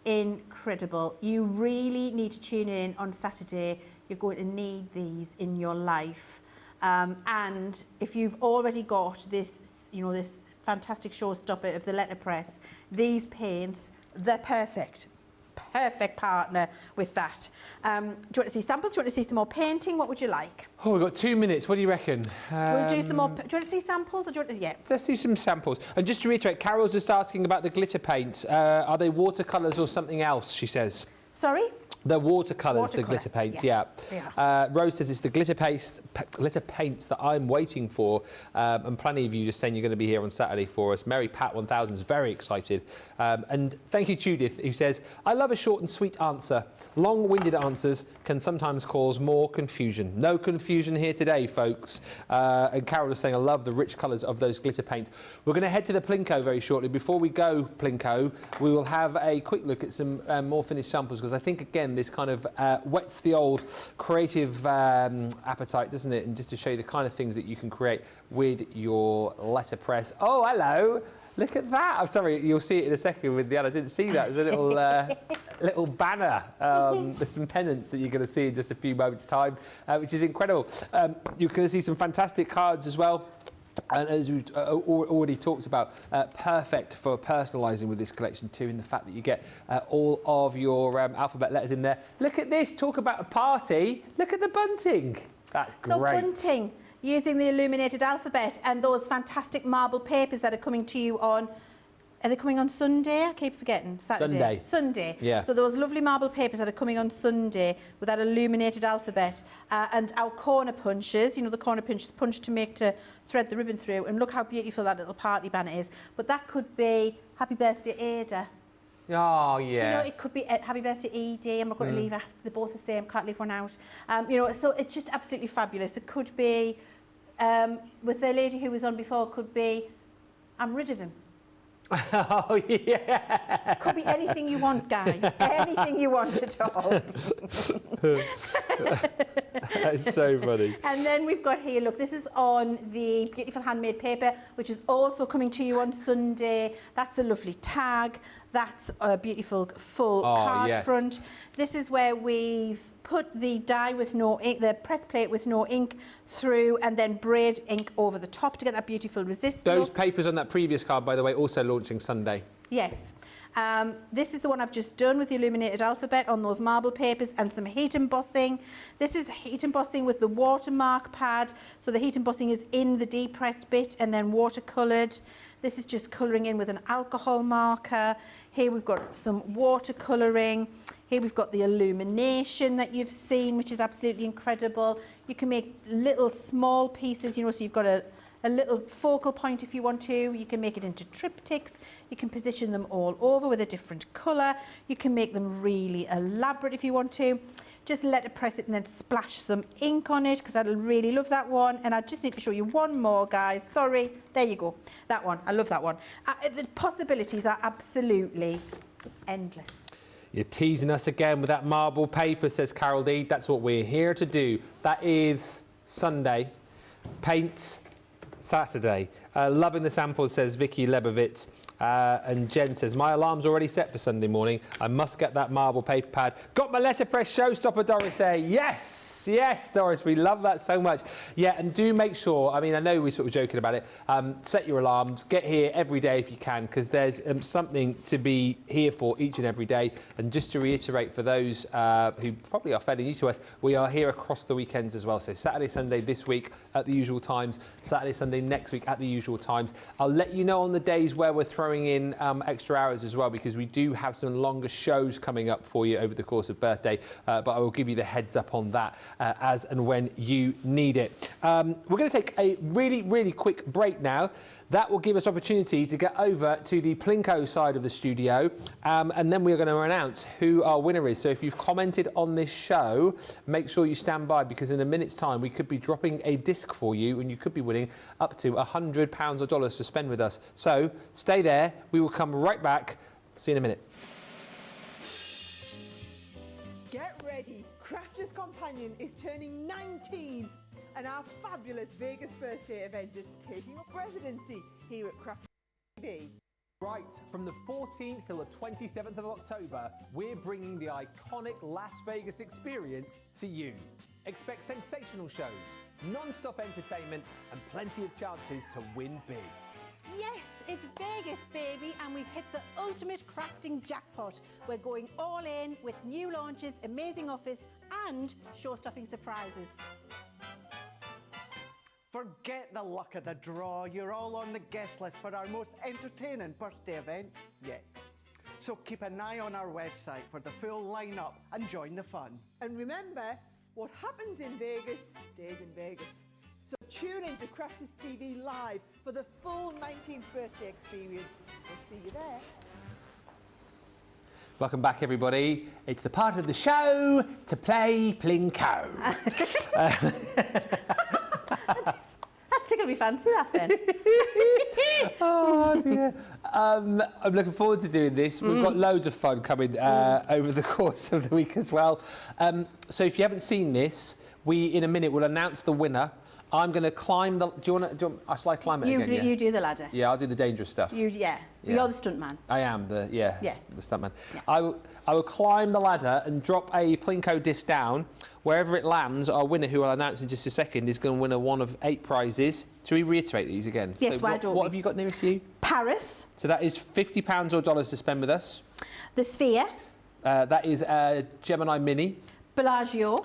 B: incredible. You really need to tune in on Saturday. You're going to need these in your life. And if you've already got this, this fantastic showstopper of the letterpress, these paints, they're perfect. Perfect partner with that. Do you want to see samples? Do you want to see some more painting? What would you like?
A: Oh, we've got 2 minutes. What do you reckon?
B: We'll do some more. Do you want to see samples, or do you want to? Yeah.
A: Let's do some samples. And just to reiterate, Carol's just asking about the glitter paints. Are they watercolours or something else? She says.
B: Sorry.
A: The watercolours, the
F: Watercolour,
A: glitter paints,
F: yeah.
A: Rose says it's the glitter paints that I'm waiting for, and plenty of you just saying you're going to be here on Saturday for us. Mary Pat 1000 is very excited, and thank you Judith, who says, I love a short and sweet answer. Long-winded answers can sometimes cause more confusion. No confusion here today, folks. And Carol is saying, I love the rich colours of those glitter paints. We're going to head to the Plinko very shortly. Before we go, Plinko, we will have a quick look at some more finished samples, because I think, again, this kind of whets the old creative appetite, doesn't it? And just to show you the kind of things that you can create with your letterpress. Oh, hello. Look at that. I'm sorry, you'll see it in a second with the other. I didn't see that. There's a little little banner. There's some pennants that you're going to see in just a few moments' time, which is incredible. You're going to see some fantastic cards as well. And as we've already talked about, perfect for personalising with this collection too, in the fact that you get all of your alphabet letters in there. Look at this, talk about a party. Look at the bunting. That's great.
B: So bunting, using the illuminated alphabet and those fantastic marble papers that are coming to you on, are they coming on Sunday? I keep forgetting. Saturday. Sunday.
A: Yeah.
B: So those lovely marble papers that are coming on Sunday with that illuminated alphabet, and our corner punches, you know, the corner punches punch to thread the ribbon through, and look how beautiful that little party banner is. But that could be Happy Birthday Ada.
A: Oh, yeah.
B: You know, it could be Happy Birthday Edie. I'm not going to leave after, they're both the same, can't leave one out. You know, so it's just absolutely fabulous. It could be, with the lady who was on before, could be, I'm rid of him.
A: Oh, yeah.
B: Could be anything you want, guys. Anything you want at all.
A: That's so funny.
B: And then we've got here, look, this is on the beautiful handmade paper, which is also coming to you on Sunday. That's a lovely tag. That's a beautiful full card front. This is where we've put the die with no ink, the press plate with no ink through, and then braid ink over the top to get that beautiful resist
A: Those
B: look.
A: papers on that previous card, by the way, also launching Sunday.
B: Yes. This is the one I've just done with the illuminated alphabet on those marble papers and some heat embossing. This is heat embossing with the watermark pad. So the heat embossing is in the depressed bit and then watercoloured. This is just colouring in with an alcohol marker. Here we've got some watercolouring. Here we've got the illumination that you've seen, which is absolutely incredible. You can make little small pieces, you know, so you've got a little focal point if you want to. You can make it into triptychs. You can position them all over with a different colour. You can make them really elaborate if you want to. Just letterpress it and then splash some ink on it, because I'd really love that one. And I just need to show you one more, guys. Sorry. There you go. That one. I love that one. The possibilities are absolutely endless.
A: You're teasing us again with that marble paper, says Carol D. That's what we're here to do. That is Sunday. Paint Saturday. Loving the samples, says Vicky Lebovitz. And Jen says, my alarm's already set for Sunday morning. I must get that marble paper pad. Got my letterpress showstopper, Doris there. Yes, yes, Doris, we love that so much. Yeah, and do make sure, I mean, I know we're sort of joking about it, set your alarms, get here every day if you can, because there's something to be here for each and every day. And just to reiterate for those who probably are fairly new to us, we are here across the weekends as well. So Saturday, Sunday this week at the usual times, Saturday, Sunday next week at the usual times. I'll let you know on the days where we're throwing in extra hours as well, because we do have some longer shows coming up for you over the course of birthday, but I will give you the heads up on that as and when you need it. We're going to take a really quick break now. That will give us opportunity to get over to the Plinko side of the studio, and then we're going to announce who our winner is. So if you've commented on this show, make sure you stand by, because in a minute's time we could be dropping a disc for you, and you could be winning up to £100 or dollars to spend with us. So stay there. We will come right back. See you in a minute.
C: Get ready, Crafter's Companion is turning 19 and our fabulous Vegas birthday event is taking up residency here at Crafter's TV.
A: Right, from the 14th till the 27th of October, we're bringing the iconic Las Vegas experience to you. Expect sensational shows, non-stop entertainment, and plenty of chances to win big.
B: Yes, it's Vegas, baby, and we've hit the ultimate crafting jackpot. We're going all in with new launches, amazing offers, and show-stopping surprises.
D: Forget the luck of the draw. You're all on the guest list for our most entertaining birthday event yet. So keep an eye on our website for the full lineup and join the fun.
C: And remember, what happens in Vegas stays in Vegas. So tune in to Crafters TV Live for the full 19th birthday experience. We'll see you there.
A: Welcome back, everybody. It's the part of the show to play Plinko.
B: That's tickling me fancy, that then.
A: Oh dear. I'm looking forward to doing this. We've got loads of fun coming over the course of the week as well. So if you haven't seen this, we in a minute will announce the winner. I'm going to climb the. Shall I climb it again?
B: You do the ladder.
A: Yeah, I'll do the dangerous stuff.
B: Yeah. You're the stunt man.
A: I am the stuntman.
B: Yeah.
A: I will climb the ladder and drop a Plinko disc down. Wherever it lands, our winner, who I'll announce in just a second, is going to win one of 8 prizes. Shall we reiterate these again?
B: Yes,
A: so
B: why don't
A: what
B: we?
A: have you got nearest you?
B: Paris.
A: So that is £50 or dollars to spend with us.
B: The Sphere.
A: That is a Gemini Mini.
B: Bellagio.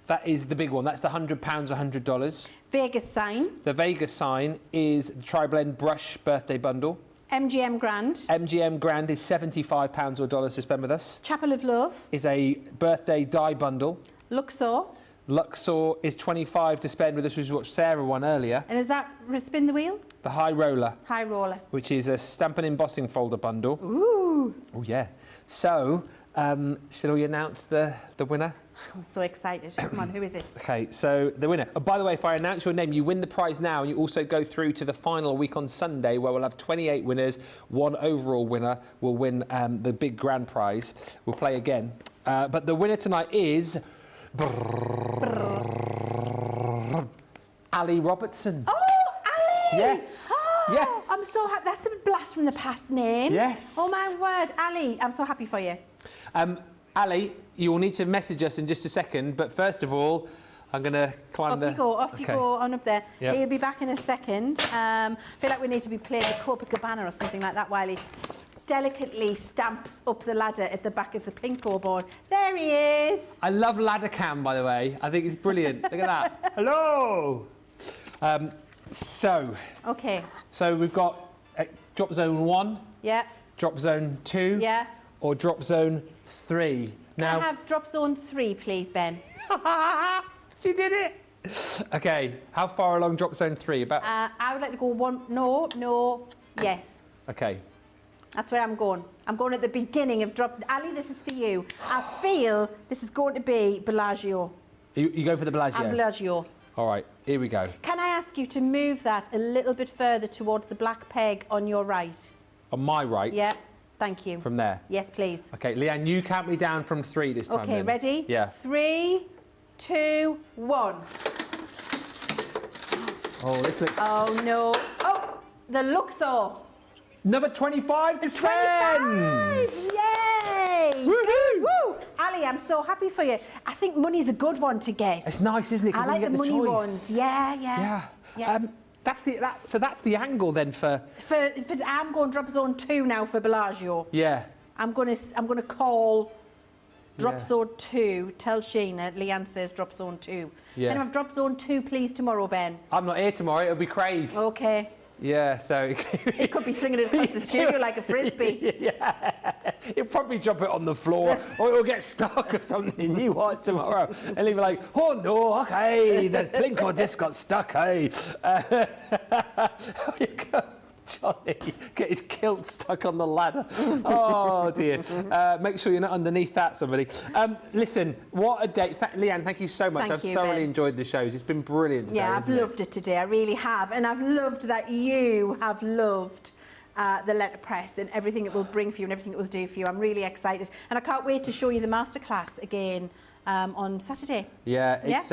A: That is the big one. That's the £100, $100.
B: Vegas sign.
A: The Vegas sign is the Tri-Blend Brush Birthday Bundle.
B: MGM Grand.
A: MGM Grand is £75 or dollars to spend with us.
B: Chapel of Love.
A: Is a birthday dye bundle.
B: Luxor.
A: Luxor is $25 to spend with us, which is what Sarah won earlier.
B: And is that spin the wheel?
A: The High Roller,
B: High roller.
A: which is a stamp and embossing folder bundle.
B: Ooh.
A: Oh yeah. So, shall we announce the winner?
B: I'm so excited. Come on, who is it?
A: Okay, so the winner. Oh, by the way, if I announce your name, you win the prize now, and you also go through to the final week on Sunday, where we'll have 28 winners. One overall winner will win the big grand prize. We'll play again. But the winner tonight is Ali Robertson.
B: Oh, Ali!
A: Yes.
B: Oh,
A: Yes.
B: I'm so happy. That's a blast from the past name.
A: Yes.
B: Oh, my word. Ali, I'm so happy for you.
A: Ali, you will need to message us in just a second, but first of all, I'm going to climb
B: Off you go, on up there.
A: Yep.
B: He'll be back in a second. I feel like we need to be playing a Copacabana or something like that while he delicately stamps up the ladder at the back of the Plinko board. There he is.
A: I love ladder cam, by the way. I think it's brilliant. Look at that. Hello.
B: Okay.
A: So we've got drop zone 1,
B: Yeah.
A: drop zone 2,
B: Yeah.
A: or drop zone 3.
B: Can I have drop zone 3, please, Ben?
A: She did it. Okay, how far along drop zone 3? About.
B: I would like to go 1. No. Yes.
A: Okay.
B: That's where I'm going. I'm going at the beginning of drop. Ali, this is for you. I feel this is going to be Bellagio.
A: You go for the Bellagio.
B: Bellagio.
A: All right, here we go.
B: Can I ask you to move that a little bit further towards the black peg on your right?
A: On my right.
B: Yeah. Thank you.
A: From there.
B: Yes, please.
A: Okay, Leanne, you count me down from 3 this time.
B: Okay,
A: then.
B: ready?
A: Yeah.
B: 3, 2, 1.
A: Oh, this looks.
B: Oh no. Oh, the Luxor.
A: Number 25 to spend.
B: 25! Yay!
A: Woohoo!
B: Woo! Ali, I'm so happy for you. I think money's a good one to get.
A: It's nice, isn't it? 'Cause
B: I like
A: then
B: the
A: you get
B: money
A: choice.
B: ones. Yeah.
A: So that's the angle then for.
B: I'm going drop zone 2 now for Bellagio.
A: Yeah.
B: I'm gonna call drop
A: Yeah.
B: zone 2. Tell Sheena, Leanne says drop zone 2.
A: Yeah.
B: Can I have drop zone 2 please tomorrow, Ben?
A: I'm not here tomorrow. It'll be Craig.
B: Okay.
A: Yeah. So.
B: He could be slinging it across the studio like a frisbee.
A: Yeah. He'll probably drop it on the floor, or it'll get stuck or something. You watch tomorrow, and he'll be like, "Oh no, okay, the Plinko disc got stuck, hey." You go, Johnny, get his kilt stuck on the ladder. Oh dear. Make sure you're not underneath that, somebody. Listen, what a day. Leanne, thank you so much.
B: Thank
A: I've
B: you,
A: thoroughly
B: Ben.
A: enjoyed the shows. It's been brilliant today,
B: Yeah, I've
A: isn't it?
B: loved it today. I really have. And I've loved that you have loved the letterpress and everything it will bring for you and everything it will do for you. I'm really excited. And I can't wait to show you the masterclass again on Saturday.
A: Yeah, it's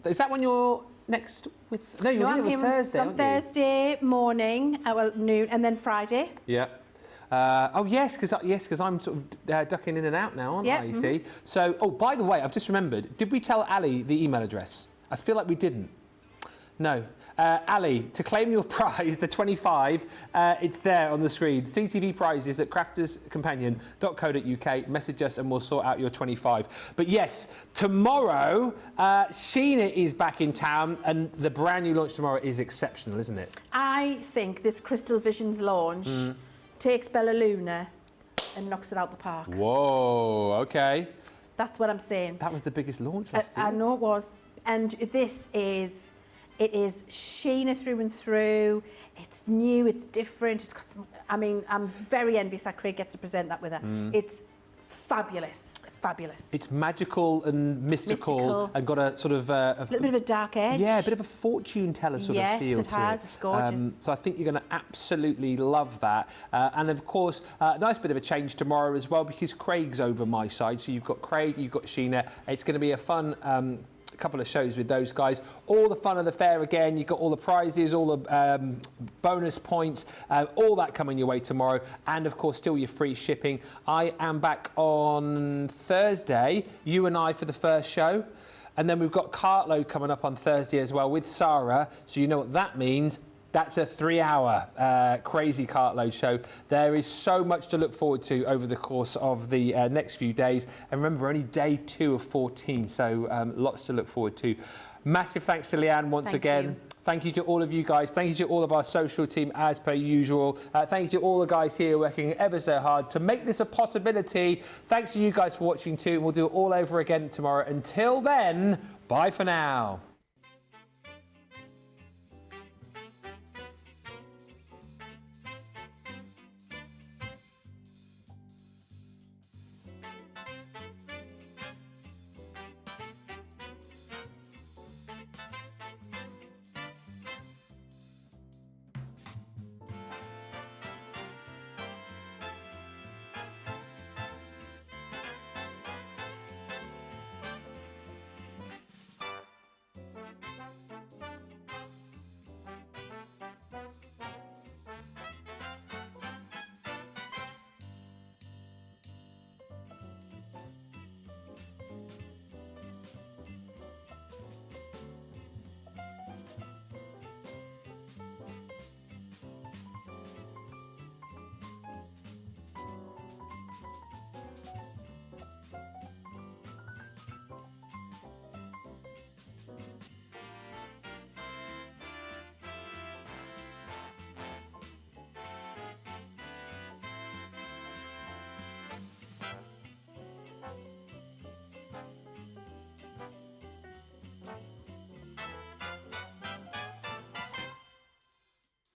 A: is that when you're next with? No, you're
B: I'm
A: here
B: here
A: Thursday,
B: on
A: aren't you?
B: Thursday morning, noon, and then Friday.
A: Yeah. Oh yes, because I'm sort of ducking in and out now, aren't
B: Yeah,
A: I? You see. So, oh, by the way, I've just remembered. Did we tell Ali the email address? I feel like we didn't. No. Ali, to claim your prize, the 25, it's there on the screen. CTV prizes at crafterscompanion.co.uk. Message us and we'll sort out your 25. But yes, tomorrow, Sheena is back in town and the brand new launch tomorrow is exceptional, isn't it?
B: I think this Crystal Visions launch takes Bella Luna and knocks it out the park.
A: Whoa, okay.
B: That's what I'm saying.
A: That was the biggest launch last year.
B: I know it was. And this is, it is Sheena through and through. It's new, it's different. It's got some, I mean, I'm very envious that Craig gets to present that with her. It's fabulous. Fabulous.
A: It's magical and mystical and got a sort of
B: a little bit of a dark edge.
A: Yeah, a bit of a fortune teller sort of feel
B: Yes, it has. It's gorgeous.
A: So I think you're going to absolutely love that. And of course, a nice bit of a change tomorrow as well because Craig's over my side. So you've got Craig, you've got Sheena. It's going to be a fun couple of shows with those guys. All the fun of the fair again. You've got all the prizes, all the bonus points, all that coming your way tomorrow. And of course, still your free shipping. I am back on Thursday, you and I for the first show. And then we've got Cartload coming up on Thursday as well with Sarah. So you know what that means. That's a 3-hour crazy cartload show. There is so much to look forward to over the course of the next few days. And remember, only day 2 of 14, so lots to look forward to. Massive thanks to Leanne once again. Thank you to all of you guys. Thank you to all of our social team as per usual. Thank you to all the guys here working ever so hard to make this a possibility. Thanks to you guys for watching too. We'll do it all over again tomorrow. Until then, bye for now.